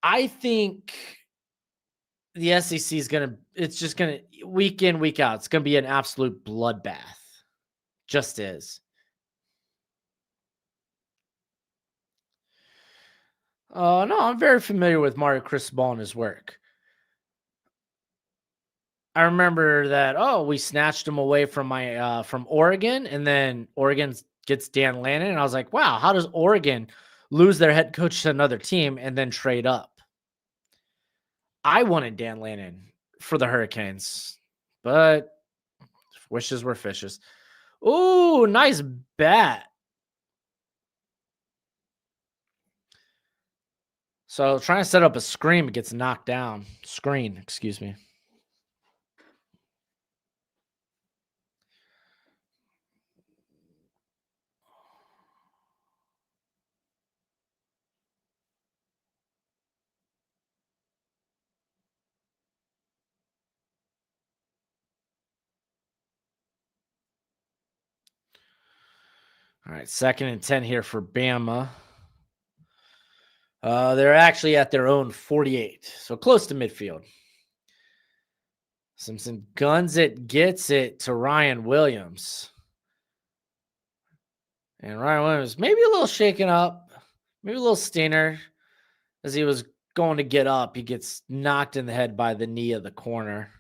I think the SEC is it's just gonna week in, week out. It's gonna be an absolute bloodbath. Just is. No, I'm very familiar with Mario Cristobal and his work. I remember that. Oh, we snatched him away from my from Oregon, and then Oregon gets Dan Lannon, and I was like, wow, how does Oregon lose their head coach to another team and then trade up? I wanted Dan Lannon for the Hurricanes, but wishes were fishes. Ooh, nice bat. So trying to set up a screen, it gets knocked down. Screen, excuse me. All right, 2nd and 10 here for Bama. They're actually at their own 48, so close to midfield. Simpson guns it, gets it to Ryan Williams. And Ryan Williams maybe a little shaken up, maybe a little stinger. As he was going to get up, he gets knocked in the head by the knee of the corner.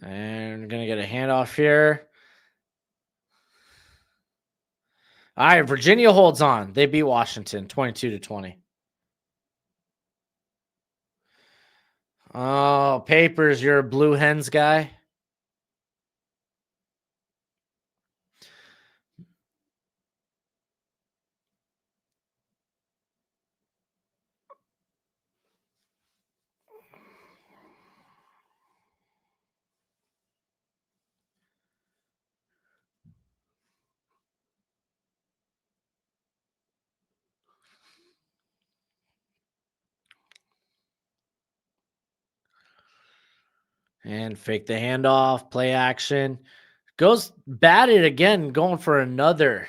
And going to get a handoff here. All right, Virginia holds on. They beat Washington 22-20. Oh, Papers, you're a Blue Hens guy. And fake the handoff, play action. Goes batted again, going for another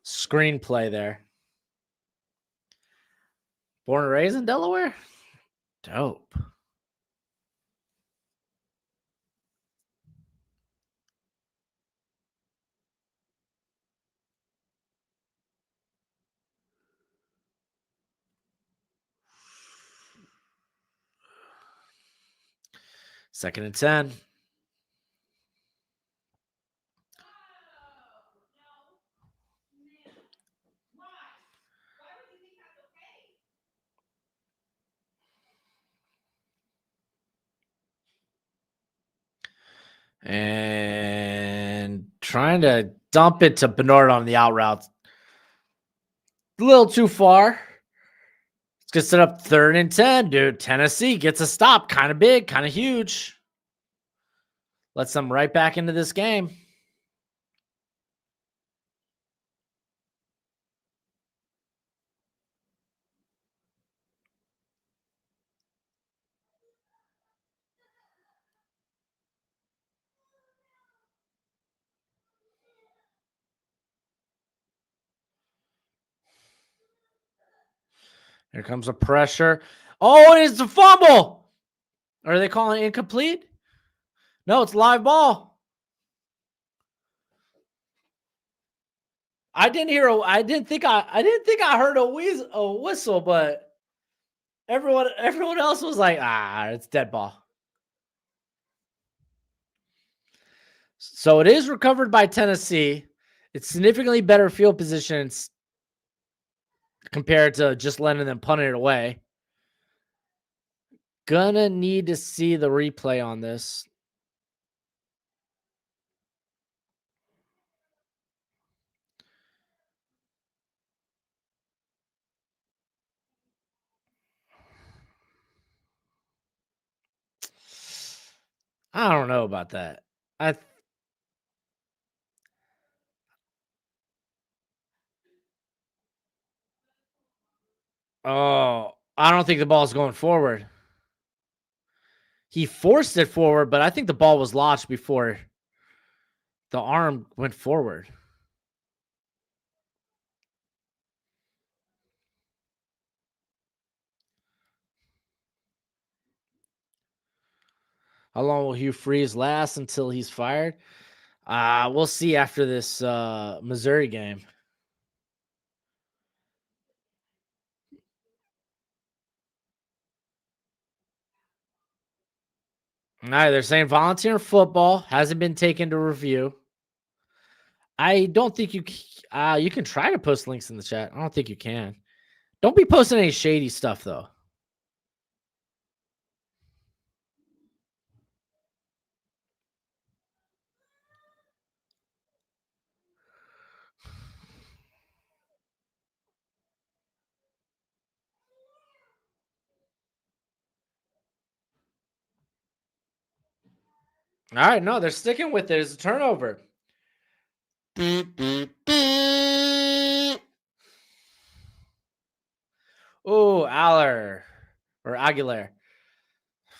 screenplay there. Born and raised in Delaware? Dope. Second and 10. And Trying to dump it to Bernard on the out route. A little too far. It's gonna set up 3rd and 10, dude. Tennessee gets a stop. Kind of big, kind of huge. Lets them right back into this game. Here comes a pressure. Oh, it's a fumble. Are they calling it incomplete? No, it's live ball. I didn't hear. I didn't think I heard a whistle, but everyone else was like, it's dead ball. So it is recovered by Tennessee. It's significantly better field positions compared to just letting them punt it away. Gonna need to see the replay on this. I don't know about that. I don't think the ball's going forward. He forced it forward, but I think the ball was lodged before the arm went forward. How long will Hugh Freeze last until he's fired? We'll see after this Missouri game. All right, they're saying volunteer football hasn't been taken to review. I don't think you can try to post links in the chat. I don't think you can. Don't be posting any shady stuff though. All right, no, they're sticking with it. It's a turnover. Oh, Aguilar.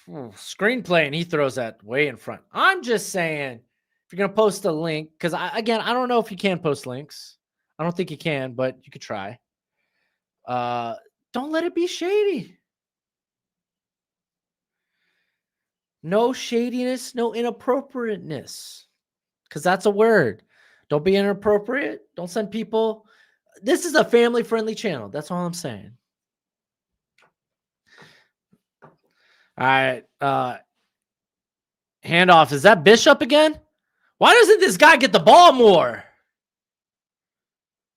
Screenplay, and he throws that way in front. I'm just saying, if you're gonna post a link, because I don't know if you can post links. I don't think you can, but you could try. Don't let it be shady. No shadiness, no inappropriateness. Because that's a word. Don't be inappropriate. Don't send people. This is a family-friendly channel. That's all I'm saying. All right. Handoff. Is that Bishop again? Why doesn't this guy get the ball more?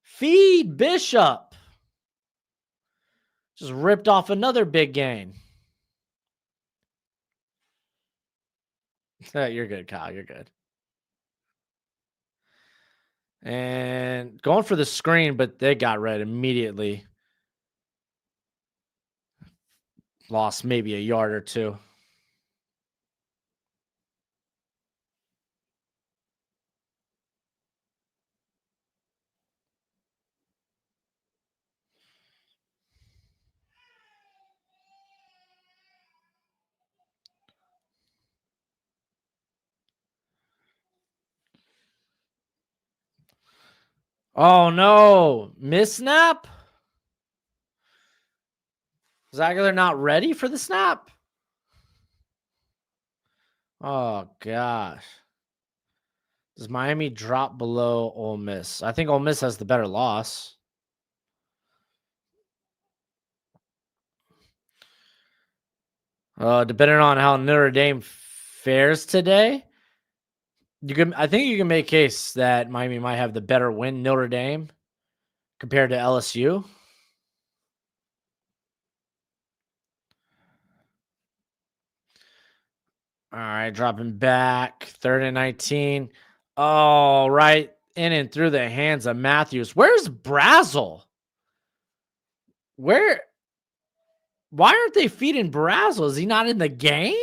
Feed Bishop. Just ripped off another big gain. You're good, Kyle. You're good. And going for the screen, but they got red immediately. Lost maybe a yard or two. Oh no, miss snap? Is Aguilar not ready for the snap? Oh gosh. Does Miami drop below Ole Miss? I think Ole Miss has the better loss. Depending on how Notre Dame fares today, I think you can make a case that Miami might have the better win Notre Dame compared to LSU. All right, dropping back, 3rd and 19. Oh, right in and through the hands of Matthews. Where's Brazel? Where? Why aren't they feeding Brazel? Is he not in the game?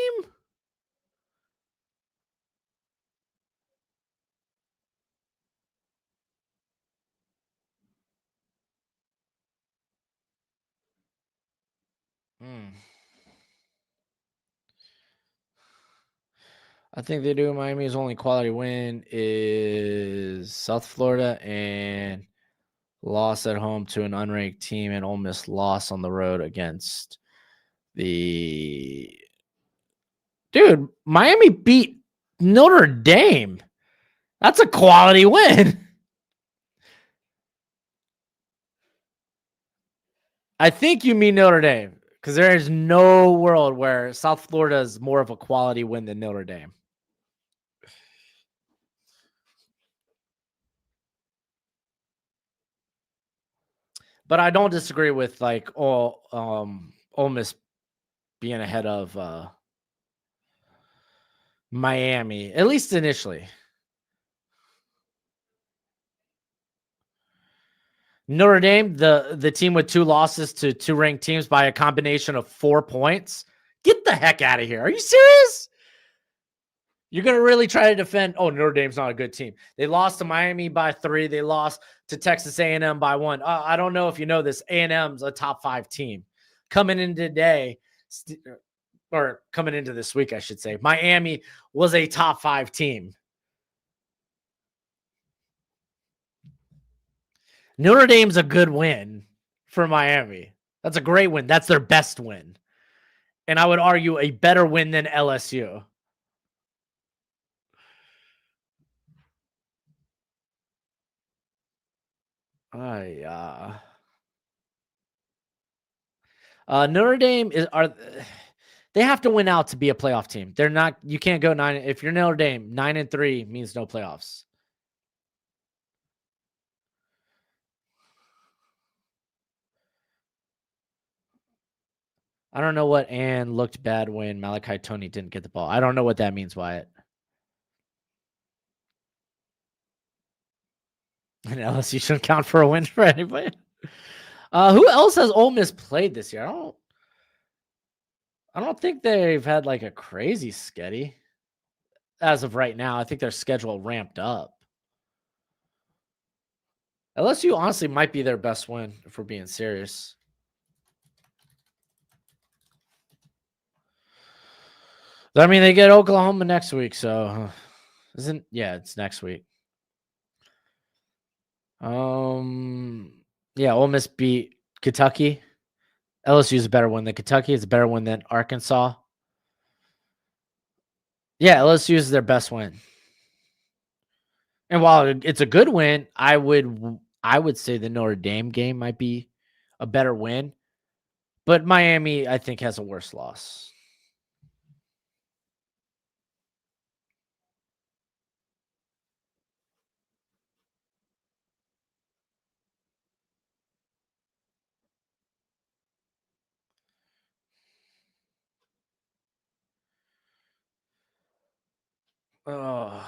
Hmm. I think they do. Miami's only quality win is South Florida and loss at home to an unranked team, and Ole Miss loss on the road against the dude. Miami beat Notre Dame. That's a quality win. I think you mean Notre Dame because there is no world where South Florida is more of a quality win than Notre Dame. But I don't disagree with like Ole Miss being ahead of Miami, at least initially. Notre Dame, the team with 2 losses to 2 ranked teams by a combination of 4 points. Get the heck out of here. Are you serious? You're going to really try to defend, oh, Notre Dame's not a good team. They lost to Miami by 3. They lost to Texas A&M by 1. I don't know if you know this. A&M's a top 5 team. Coming in today, or coming into this week, I should say, Miami was a top 5 team. Notre Dame's a good win for Miami. That's a great win. That's their best win. And I would argue a better win than LSU. Notre Dame they have to win out to be a playoff team. They're not. You can't go 9 if you're Notre Dame. 9-3 means no playoffs. I don't know what Ann looked bad when Malachi Tony didn't get the ball. I don't know what that means, Wyatt. And LSU shouldn't count for a win for anybody. Who else has Ole Miss played this year? I don't think they've had like a crazy sketty as of right now. I think their schedule ramped up. LSU honestly might be their best win if we're being serious. I mean, they get Oklahoma next week, so it's next week. Yeah, Ole Miss beat Kentucky. LSU is a better win than Kentucky. It's a better win than Arkansas. Yeah, LSU is their best win. And while it's a good win, I would say the Notre Dame game might be a better win. But Miami, I think, has a worse loss. Oh.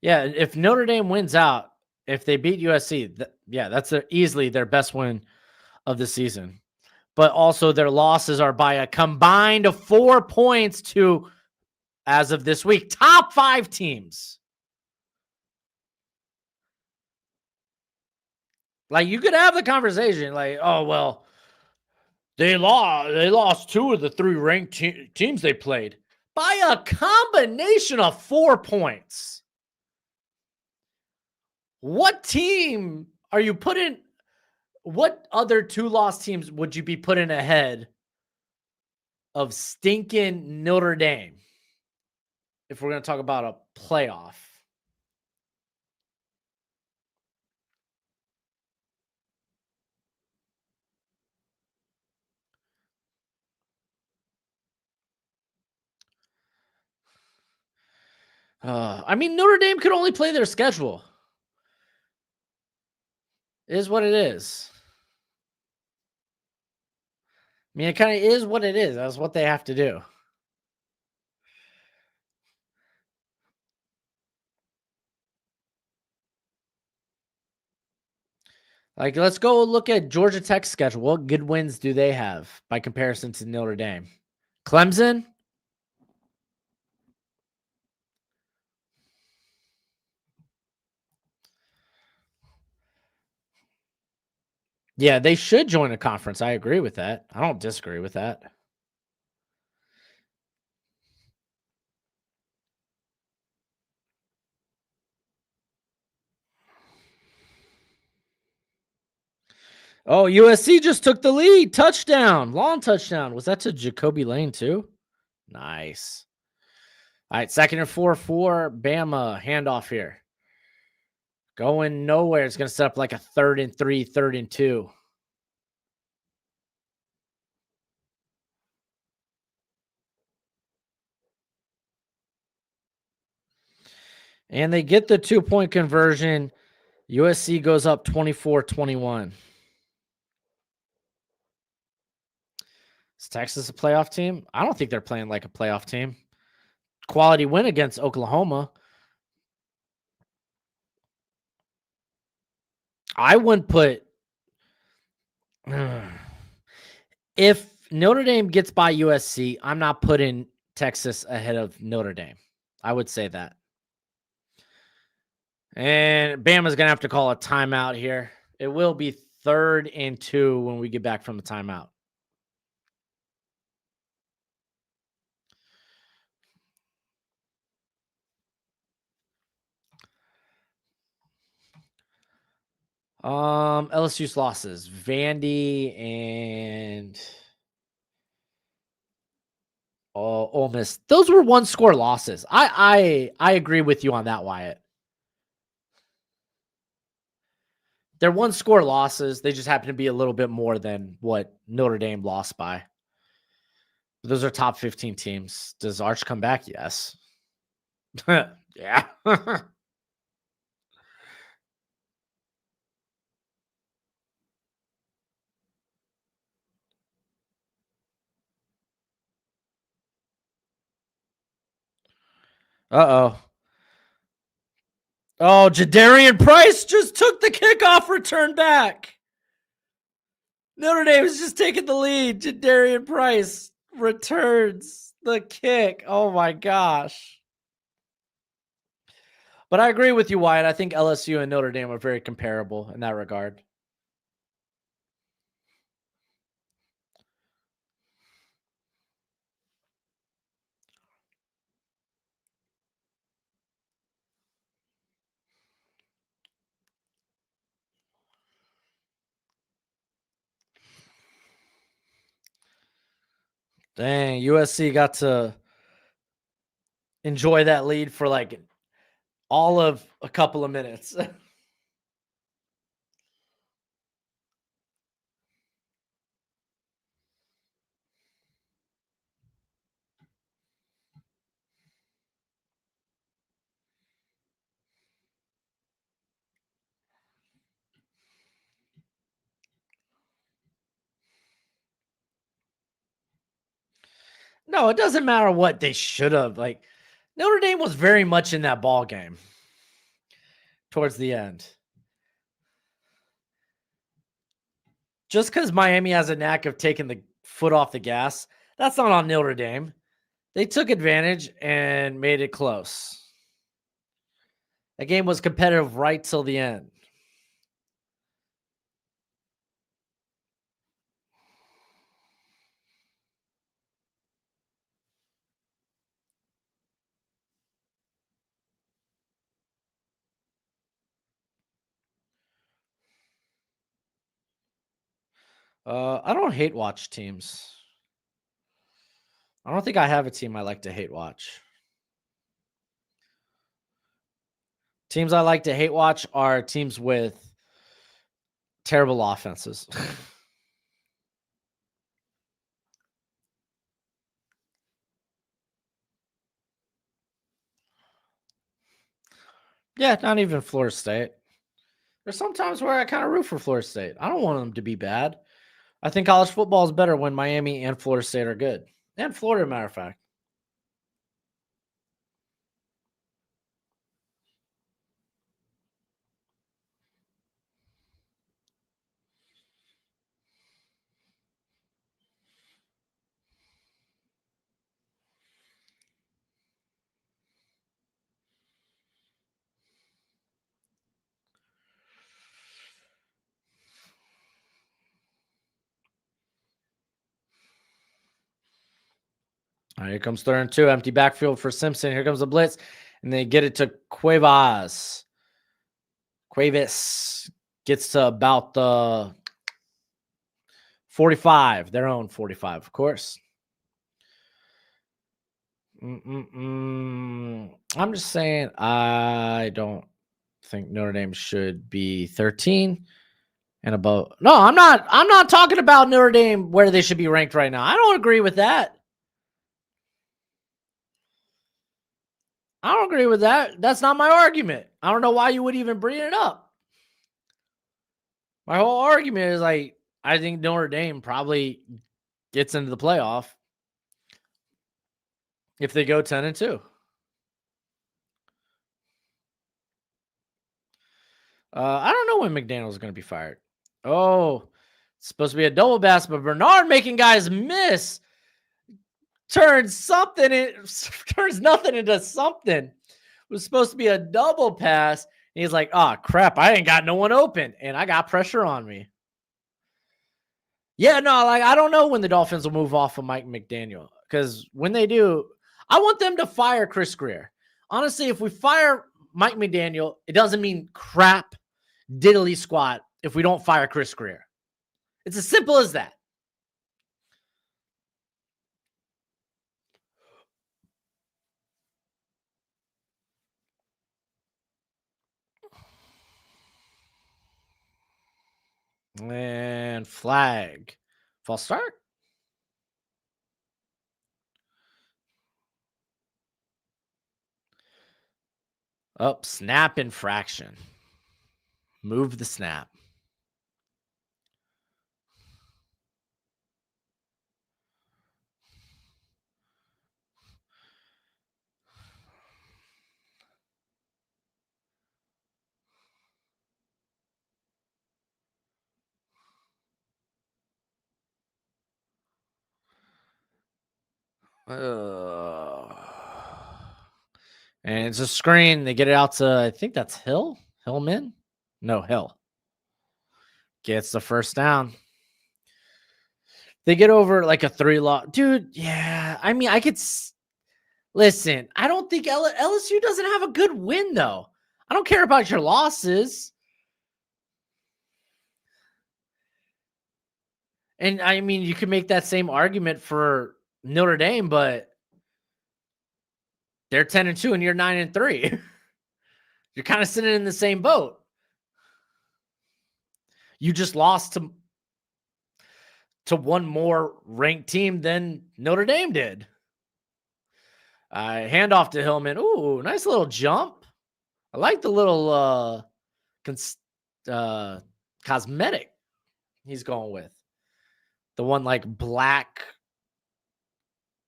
Yeah, if Notre Dame wins out, if they beat USC, that's easily their best win of the season. But also their losses are by a combined of 4 points to, as of this week, top 5 teams. Like, you could have the conversation like, oh, well, they lost 2 of the 3 ranked teams they played by a combination of 4 points. What team are you putting? What other 2-loss teams would you be putting ahead of stinking Notre Dame if we're going to talk about a playoff? I mean, Notre Dame could only play their schedule. It is what it is. I mean, it kind of is what it is. That's what they have to do. Like, let's go look at Georgia Tech's schedule. What good wins do they have by comparison to Notre Dame? Clemson? Yeah, they should join a conference. I agree with that. I don't disagree with that. Oh, USC just took the lead. Touchdown. Long touchdown. Was that to Jacoby Lane too? Nice. All right, 2nd and 4 for Bama. Handoff here. Going nowhere. It's going to set up like a 3rd and 3, 3rd and 2. And they get the 2-point conversion. USC goes up 24-21. Is Texas a playoff team? I don't think they're playing like a playoff team. Quality win against Oklahoma. I wouldn't put. If Notre Dame gets by USC, I'm not putting Texas ahead of Notre Dame. I would say that. And Bama's going to have to call a timeout here. It will be 3rd and 2 when we get back from the timeout. LSU's losses. Vandy and Ole Miss. Those were 1-score losses. I agree with you on that, Wyatt. They're 1-score losses. They just happen to be a little bit more than what Notre Dame lost by. Those are top 15 teams. Does Arch come back? Yes. Yeah. Uh-oh. Oh, Jadarian Price just took the kickoff return back. Notre Dame is just taking the lead. Jadarian Price returns the kick. Oh my gosh. But I agree with you, Wyatt. I think LSU and Notre Dame are very comparable in that regard. Dang, USC got to enjoy that lead for like all of a couple of minutes. No, it doesn't matter what they should have. Like Notre Dame was very much in that ball game towards the end. Just because Miami has a knack of taking the foot off the gas, that's not on Notre Dame. They took advantage and made it close. That game was competitive right till the end. I don't hate watch teams. I don't think I have a team I like to hate watch. Teams I like to hate watch are teams with terrible offenses. Yeah, not even Florida State. There's sometimes where I kind of root for Florida State. I don't want them to be bad. I think college football is better when Miami and Florida State are good. And Florida, matter of fact. All right, here comes 3rd and 2. Empty backfield for Simpson. Here comes the blitz. And they get it to Cuevas. Cuevas gets to about the 45. Their own 45, of course. I'm just saying I don't think Notre Dame should be 13 and above. No, I'm not talking about Notre Dame where they should be ranked right now. I don't agree with that. I don't agree with that. That's not my argument. I don't know why you would even bring it up. My whole argument is like I think Notre Dame probably gets into the playoff if they go 10-2. I don't know when McDaniel's going to be fired. Oh, it's supposed to be a double pass, but Bernard making guys miss turns nothing into something. It was supposed to be a double pass. And he's like, oh, crap, I ain't got no one open, and I got pressure on me. Yeah, no, like I don't know when the Dolphins will move off of Mike McDaniel, because when they do, I want them to fire Chris Greer. Honestly, if we fire Mike McDaniel, it doesn't mean crap diddly squat if we don't fire Chris Greer. It's as simple as that. And flag. False start. Oh, snap infraction. Move the snap. And it's a screen. They get it out to, I think that's Hillman? No, Hill. Gets the first down. They get over like a 3-loss. Dude, yeah. I mean, I could listen. I don't think LSU doesn't have a good win, though. I don't care about your losses. And I mean, you could make that same argument for Notre Dame, but they're 10-2 and you're 9-3. You're kind of sitting in the same boat. You just lost to one more ranked team than Notre Dame did. Hand off to Hillman. Ooh, nice little jump. I like the little cosmetic he's going with. The one like black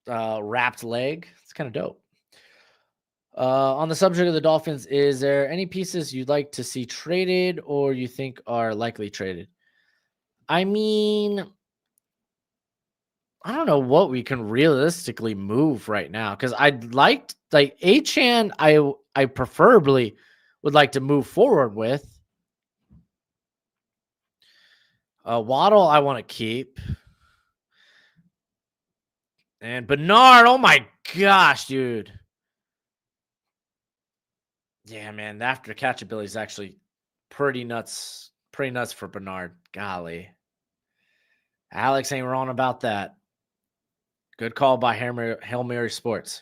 wrapped leg. It's kind of dope. On the subject of the Dolphins, is there any pieces you'd like to see traded or you think are likely traded? I mean, I don't know what we can realistically move right now, because I'd like Achane. I preferably would like to move forward with. Waddle, I want to keep. And Bernard, oh my gosh, dude. Yeah, man, the after catch ability is actually pretty nuts. Pretty nuts for Bernard. Golly. Alex ain't wrong about that. Good call by Hail Mary Sports.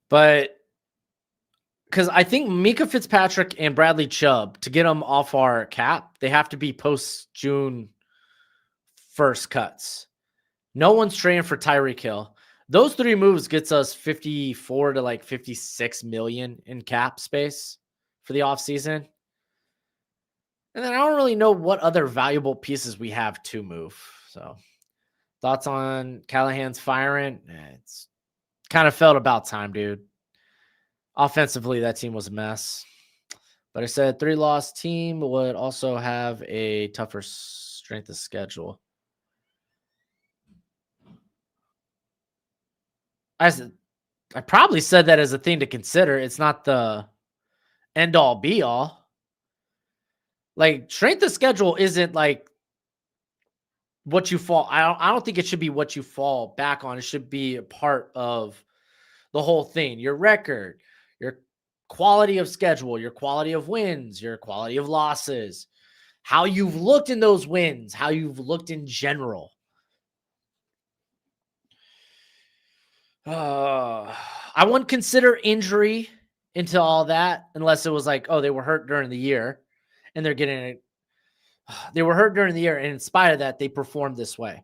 But because I think Mika Fitzpatrick and Bradley Chubb, to get them off our cap, they have to be post June 1st cuts. No one's trading for Tyreek Hill. Those 3 moves gets us 54 to like 56 million in cap space for the offseason. And then I don't really know what other valuable pieces we have to move. So thoughts on Callahan's firing? It's kind of felt about time, dude. Offensively, that team was a mess. But I said 3-loss team would also have a tougher strength of schedule. I probably said that as a thing to consider. It's not the end all be all. Like strength of schedule isn't like what you fall. I don't think it should be what you fall back on. It should be a part of the whole thing. Your record, your quality of schedule, your quality of wins, your quality of losses, how you've looked in those wins, how you've looked in general. I wouldn't consider injury into all that unless it was like, oh, they were hurt during the year and they're getting it. They were hurt during the year, and in spite of that, they performed this way.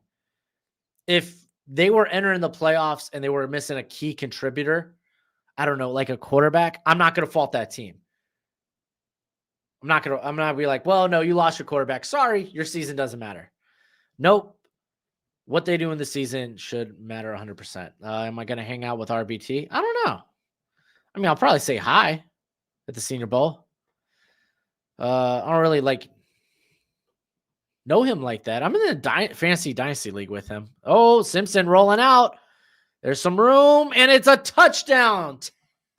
If they were entering the playoffs and they were missing a key contributor, I don't know, like a quarterback, I'm not going to fault that team. I'm not going to be like, well, no, you lost your quarterback. Sorry, your season doesn't matter. Nope. What they do in the season should matter 100%. Am I going to hang out with RBT? I don't know. I mean, I'll probably say hi at the Senior Bowl. I don't really know him like that. I'm in the fantasy dynasty league with him. Oh, Simpson rolling out. There's some room, and it's a touchdown.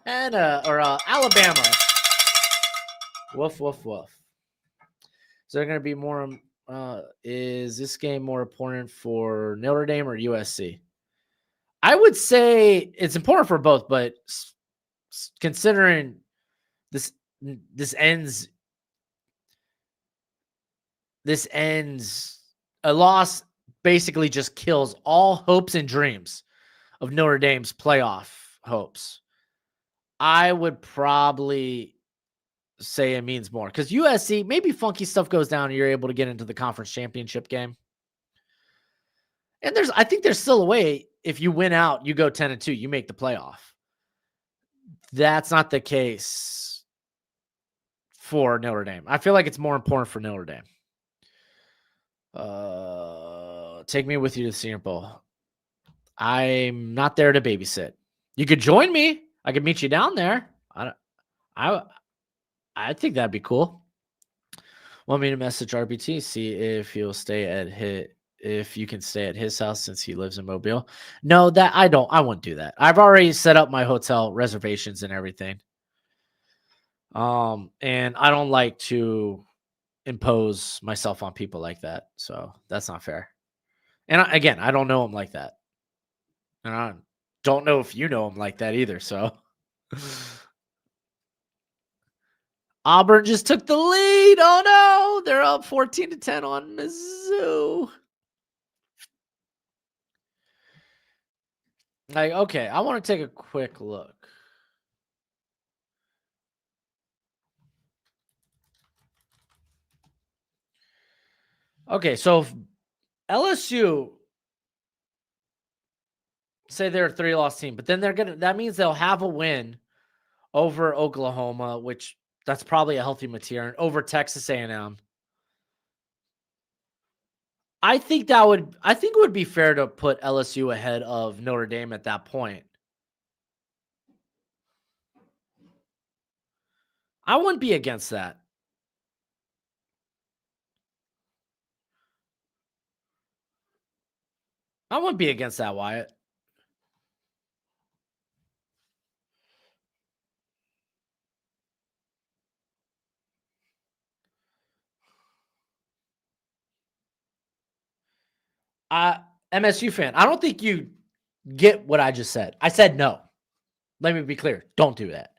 Alabama. Woof, woof, woof. Is there going to be more? Is this game more important for Notre Dame or USC? I would say it's important for both, but considering this ends a loss basically just kills all hopes and dreams of Notre Dame's playoff hopes. I would probably say it means more because USC, maybe funky stuff goes down and you're able to get into the conference championship game. And I think there's still a way. If you win out, you go 10-2, you make the playoff. That's not the case for Notre Dame. I feel like it's more important for Notre Dame. Take me with you to the Senior Bowl. I'm not there to babysit. You could join me. I could meet you down there. I think that'd be cool. Want me to message RBT, see if he'll stay at if you can stay at his house since he lives in Mobile. No, that I wouldn't do that. I've already set up my hotel reservations and everything. And I don't like to impose myself on people like that. So that's not fair. And again, I don't know him like that. And I don't know if you know him like that either. So Auburn just took the lead. Oh no, they're up 14-10 on Mizzou. Like, okay, I want to take a quick look. Okay, so if LSU say they're a 3-loss team, but then that means they'll have a win over Oklahoma, which that's probably a healthy material, over Texas A&M. I think it would be fair to put LSU ahead of Notre Dame at that point. I wouldn't be against that. I wouldn't be against that, Wyatt. MSU fan, I don't think you get what I just said. I said no. Let me be clear. Don't do that.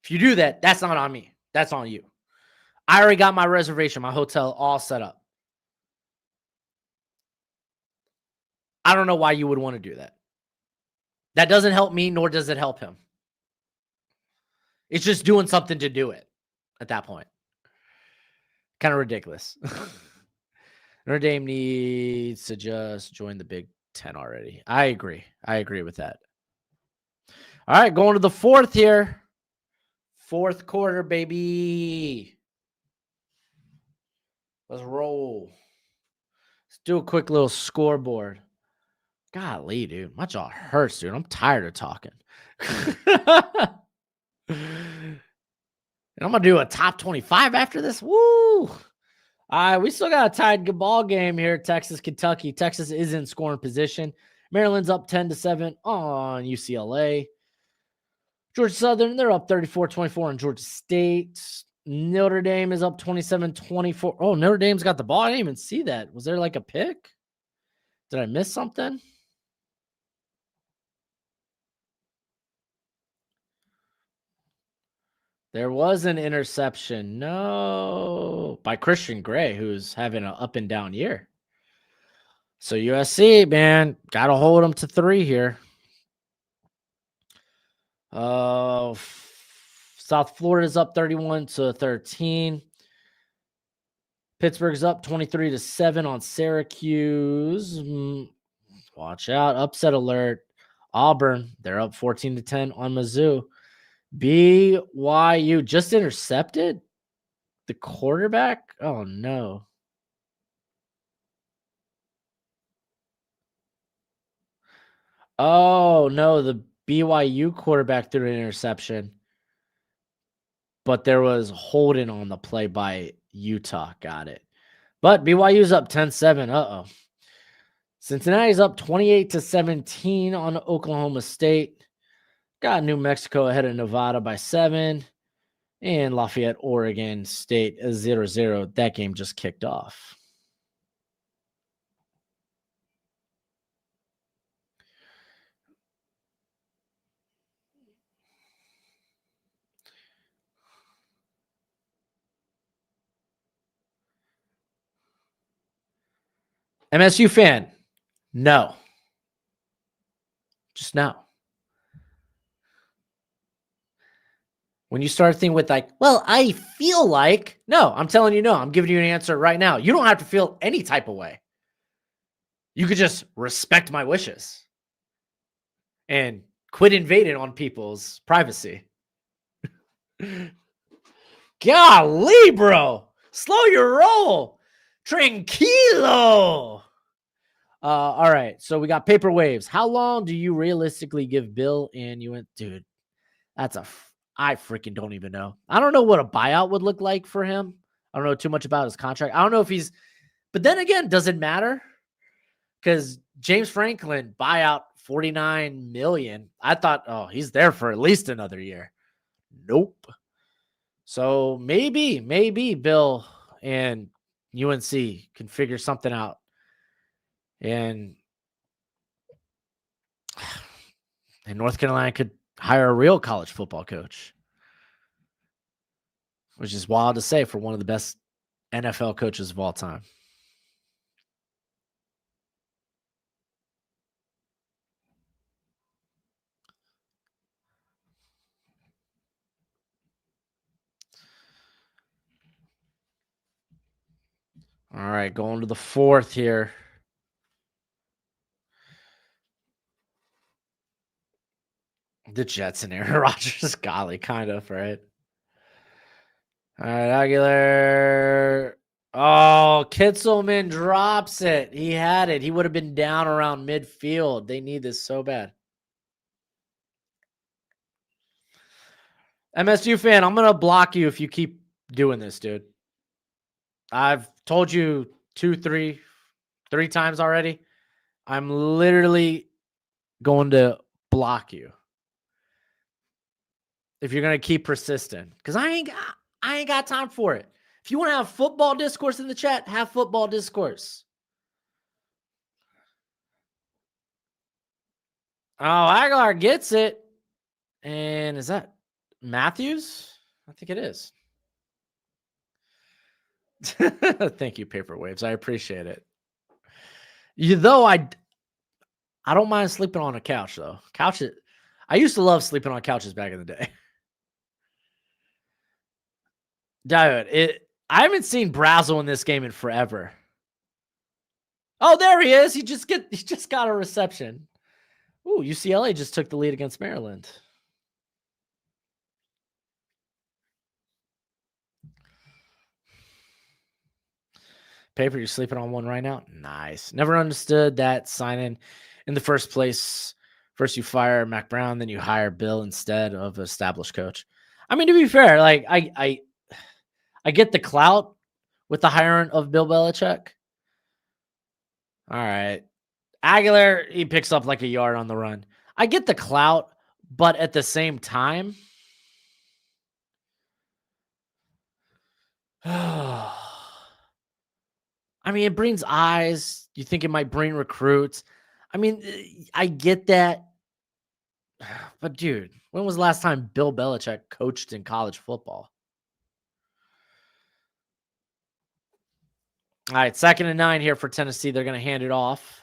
If you do that, that's not on me. That's on you. I already got my reservation, my hotel all set up. I don't know why you would want to do that. That doesn't help me, nor does it help him. It's just doing something to do it at that point. Kind of ridiculous. Notre Dame needs to just join the Big Ten already. I agree. I agree with that. All right, going to the fourth here. Fourth quarter, baby. Let's roll. Let's do a quick little scoreboard. Golly, dude. My jaw hurts, dude. I'm tired of talking. And I'm going to do a top 25 after this. Woo! All right, we still got a tied ball game here. Texas, Kentucky. Texas is in scoring position. Maryland's up 10-7 on UCLA. Georgia Southern, they're up 34-24 on Georgia State. Notre Dame is up 27-24. Oh, Notre Dame's got the ball. I didn't even see that. Was there like a pick? Did I miss something? There was an interception. No. By Christian Gray, who's having an up and down year. So USC, man, got to hold them to 3 here. South Florida's up 31-13. Pittsburgh's up 23-7 on Syracuse. Watch out. Upset alert. Auburn, they're up 14-10 on Mizzou. BYU just intercepted the quarterback. Oh, no. Oh, no. The BYU quarterback threw an interception. But there was holding on the play by Utah. Got it. But BYU's up 10-7. Uh-oh. Cincinnati's up 28-17 on Oklahoma State. Got New Mexico ahead of Nevada by 7. And Lafayette, Oregon State 0-0. That game just kicked off. MSU fan, no. Just no. When you start thinking with like, well, I feel like, no, I'm telling you no. I'm giving you an answer right now. You don't have to feel any type of way. You could just respect my wishes and quit invading on people's privacy. Golly, bro. Slow your roll. Tranquilo. All right. So we got paper waves. How long do you realistically give Bill and you went, dude? I freaking don't even know. I don't know what a buyout would look like for him. I don't know too much about his contract. I don't know if but then again, does it matter? Because James Franklin buyout $49 million. I thought, oh, he's there for at least another year. Nope. So maybe Bill and UNC can figure something out. And North Carolina could hire a real college football coach, which is wild to say for one of the best NFL coaches of all time. All right, going to the 4th here. The Jets and Aaron Rodgers, golly, kind of, right? All right, Aguilar. Oh, Kitzelman drops it. He had it. He would have been down around midfield. They need this so bad. MSU fan, I'm going to block you if you keep doing this, dude. I've told you 3 times already. I'm literally going to block you if you're going to keep persistent, because I ain't got time for it. If you want to have football discourse in the chat, have football discourse. Oh, Aguilar gets it. And is that Matthews? I think it is. Thank you, Paper Waves. I appreciate it. I don't mind sleeping on a couch, though. I used to love sleeping on couches back in the day. Dude, I haven't seen Brazel in this game in forever. Oh, there he is. He just got a reception. Ooh, UCLA just took the lead against Maryland. Paper, you're sleeping on one right now? Nice. Never understood that signing in the first place. First you fire Mac Brown, then you hire Bill instead of established coach. I mean, to be fair, like I get the clout with the hiring of Bill Belichick. All right. Aguilar, he picks up like a yard on the run. I get the clout, but at the same time, I mean, it brings eyes. You think it might bring recruits. I mean, I get that. But dude, when was the last time Bill Belichick coached in college football? All right, 2nd and 9 here for Tennessee. They're going to hand it off.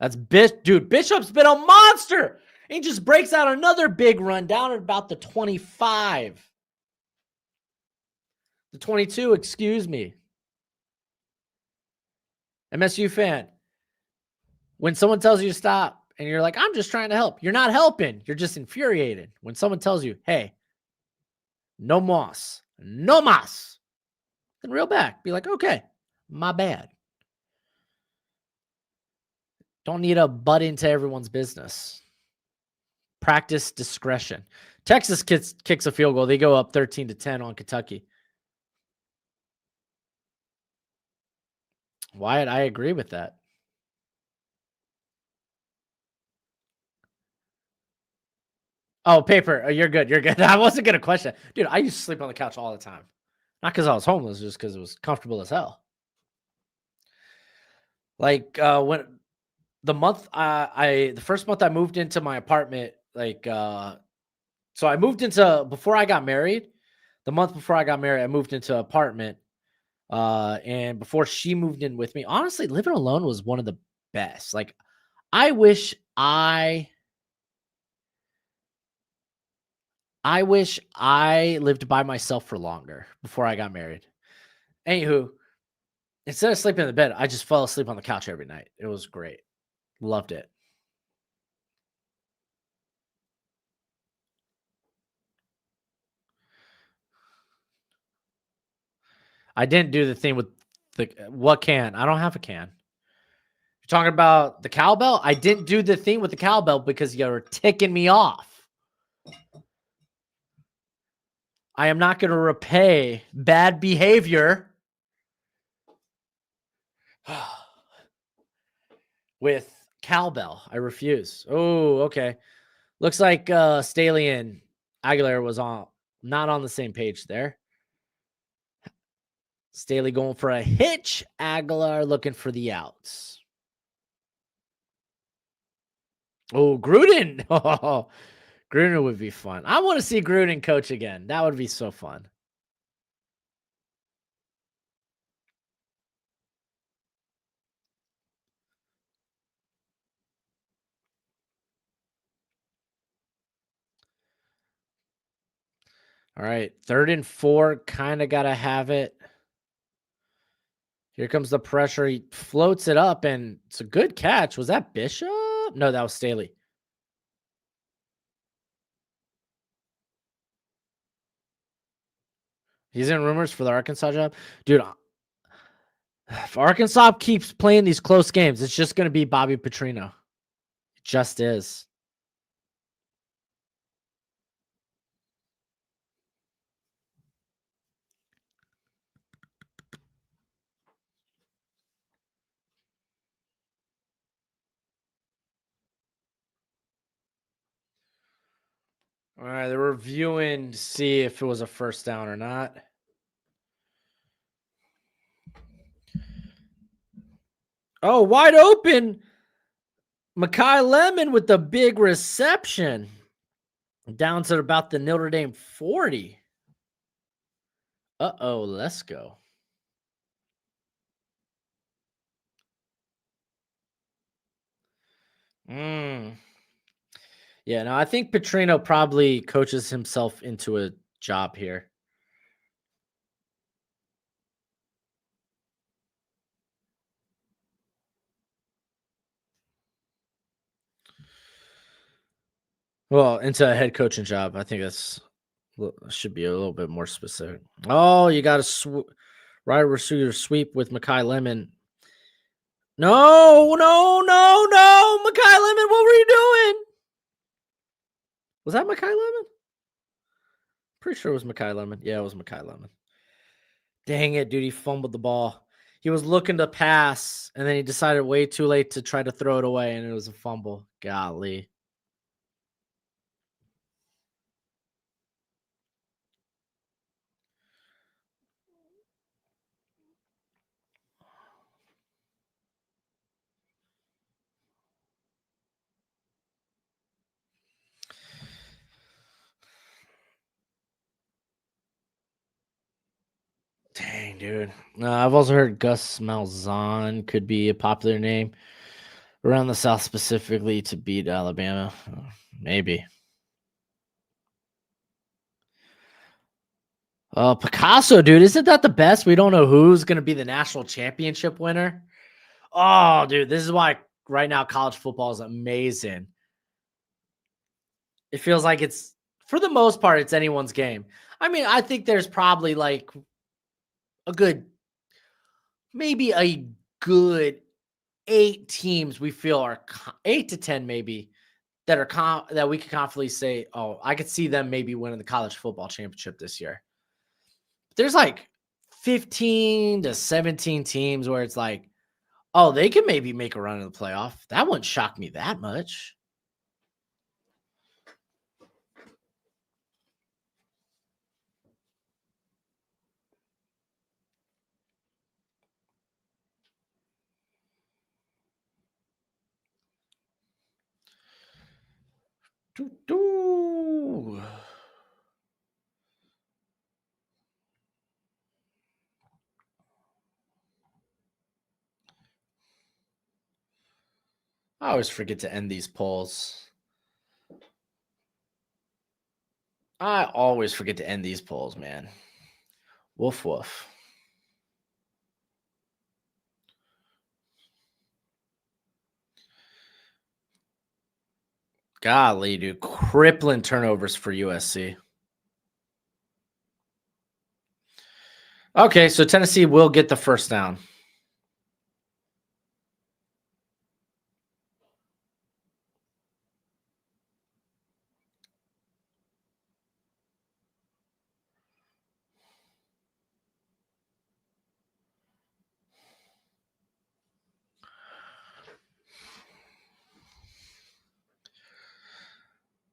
That's dude. Bishop's been a monster. He just breaks out another big run down at about the 25. The 22, excuse me. MSU fan. When someone tells you to stop and you're like, I'm just trying to help, you're not helping. You're just infuriated. When someone tells you, hey, no mas, no mas, then reel back. Be like, okay, my bad. Don't need to butt into everyone's business. Practice discretion. Texas kicks a field goal. They go up 13-10 on Kentucky. Wyatt, I agree with that. Oh, paper. Oh, you're good. You're good. I wasn't going to question. Dude, I used to sleep on the couch all the time. Not because I was homeless, just because it was comfortable as hell. Like when the first month I moved into my apartment, so I moved into before I got married. The month before I got married, I moved into an apartment. And before she moved in with me, honestly, living alone was one of the best. Like, I wish I lived by myself for longer before I got married. Anywho, instead of sleeping in the bed, I just fell asleep on the couch every night. It was great. Loved it. I didn't do the thing with what can. I don't have a can. You're talking about the cowbell? I didn't do the thing with the cowbell because you were ticking me off. I am not going to repay bad behavior with cowbell. I refuse. Oh, okay. Looks like Staley and Aguilar was not on the same page there. Staley going for a hitch. Aguilar looking for the outs. Oh, Gruden. Oh, Gruden would be fun. I want to see Gruden coach again. That would be so fun. All right. 3rd and 4. Kind of got to have it. Here comes the pressure. He floats it up, and it's a good catch. Was that Bishop? No, that was Staley. He's in rumors for the Arkansas job. Dude, if Arkansas keeps playing these close games, it's just going to be Bobby Petrino. It just is. All right, they're reviewing to see if it was a first down or not. Oh, wide open. Makai Lemon with the big reception. Down to about the Notre Dame 40. Uh-oh, let's go. Yeah, no, I think Petrino probably coaches himself into a job here. Well, into a head coaching job. I think that's should be a little bit more specific. Oh, you got a wide receiver sweep with Makai Lemon. No, no, no, no. Makai Lemon, what were you doing? Was that Makai Lemon? Pretty sure it was Makai Lemon. Yeah, it was Makai Lemon. Dang it, dude. He fumbled the ball. He was looking to pass, and then he decided way too late to try to throw it away, and it was a fumble. Golly. dude. I've also heard Gus Malzahn could be a popular name around the South, specifically to beat Alabama. Maybe. Picasso, dude, isn't that the best? We don't know who's going to be the national championship winner. Oh, dude, this is why right now college football is amazing. It feels like it's, for the most part, it's anyone's game. I mean, I think there's probably like a good, maybe a good 8 teams we feel are 8 to 10 maybe that are that we could confidently say, oh, I could see them maybe winning the college football championship this year. There's like 15 to 17 teams where it's like, oh, they could maybe make a run in the playoff. That wouldn't shock me that much. Doo-doo. I always forget to end these polls. I always forget to end these polls, man. Woof woof. Golly, dude. Crippling turnovers for USC. Okay, so Tennessee will get the first down.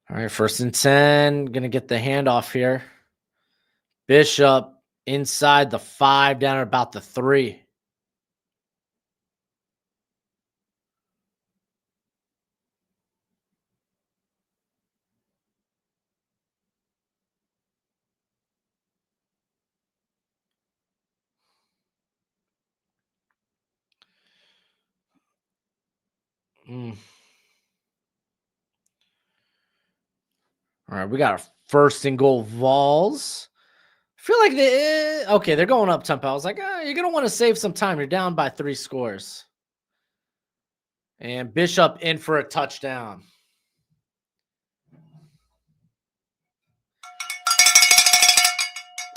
All right, 1st and 10. Gonna get the handoff here. Bishop inside the 5, down at about the 3. Mm. All right, we got a 1st-and-goal Vols. I feel like okay, they're going up tempo. I was like, you're gonna want to save some time. You're down by 3 scores. And Bishop in for a touchdown.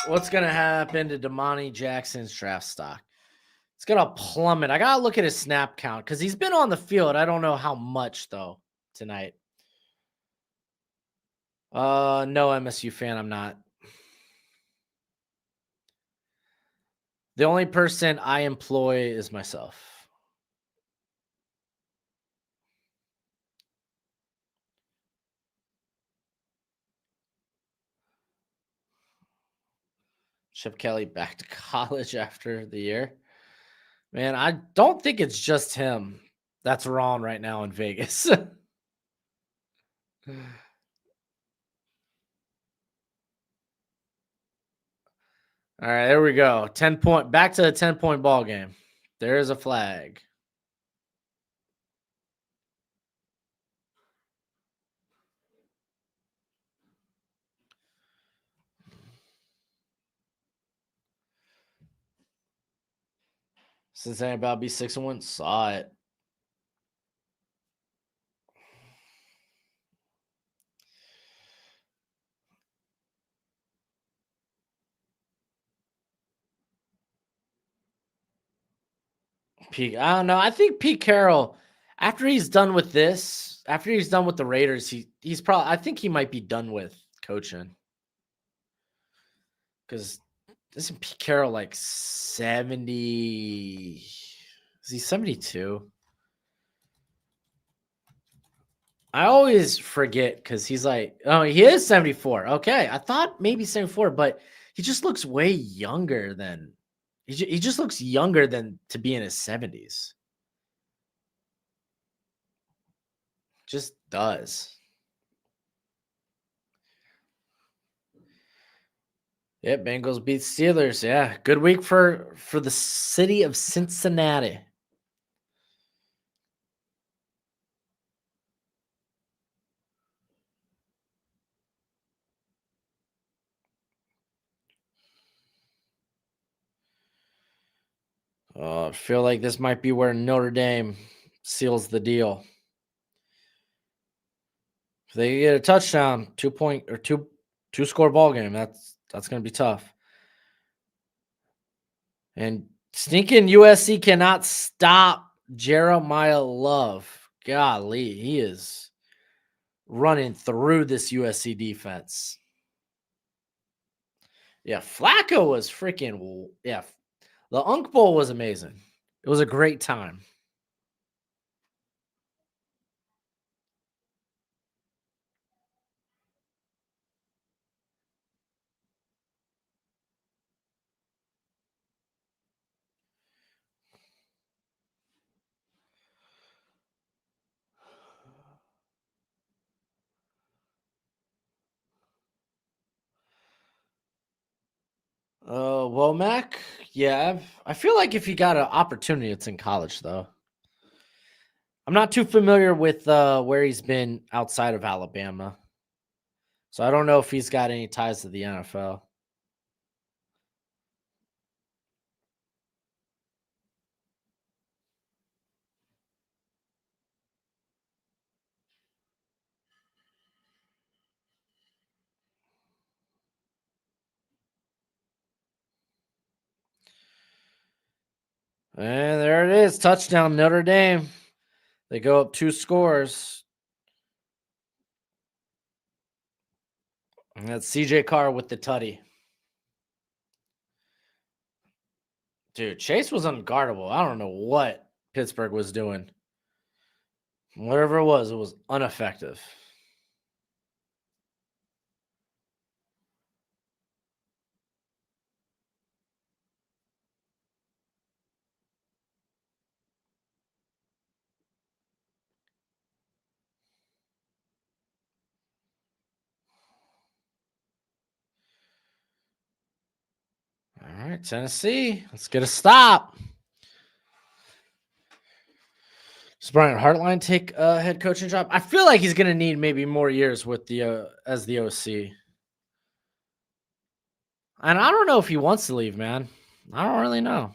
What's gonna happen to Damani Jackson's draft stock? It's gonna plummet. I gotta look at his snap count because he's been on the field. I don't know how much though tonight. No MSU fan. I'm not. The only person I employ is myself. Chip Kelly back to college after the year. Man, I don't think it's just him that's wrong right now in Vegas. All right, there we go. 10-point, back to the 10-point ball game. There is a flag. Cincinnati about to be 6-1. Saw it. I don't know. I think Pete Carroll, after he's done with this, after he's done with the Raiders, he's probably, I think he might be done with coaching. Because isn't Pete Carroll like 70? Is he 72? I always forget because he's like, oh, he is 74. Okay. I thought maybe 74, but he just looks way younger than, he just looks younger than to be in his 70s. Just does. Yeah, Bengals beat Steelers. Yeah, good week for the city of Cincinnati. I feel like this might be where Notre Dame seals the deal. If they get a touchdown, 2 point or two score ball game, that's gonna be tough. And stinking USC cannot stop Jeremiah Love. Golly, he is running through this USC defense. Yeah, Flacco was freaking yeah. The Unk Bowl was amazing. It was a great time. Womack, yeah, I feel like if he got an opportunity, it's in college though. I'm not too familiar with where he's been outside of Alabama, so I don't know if he's got any ties to the NFL. And there it is, touchdown Notre Dame. They go up 2 scores. And that's CJ Carr with the tutty. Dude, Chase was unguardable. I don't know what Pittsburgh was doing. Whatever it was ineffective. All right, Tennessee. Let's get a stop. Does Brian Hartline take a head coaching job? I feel like he's going to need maybe more years with the as the OC. And I don't know if he wants to leave, man. I don't really know.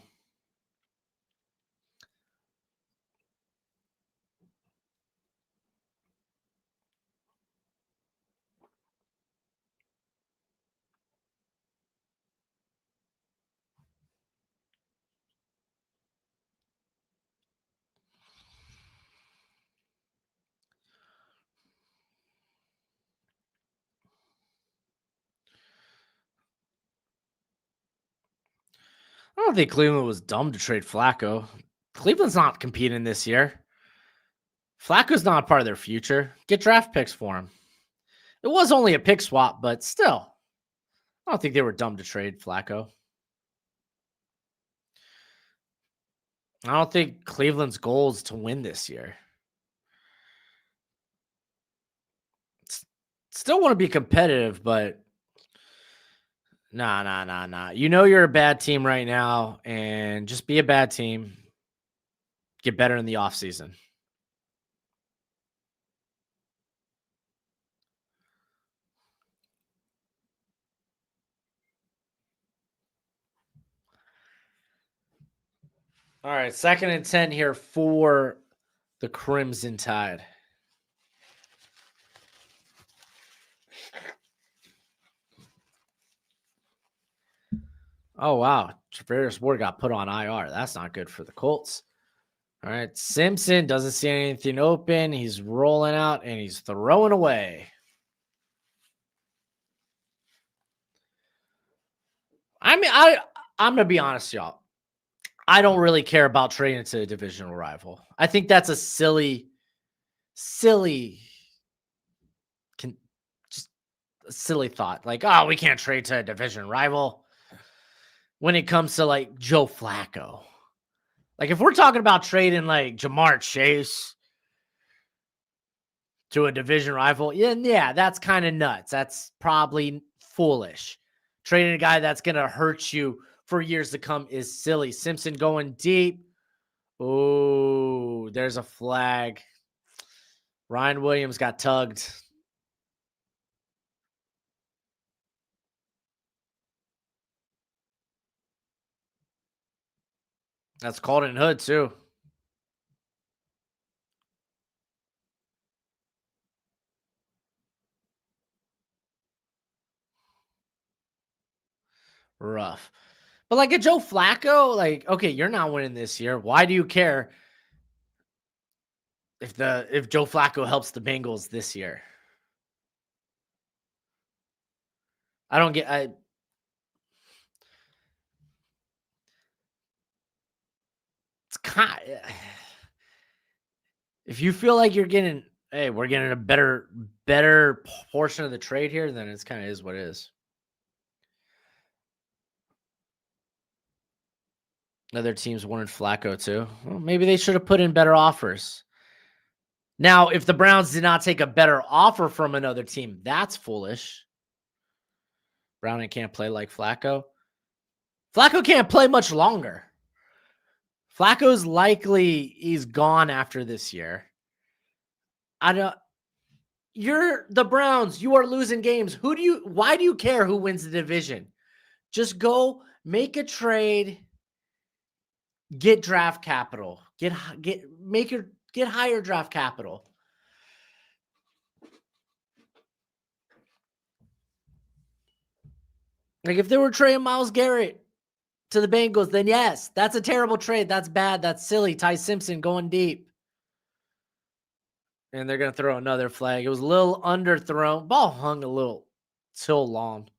I don't think Cleveland was dumb to trade Flacco. Cleveland's not competing this year. Flacco's not part of their future. Get draft picks for him. It was only a pick swap, but still, I don't think they were dumb to trade Flacco. I don't think Cleveland's goal is to win this year. Still want to be competitive, but nah. You know you're a bad team right now, and just be a bad team. Get better in the offseason. All right, 2nd and 10 here for the Crimson Tide. Oh, wow. Travaris Ward got put on IR. That's not good for the Colts. All right, Simpson doesn't see anything open. He's rolling out, and he's throwing away. I'm going to be honest, y'all. I don't really care about trading to a divisional rival. I think that's a silly, just a silly thought. Like, oh, we can't trade to a division rival when it comes to like Joe Flacco. Like, if we're talking about trading like Jamar Chase to a division rival, yeah, that's kind of nuts. That's probably foolish. Trading a guy that's going to hurt you for years to come is silly. Simpson going deep. Oh, there's a flag. Ryan Williams got tugged. That's called in Hood, too. Rough. But like a Joe Flacco, like, okay, you're not winning this year. Why do you care if Joe Flacco helps the Bengals this year? I don't get it's kind if you feel like you're getting hey, we're getting a better portion of the trade here, then it's kind of is what it is. Other teams wanted Flacco too. Well, maybe they should have put in better offers. Now, if the Browns did not take a better offer from another team, that's foolish. Browning can't play like Flacco. Flacco can't play much longer. Flacco's likely he's gone after this year. I don't. You're the Browns. You are losing games. Why do you care who wins the division? Just go make a trade, get draft capital, get higher draft capital. Like if they were trading Myles Garrett to the Bengals, then yes, that's a terrible trade. That's bad. That's silly. Ty Simpson going deep. And they're going to throw another flag. It was a little underthrown. Ball hung a little too long.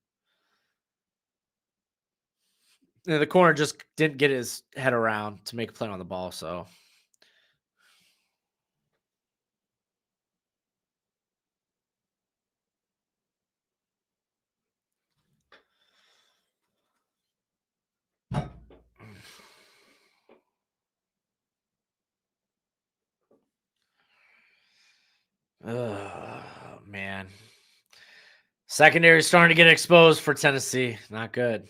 And the corner just didn't get his head around to make a play on the ball. So, man. Secondary starting to get exposed for Tennessee. Not good.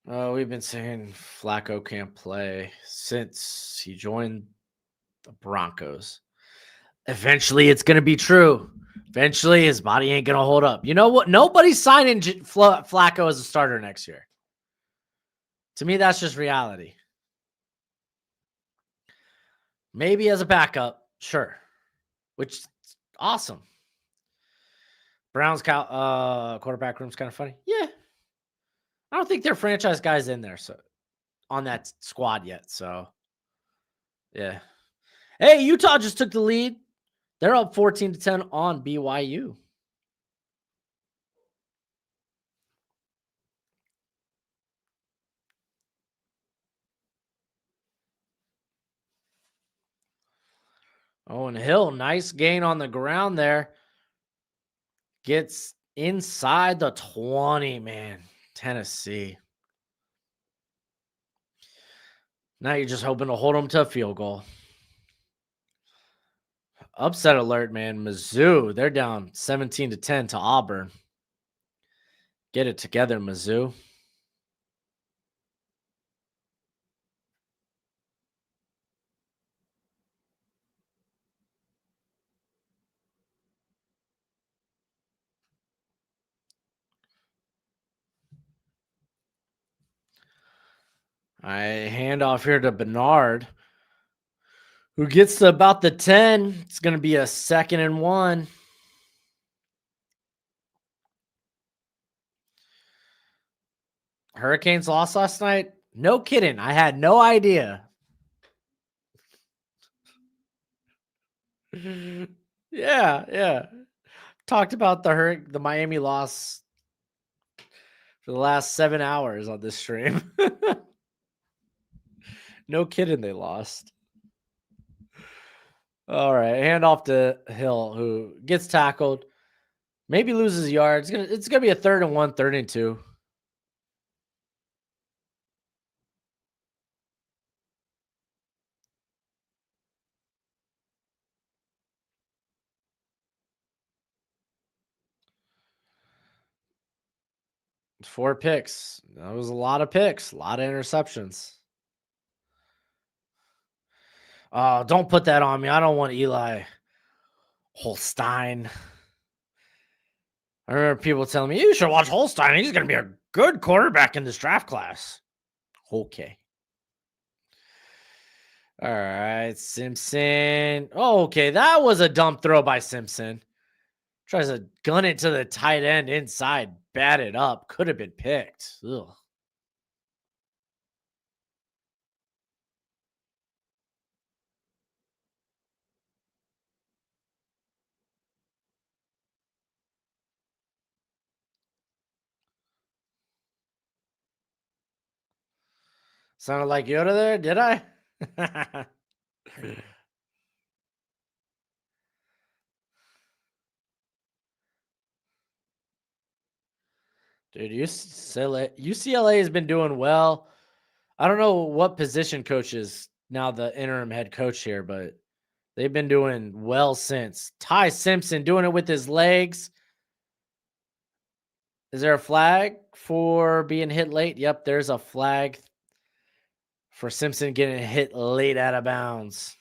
Oh, we've been saying Flacco can't play since he joined the Broncos. Eventually, it's going to be true. Eventually, his body ain't going to hold up. You know what? Nobody's signing Flacco as a starter next year. To me, that's just reality. Maybe as a backup, sure. Which is awesome. Browns quarterback room's kind of funny. Yeah. I don't think they're franchise guys in there so on that squad yet. So yeah. Hey, Utah just took the lead. They're up 14-10 on BYU. Owen Hill, nice gain on the ground there. Gets inside the 20, man. Tennessee. Now you're just hoping to hold them to a field goal. Upset alert, man. Mizzou, they're down 17-10 to Auburn. Get it together, Mizzou. I hand off here to Bernard, who gets to about the 10. It's going to be a 2nd and 1. Hurricanes lost last night? No kidding. I had no idea. Yeah. Talked about the Miami loss for the last 7 hours on this stream. No kidding, they lost. All right, hand off to Hill, who gets tackled, maybe loses yards. It's gonna be a 3rd and 1, 3rd and 2. 4 picks. That was a lot of picks, a lot of interceptions. Oh, don't put that on me. I don't want Eli Holstein. I remember people telling me, you should watch Holstein. He's going to be a good quarterback in this draft class. Okay. All right. Simpson. Oh, okay. That was a dumb throw by Simpson. Tries to gun it to the tight end inside. Bat it up. Could have been picked. Ugh. Sounded like Yoda there, did I? Dude, UCLA has been doing well. I don't know what position coach is now the interim head coach here, but they've been doing well since. Ty Simpson doing it with his legs. Is there a flag for being hit late? Yep, there's a flag for Simpson getting hit late out of bounds.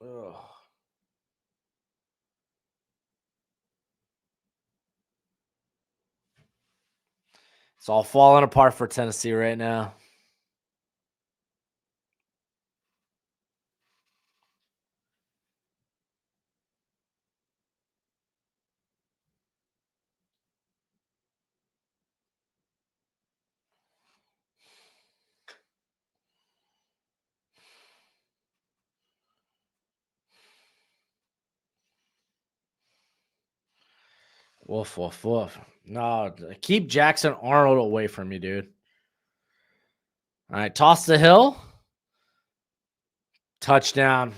Ugh. It's all falling apart for Tennessee right now. Woof, woof, woof. No, keep Jackson Arnold away from me, dude. All right, toss the hill. Touchdown.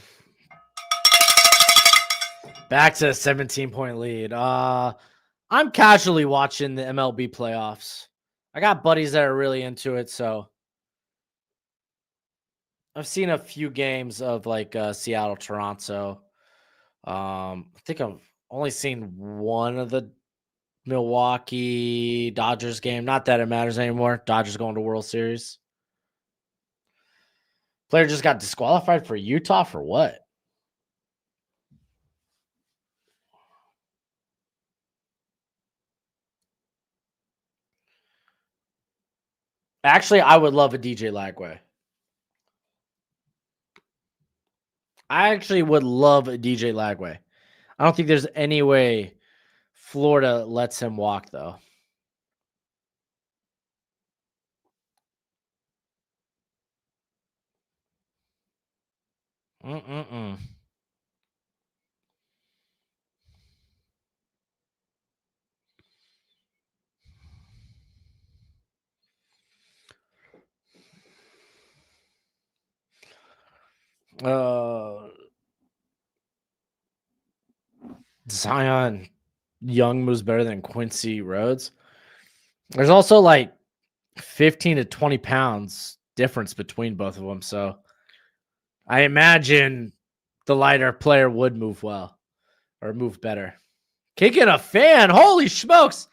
Back to a 17-point lead. I'm casually watching the MLB playoffs. I got buddies that are really into it, so I've seen a few games of like Seattle, Toronto. I think I've only seen one of the Milwaukee Dodgers game. Not that it matters anymore. Dodgers going to World Series. Player just got disqualified for Utah for what? Actually, I would love a DJ Lagway. I actually would love a DJ Lagway. I don't think there's any way Florida lets him walk, though. Mm-mm-mm. Uh, Zion Young moves better than Quincy Rhodes. There's also like 15 to 20 pounds difference between both of them. So I imagine the lighter player would move well or move better. Kicking a fan. Holy smokes.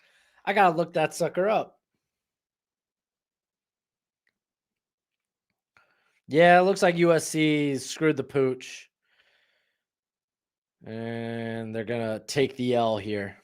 I got to look that sucker up. Yeah, it looks like USC screwed the pooch. And they're going to take the L here.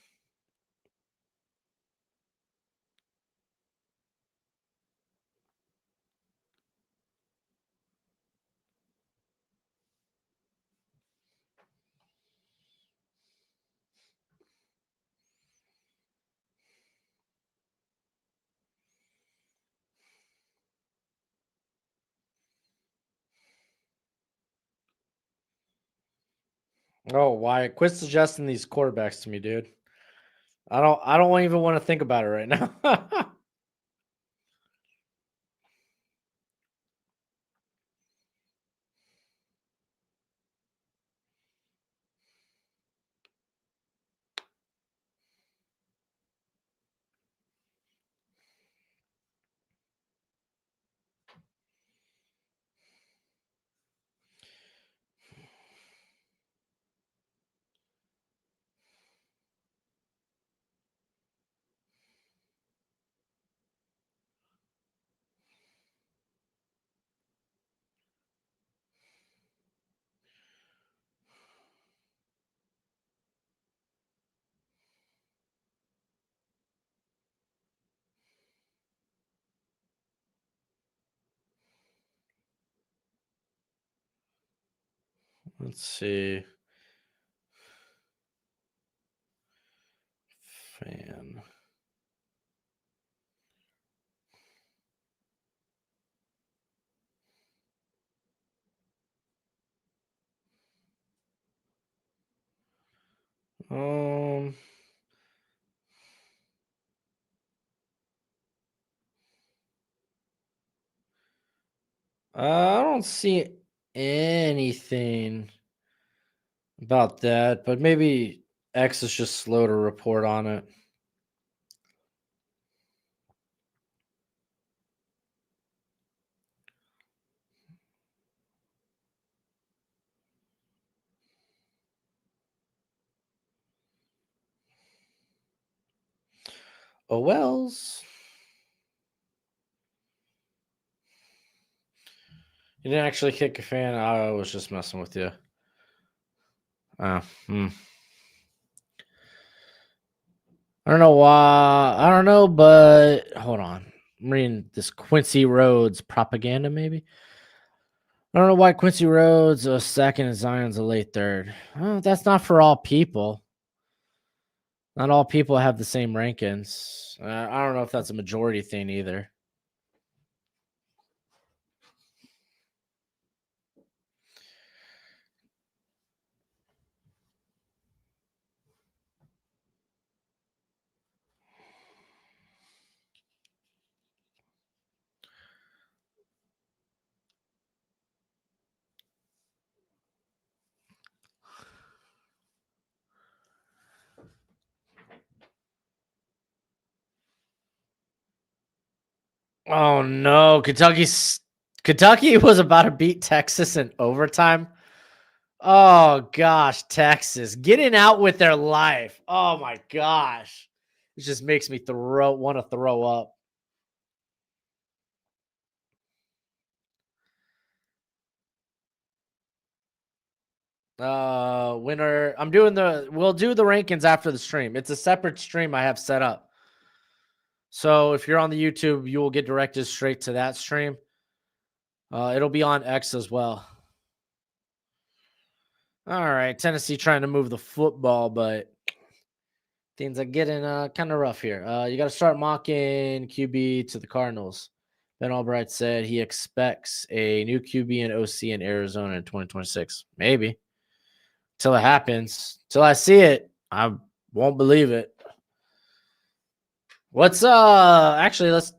Oh, why? Quit suggesting these quarterbacks to me, dude. I don't even want to think about it right now. Let's see. Fan. Um, I don't see anything about that, but maybe X is just slow to report on it. Oh wells. You didn't actually kick a fan. I was just messing with you. Oh, I don't know why. I don't know, but hold on. I'm reading this Quincy Rhodes propaganda, maybe. I don't know why Quincy Rhodes a second and Zion's a late third. That's not for all people. Not all people have the same rankings. I don't know if that's a majority thing either. Oh no, Kentucky was about to beat Texas in overtime. Oh gosh, Texas getting out with their life. Oh my gosh. It just makes me want to throw up. Winner. We'll do the rankings after the stream. It's a separate stream I have set up. So if you're on the YouTube, you will get directed straight to that stream. It'll be on X as well. All right, Tennessee trying to move the football, but things are getting kind of rough here. You got to start mocking QB to the Cardinals. Ben Albright said he expects a new QB and OC in Arizona in 2026. Maybe. Till it happens. Till I see it, I won't believe it. What's what's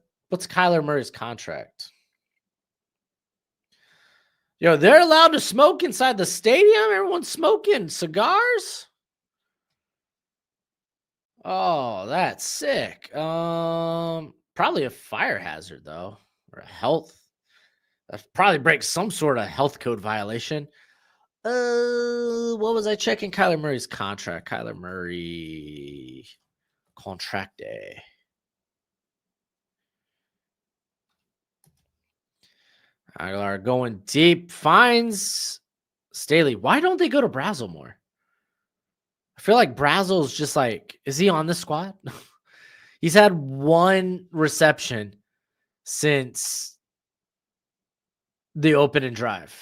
Kyler Murray's contract? Yo, they're allowed to smoke inside the stadium? Everyone's smoking cigars? Oh, that's sick. Probably a fire hazard though, or a health. That probably breaks some sort of health code violation. What was I checking? Kyler Murray's contract. Kyler Murray contract day. Aguilar going deep. Finds Staley. Why don't they go to Brazel more? I feel like Brazel's just like, is he on the squad? He's had one reception since the open and drive.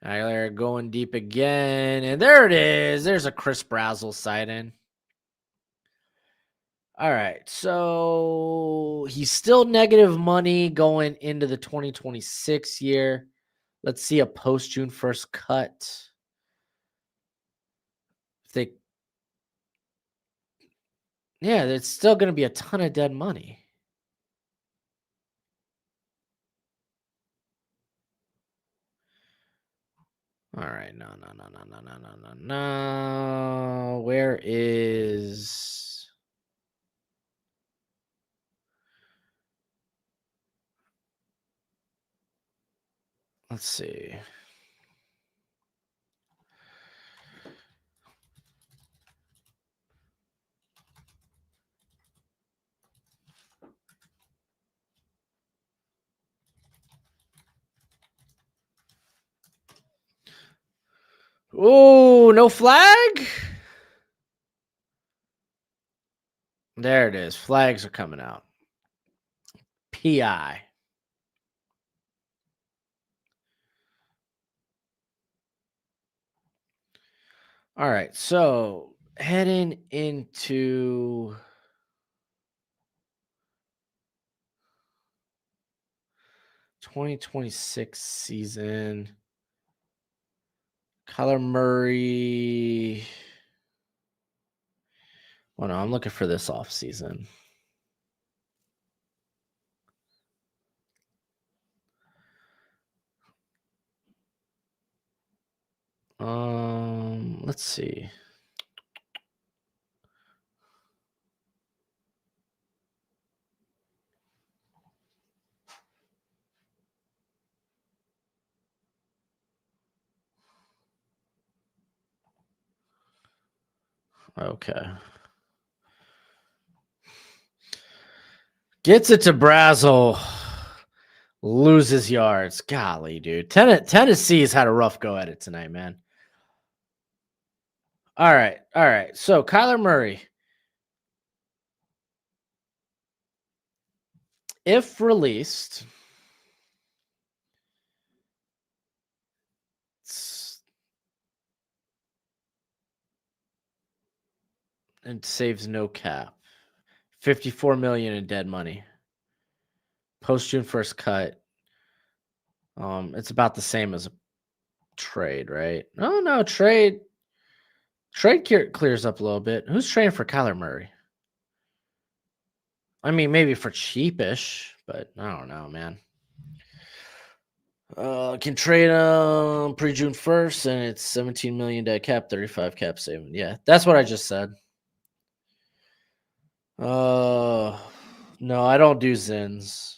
Aguilar going deep again. And there it is. There's a Chris Brazel sighting. All right. So he's still negative money going into the 2026 year. Let's see a post June 1st cut. Yeah, there's still going to be a ton of dead money. All right. No. Where is. Let's see. Oh, no flag? There it is. Flags are coming out. PI. All right, so heading into 2026 season, Kyler Murray. Well, no, I'm looking for this off season. Let's see. Okay. Gets it to Brazel. Loses yards. Golly, dude. Tennessee's had a rough go at it tonight, man. All right. All right. So Kyler Murray, if released, and saves no cap. 54 million in dead money. Post June 1st cut. It's about the same as a trade, right? Oh no, trade clears up a little bit. Who's trading for Kyler Murray? I mean, maybe for cheapish, but I don't know, man. Can trade pre June 1st, and it's 17 million dead cap, 35 cap saving. Yeah, that's what I just said. No, I don't do Zins.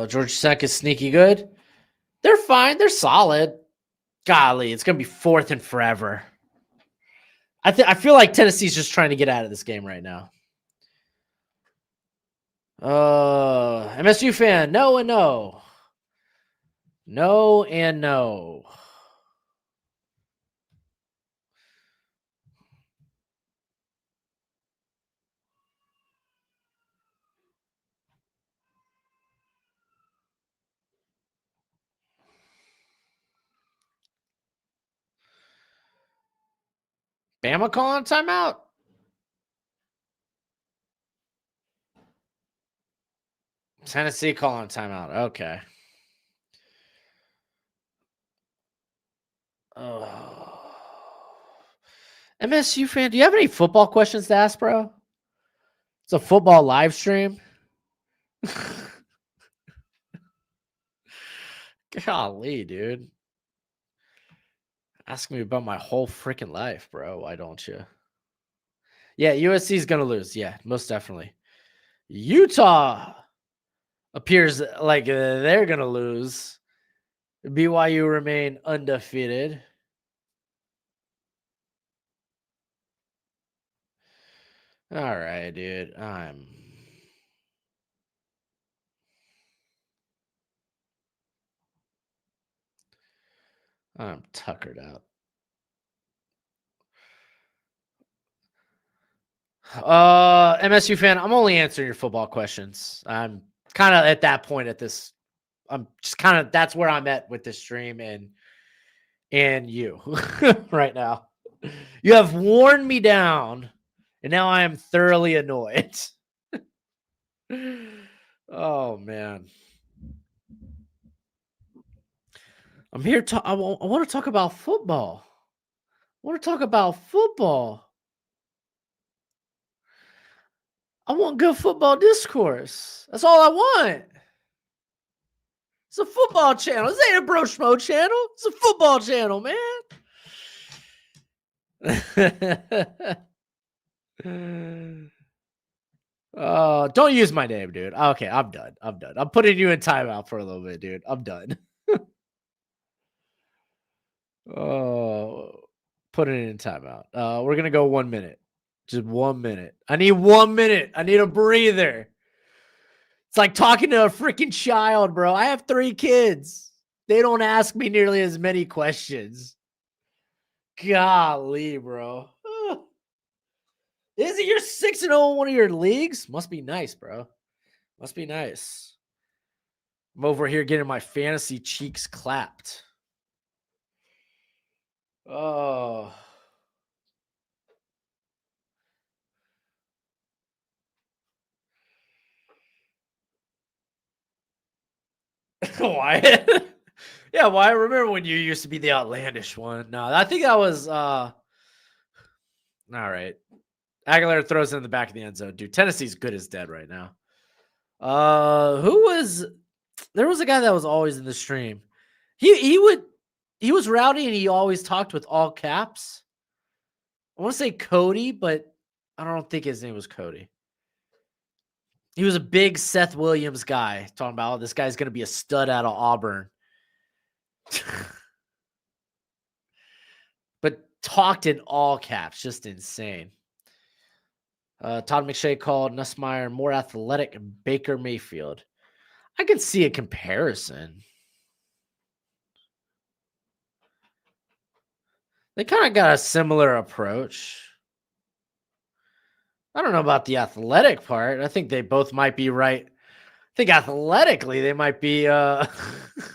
Georgia Tech is sneaky good. They're fine. They're solid. Golly, it's gonna be fourth and forever. I feel like Tennessee's just trying to get out of this game right now. MSU fan, no and no. No and no. Bama calling timeout? Tennessee calling timeout. Okay. Oh. MSU fan, do you have any football questions to ask, bro? It's a football live stream. Golly, dude. Ask me about my whole freaking life, bro. Why don't you? Yeah, USC is going to lose. Yeah, most definitely. Utah appears like they're going to lose. BYU remain undefeated. All right, dude. I'm tuckered out. MSU fan, I'm only answering your football questions. I'm kind of at that point at this. I'm just kind of that's where I'm at with this stream and you right now. You have worn me down, and now I am thoroughly annoyed. Oh man. I'm here to I want to talk about football. I want to talk about football. I want good football discourse. That's all I want. It's a football channel. This ain't a Broshmo channel. It's a football channel, man. Don't use my name, dude. Okay, I'm done. I'm putting you in timeout for a little bit, dude. I'm done. Oh, put it in timeout. We're gonna go 1 minute. Just 1 minute. I need 1 minute. I need a breather. It's like talking to a freaking child, bro. I have 3 kids. They don't ask me nearly as many questions. Golly, bro. Is it you're 6-0 in one of your leagues? Must be nice, bro. Must be nice. I'm over here getting my fantasy cheeks clapped. Oh. Wyatt. Yeah, well, I remember when you used to be the outlandish one. No, I think that was all right. Aguilar throws it in the back of the end zone. Dude, Tennessee's good as dead right now. Who was there was a guy that was always in the stream. He was rowdy and he always talked with all caps. I want to say Cody, but I don't think his name was Cody. He was a big Seth Williams guy talking about, oh, this guy's going to be a stud out of Auburn. But talked in all caps, just insane. Todd McShay called Nussmeier more athletic Baker Mayfield. I could see a comparison. They kind of got a similar approach. I don't know about the athletic part. I think they both might be right. I think athletically they might be 1A,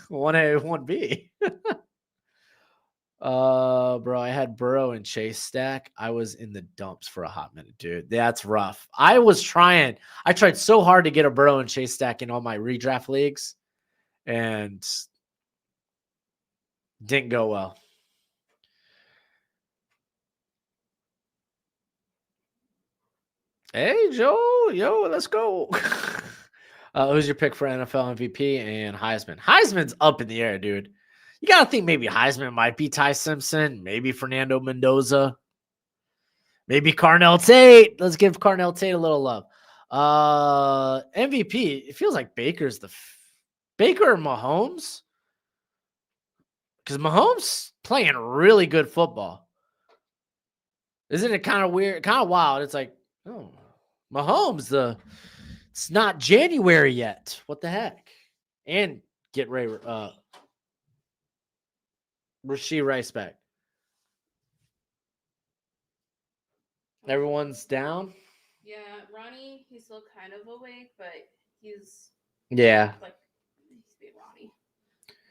1B. Bro, I had Burrow and Chase stack. I was in the dumps for a hot minute, dude. That's rough. I tried so hard to get a Burrow and Chase stack in all my redraft leagues and didn't go well. Hey, Joe. Yo, let's go. Who's your pick for NFL MVP and Heisman? Heisman's up in the air, dude. You got to think maybe Heisman might be Ty Simpson, maybe Fernando Mendoza, maybe Carnell Tate. Let's give Carnell Tate a little love. MVP, it feels like Baker's Baker or Mahomes? Because Mahomes playing really good football. Isn't it kind of weird, kind of wild? It's like, oh, Mahomes, it's not January yet. What the heck? And get Rashee Rice back. Everyone's down. Yeah, Ronnie, he's still kind of awake, but he's Yeah. like he's being Ronnie.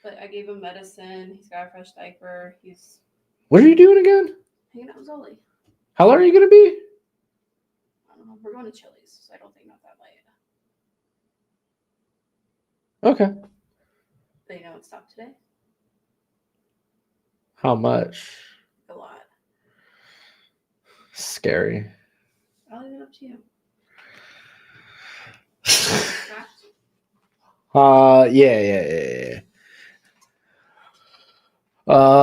But I gave him medicine. He's got a fresh diaper. He's What are you doing again? hanging out with Zoli. How long are you gonna be? I don't know. We're going to Chili's, so I don't think not that late. Okay. But you know what stopped today? How much? A lot. Scary. I'll leave it up to you. Yeah.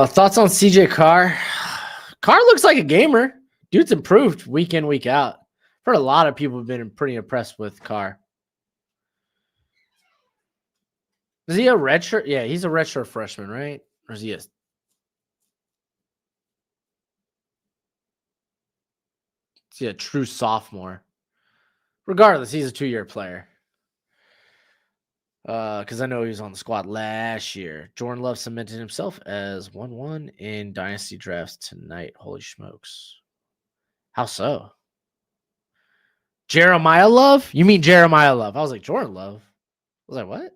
Thoughts on CJ Carr? Carr looks like a gamer. Dude's improved week in, week out. Heard a lot of people have been pretty impressed with Carr. Is he a redshirt? Yeah, he's a redshirt freshman, right? Or is he is he a true sophomore? Regardless, he's a 2-year player. Because I know he was on the squad last year. Jordan Love cemented himself as 1-1 in dynasty drafts tonight. Holy smokes. How so? Jeremiah Love? You mean Jeremiah Love? I was like, Jordan Love. I was like, what?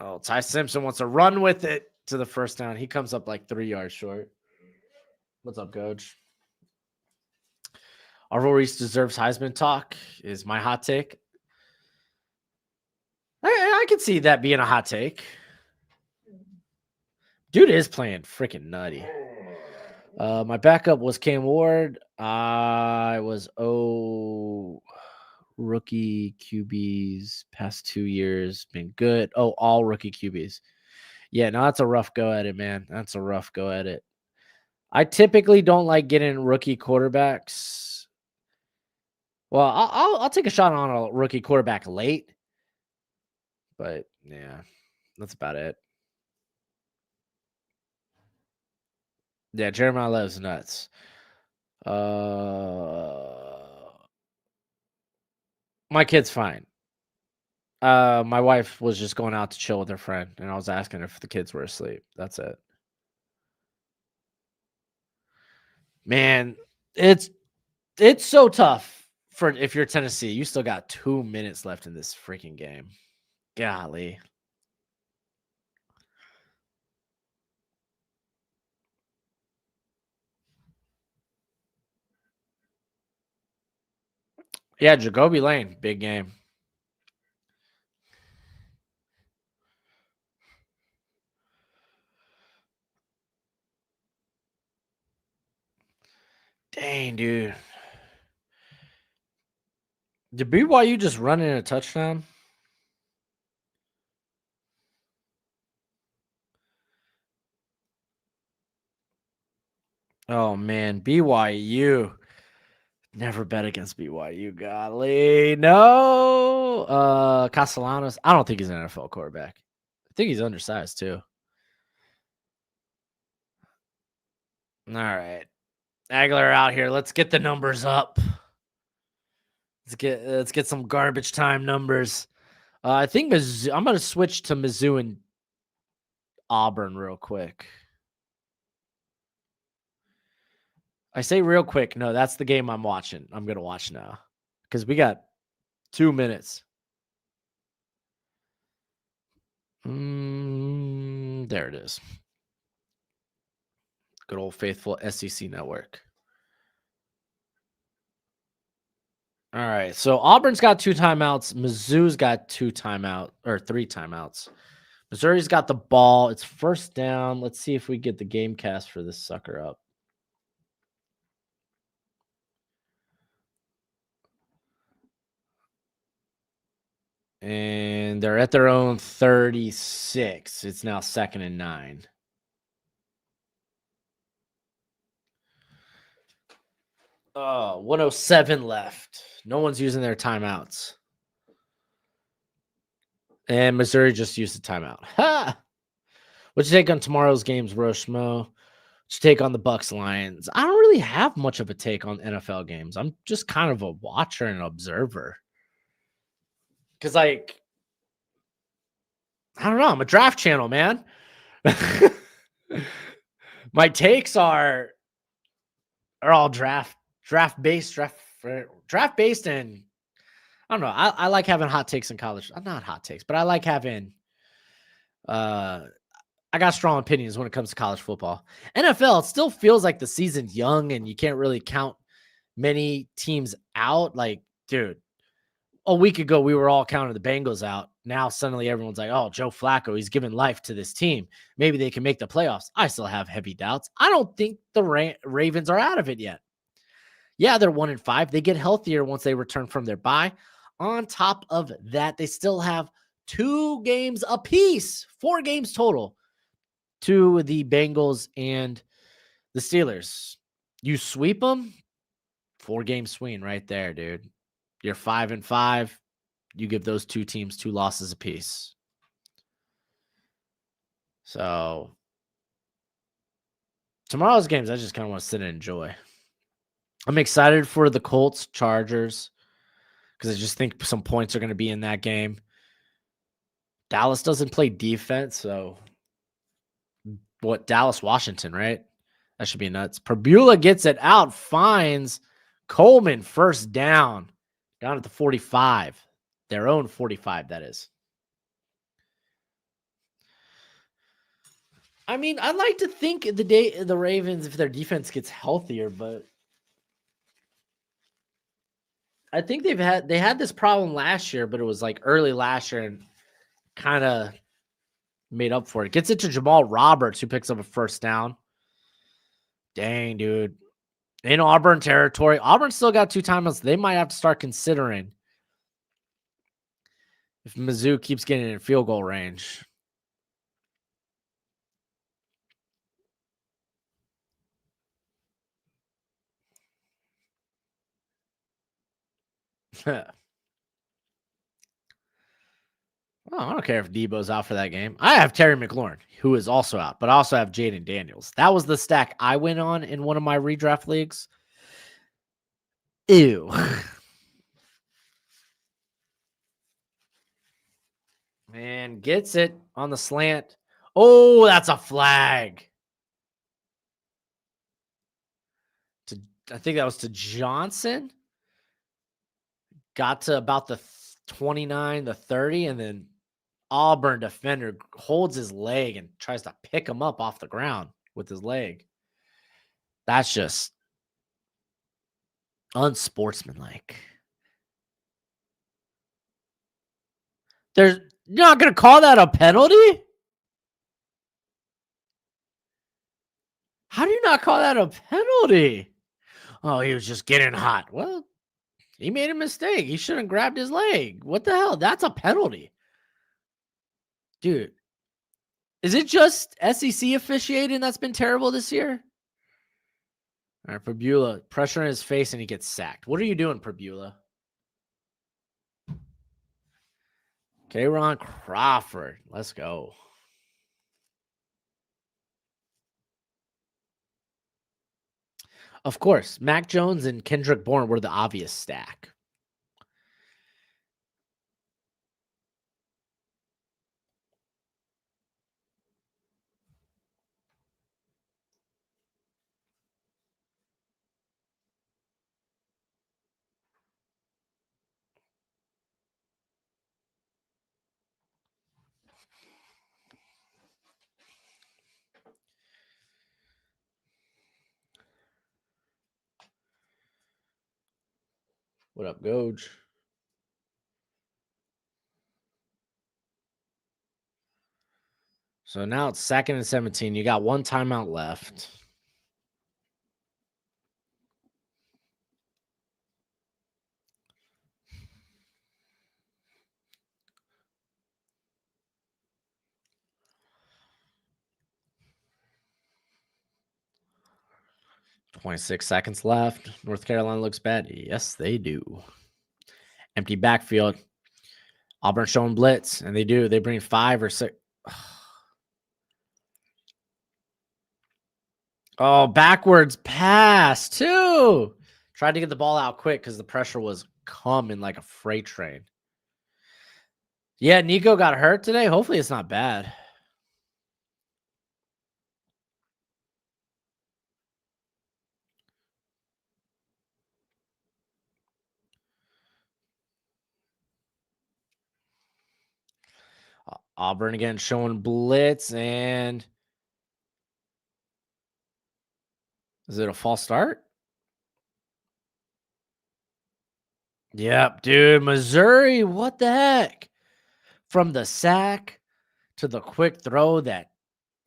Oh, Ty Simpson wants to run with it to the first down. He comes up like 3 yards short. What's up, Coach? Arvo Reese deserves Heisman talk is my hot take. I can see that being a hot take. Dude is playing freaking nutty. My backup was Cam Ward. I was rookie QBs past 2 years been good. Oh, all rookie QBs. Yeah, no, that's a rough go at it, man. That's a rough go at it. I typically don't like getting rookie quarterbacks. Well, I'll take a shot on a rookie quarterback late, but yeah, that's about it. Yeah, Jeremiah Love's nuts. My kid's fine. My wife was just going out to chill with her friend, and I was asking if the kids were asleep. That's it. Man, it's so tough for if you're Tennessee. You still got 2 minutes left in this freaking game. Golly. Yeah, Jacoby Lane, big game. Dang, dude. Did BYU just run in a touchdown? Oh man, BYU. Never bet against BYU. Golly. No. Castellanos. I don't think he's an NFL quarterback. I think he's undersized too. All right. Aguilar out here. Let's get the numbers up. Let's get some garbage time numbers. I think I'm gonna switch to Mizzou and Auburn real quick. I say real quick. No, that's the game I'm watching. I'm gonna watch now because we got 2 minutes. There it is. Good old faithful SEC network. All right. So Auburn's got 2 timeouts. Mizzou's got 3 timeouts. Missouri's got the ball. It's first down. Let's see if we get the game cast for this sucker up. And they're at their own 36. It's now 2nd and 9. Oh, 107 left. No one's using their timeouts. And Missouri just used a timeout. Ha! What's your take on tomorrow's games, Broshmo? What's your take on the Bucks Lions? I don't really have much of a take on NFL games. I'm just kind of a watcher and observer. Because, like, I don't know. I'm a draft channel, man. My takes are all draft based, and I don't know. I like having hot takes in college. Not hot takes, but I like having I got strong opinions when it comes to college football. NFL, it still feels like the season's young and you can't really count many teams out. Like, dude, a week ago we were all counting the Bengals out. Now suddenly everyone's like, "Oh, Joe Flacco, he's giving life to this team. Maybe they can make the playoffs." I still have heavy doubts. I don't think the Ravens are out of it yet. Yeah, they're 1-5. They get healthier once they return from their bye. On top of that, they still have 2 games apiece, 4 games total to the Bengals and the Steelers. You sweep them, 4-game swing right there, dude. You're 5-5. You give those 2 teams 2 losses apiece. So tomorrow's games, I just kind of want to sit and enjoy. I'm excited for the Colts Chargers because I just think some points are going to be in that game. Dallas doesn't play defense, so Dallas, Washington, right? That should be nuts. Prbula gets it out, finds Coleman first down at the 45. Their own 45, that is. I mean, I'd like to think the Ravens, if their defense gets healthier, but I think they had this problem last year, but it was like early last year and kind of made up for it. Gets it to Jamal Roberts, who picks up a first down. Dang, dude. In Auburn territory. Auburn still got 2 timeouts. They might have to start considering if Mizzou keeps getting in field goal range. Oh, I don't care if Debo's out for that game. I have Terry McLaurin, who is also out, but I also have Jaden Daniels. That was the stack I went on in one of my redraft leagues. Ew. Man, gets it on the slant. Oh, that's a flag. I think that was to Johnson. Got to about the 29, the 30, and then Auburn defender holds his leg and tries to pick him up off the ground with his leg. That's just unsportsmanlike. You're not going to call that a penalty? How do you not call that a penalty? Oh, he was just getting hot. Well, he made a mistake. He shouldn't have grabbed his leg. What the hell? That's a penalty. Dude, is it just SEC officiating that's been terrible this year? All right, Pabula, pressure in his face and he gets sacked. What are you doing, Pabula? Okay, Ron Crawford. Let's go. Of course, Mac Jones and Kendrick Bourne were the obvious stack. What up, Goj? So now it's 2nd and 17. You got one timeout left. $26 left. North Carolina looks bad. Yes, they do. Empty backfield. Auburn showing blitz, and they do. They bring 5 or 6. Oh, backwards pass, too. Tried to get the ball out quick because the pressure was coming like a freight train. Yeah, Nico got hurt today. Hopefully it's not bad. Auburn again showing blitz, and is it a false start? Yep, dude. Missouri, what the heck? From the sack to the quick throw that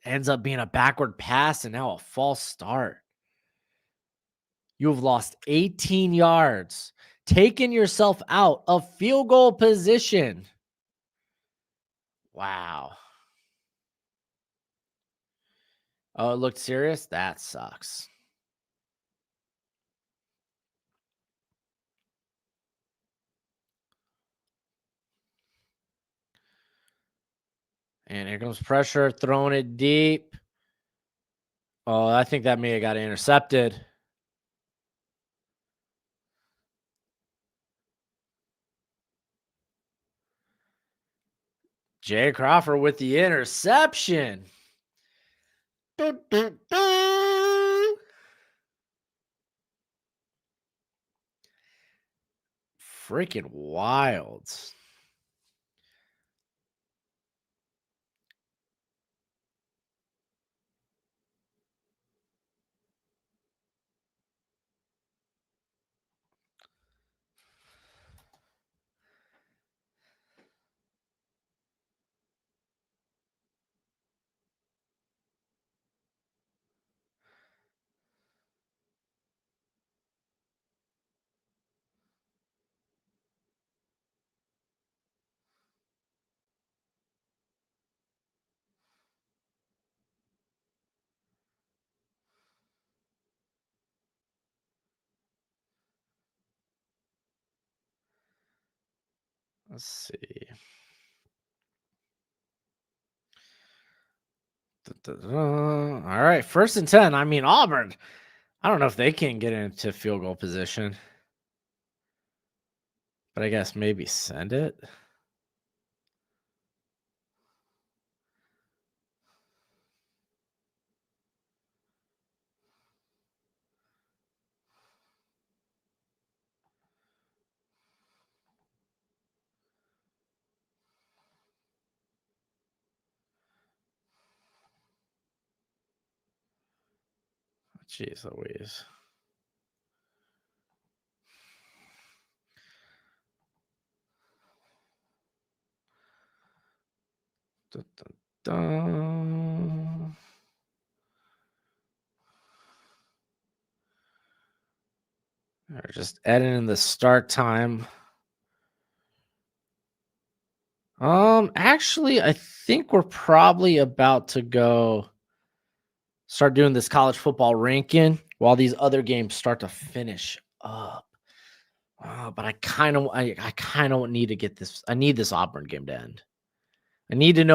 ends up being a backward pass and now a false start. You have lost 18 yards, taken yourself out of field goal position. Wow. Oh, it looked serious? That sucks. And here comes pressure, throwing it deep. Oh, I think that may have got intercepted. Jay Crawford with the interception. Freaking wild. Let's see. All right, 1st and 10. I mean, Auburn, I don't know if they can get into field goal position, but I guess maybe send it. Jeez Louise. Dun, dun, dun. All right, just adding in the start time. Actually, I think we're probably about to go start doing this college football ranking while these other games start to finish up. But I kind of need to get this. I need this Auburn game to end. I need to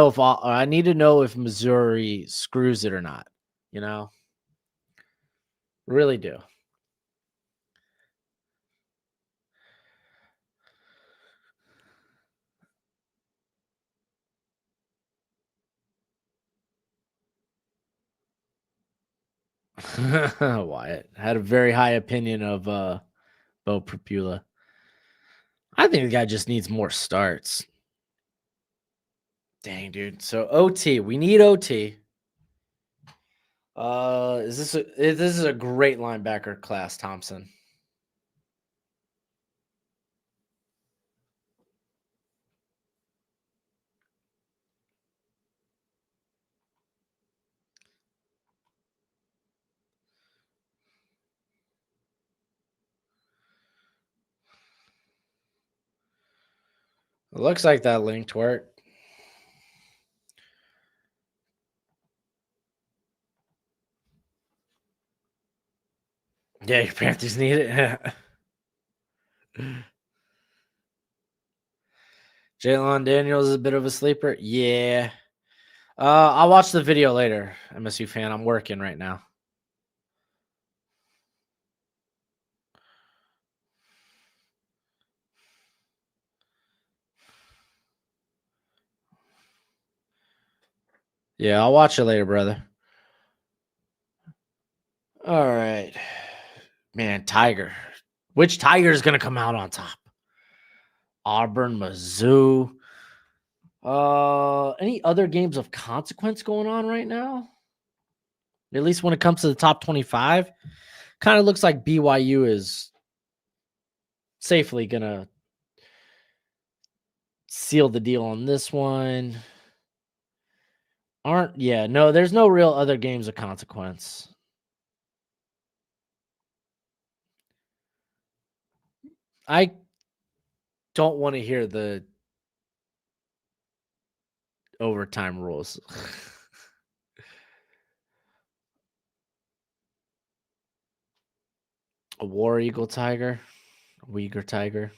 know if Missouri screws it or not. You know, really do. Wyatt had a very high opinion of Bo Prapula. I think the guy just needs more starts. Dang, dude. So OT, we need OT. This is a great linebacker class, Thompson. It looks like that linked work. Yeah, your Panthers need it. Jalen Daniels is a bit of a sleeper. Yeah. I'll watch the video later, MSU fan. I'm working right now. Yeah, I'll watch it later, brother. All right. Man, Tiger. Which Tiger is going to come out on top? Auburn, Mizzou. Any other games of consequence going on right now? At least when it comes to the top 25, kind of looks like BYU is safely going to seal the deal on this one. There's no real other games of consequence. I don't want to hear the overtime rules. A war eagle tiger, a Uyghur tiger.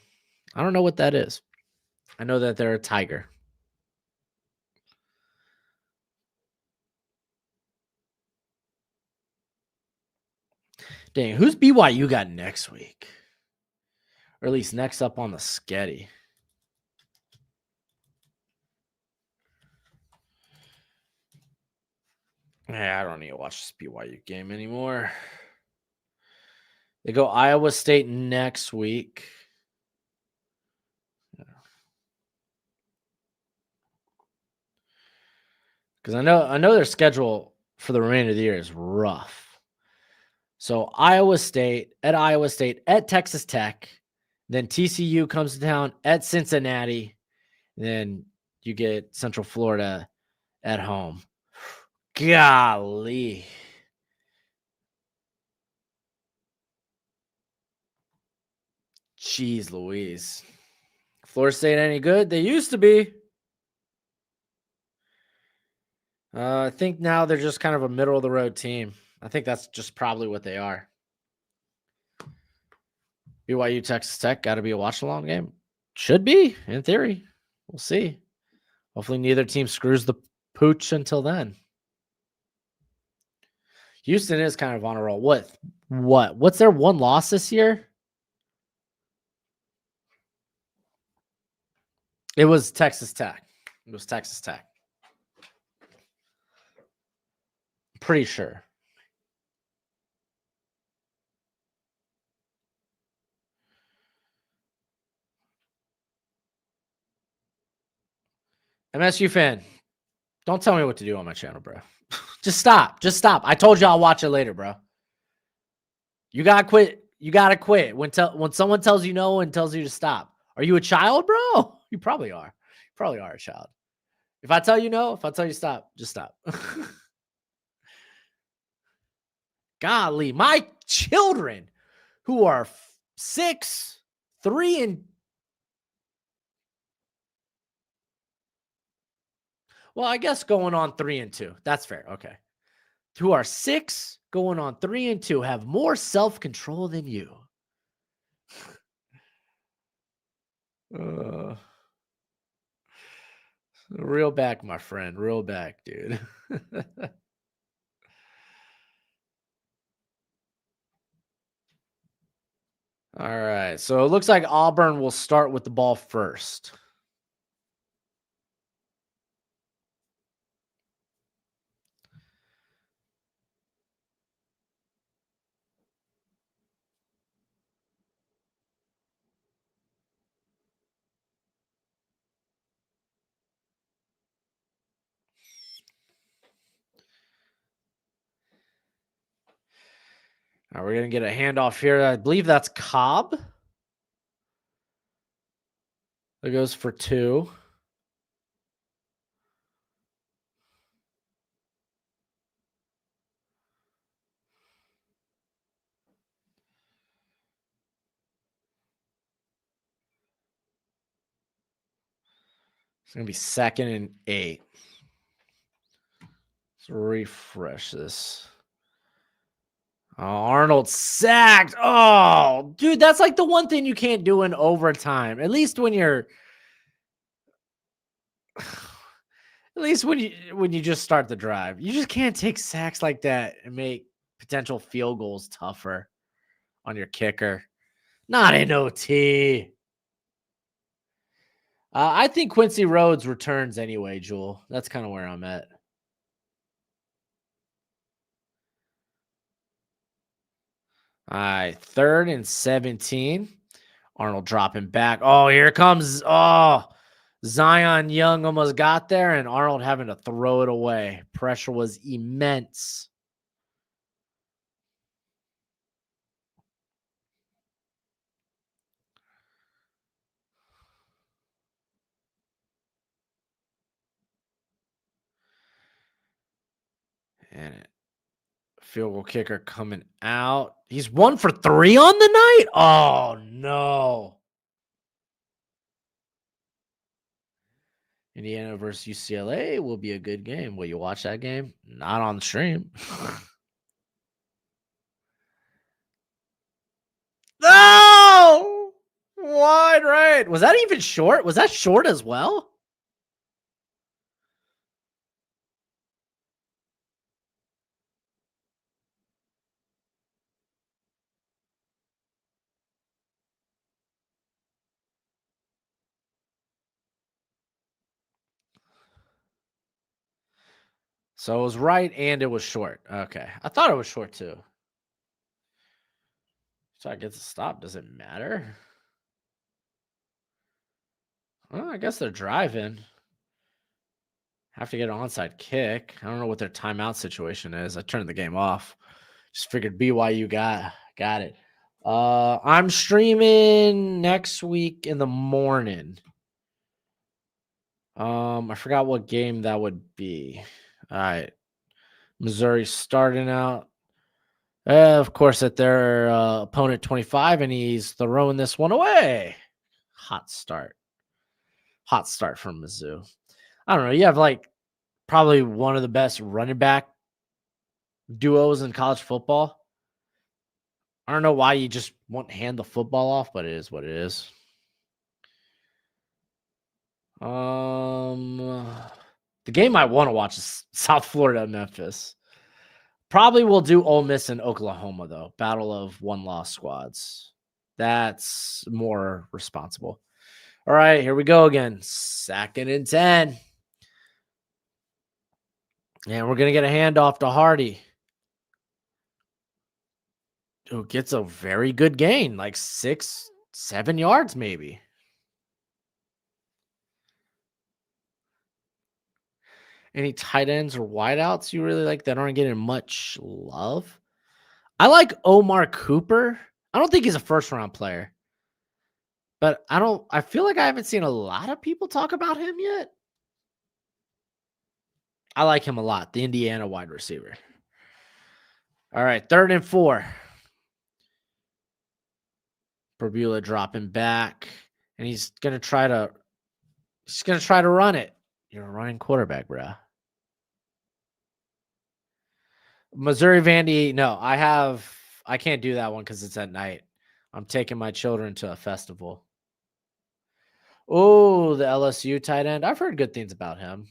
I don't know what that is. I know that they're a tiger. Dang, who's BYU got next week? Or at least next up on the sketty. Yeah, I don't need to watch this BYU game anymore. They go Iowa State next week. Because I know their schedule for the remainder of the year is rough. So Iowa State, at Texas Tech, then TCU comes to town at Cincinnati, then you get Central Florida at home. Golly. Jeez Louise. Florida State any good? They used to be. I think now they're just kind of a middle of the road team. I think that's just probably what they are. BYU Texas Tech got to be a watch along game. Should be, in theory. We'll see. Hopefully neither team screws the pooch until then. Houston is kind of on a roll. What's their one loss this year? It was Texas Tech. Pretty sure. MSU fan, don't tell me what to do on my channel, bro. Just stop. I told you I'll watch it later, bro. You gotta quit. You gotta quit when someone tells you no and tells you to stop. Are you a child, bro? You probably are. You probably are a child. If I tell you no, if I tell you stop, just stop. Golly, my children who are 6, 3, and well, I guess going on 3 and 2. That's fair. Okay. Who are 6, going on 3 and 2 have more self-control than you. Uh, Real back, my friend. Real back, dude. All right. So it looks like Auburn will start with the ball first. All right, we're going to get a handoff here. I believe that's Cobb. That goes for 2. It's going to be 2nd and 8. Let's refresh this. Oh, Arnold sacked. Oh, dude, that's like the one thing you can't do in overtime. At least when you're at least when you just start the drive. You just can't take sacks like that and make potential field goals tougher on your kicker. Not in OT. I think Quincy Rhodes returns anyway, Jewel. That's kind of where I'm at. All right, 3rd and 17. Arnold dropping back. Oh, here comes. Oh, Zion Young almost got there, and Arnold having to throw it away. Pressure was immense. And field goal kicker coming out. He's 1 for 3 on the night. Oh, no. Indiana versus UCLA will be a good game. Will you watch that game? Not on the stream. No! Wide right. Was that even short? Was that short as well? So it was right and it was short. Okay. I thought it was short too. So I get to stop. Does it matter? Well, I guess they're driving. Have to get an onside kick. I don't know what their timeout situation is. I turned the game off. Just figured BYU got it. I'm streaming next week in the morning. I forgot what game that would be. All right. Missouri starting out. Of course, at their opponent 25, and he's throwing this one away. Hot start. Hot start from Mizzou. I don't know. You have like probably one of the best running back duos in college football. I don't know why you just won't hand the football off, but it is what it is. The game I want to watch is South Florida, Memphis. Probably will do Ole Miss and Oklahoma though. Battle of one-loss squads. That's more responsible. All right, here we go again. 2nd and 10. And we're gonna get a handoff to Hardy, who gets a very good gain, like 6, 7 yards maybe. Any tight ends or wideouts you really like that aren't getting much love? I like Omar Cooper. I don't think he's a first round player, but I feel like I haven't seen a lot of people talk about him yet. I like him a lot, the Indiana wide receiver. All right, 3rd and 4. Berbula dropping back, and he's gonna try to run it. You're a running quarterback, bro. Missouri Vandy. No, I can't do that one because it's at night. I'm taking my children to a festival. Oh, the LSU tight end. I've heard good things about him.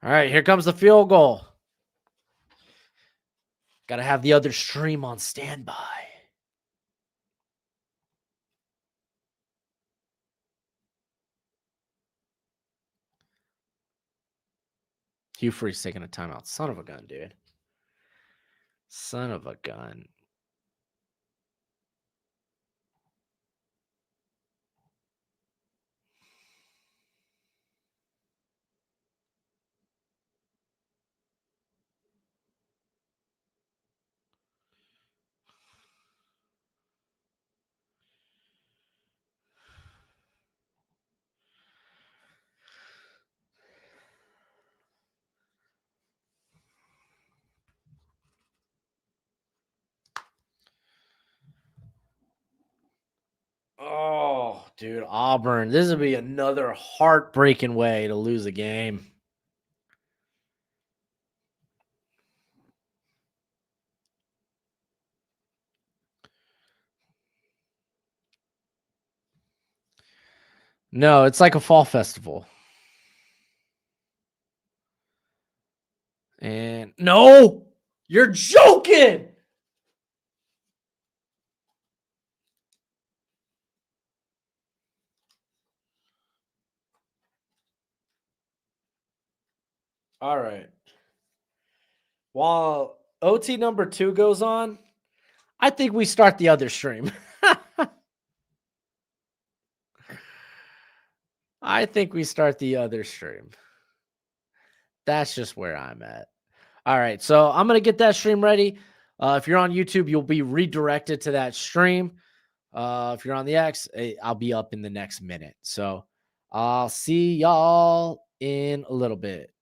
All right, here comes the field goal. Got to have the other stream on standby. Hugh Freeze taking a timeout. Son of a gun, dude. Son of a gun. Oh, dude, Auburn. This would be another heartbreaking way to lose a game. No, it's like a fall festival. And no, you're joking. All right. While OT number 2 goes on, I think we start the other stream. I think we start the other stream. That's just where I'm at. All right. So I'm going to get that stream ready. If you're on YouTube, you'll be redirected to that stream. If you're on the X, I'll be up in the next minute. So I'll see y'all in a little bit.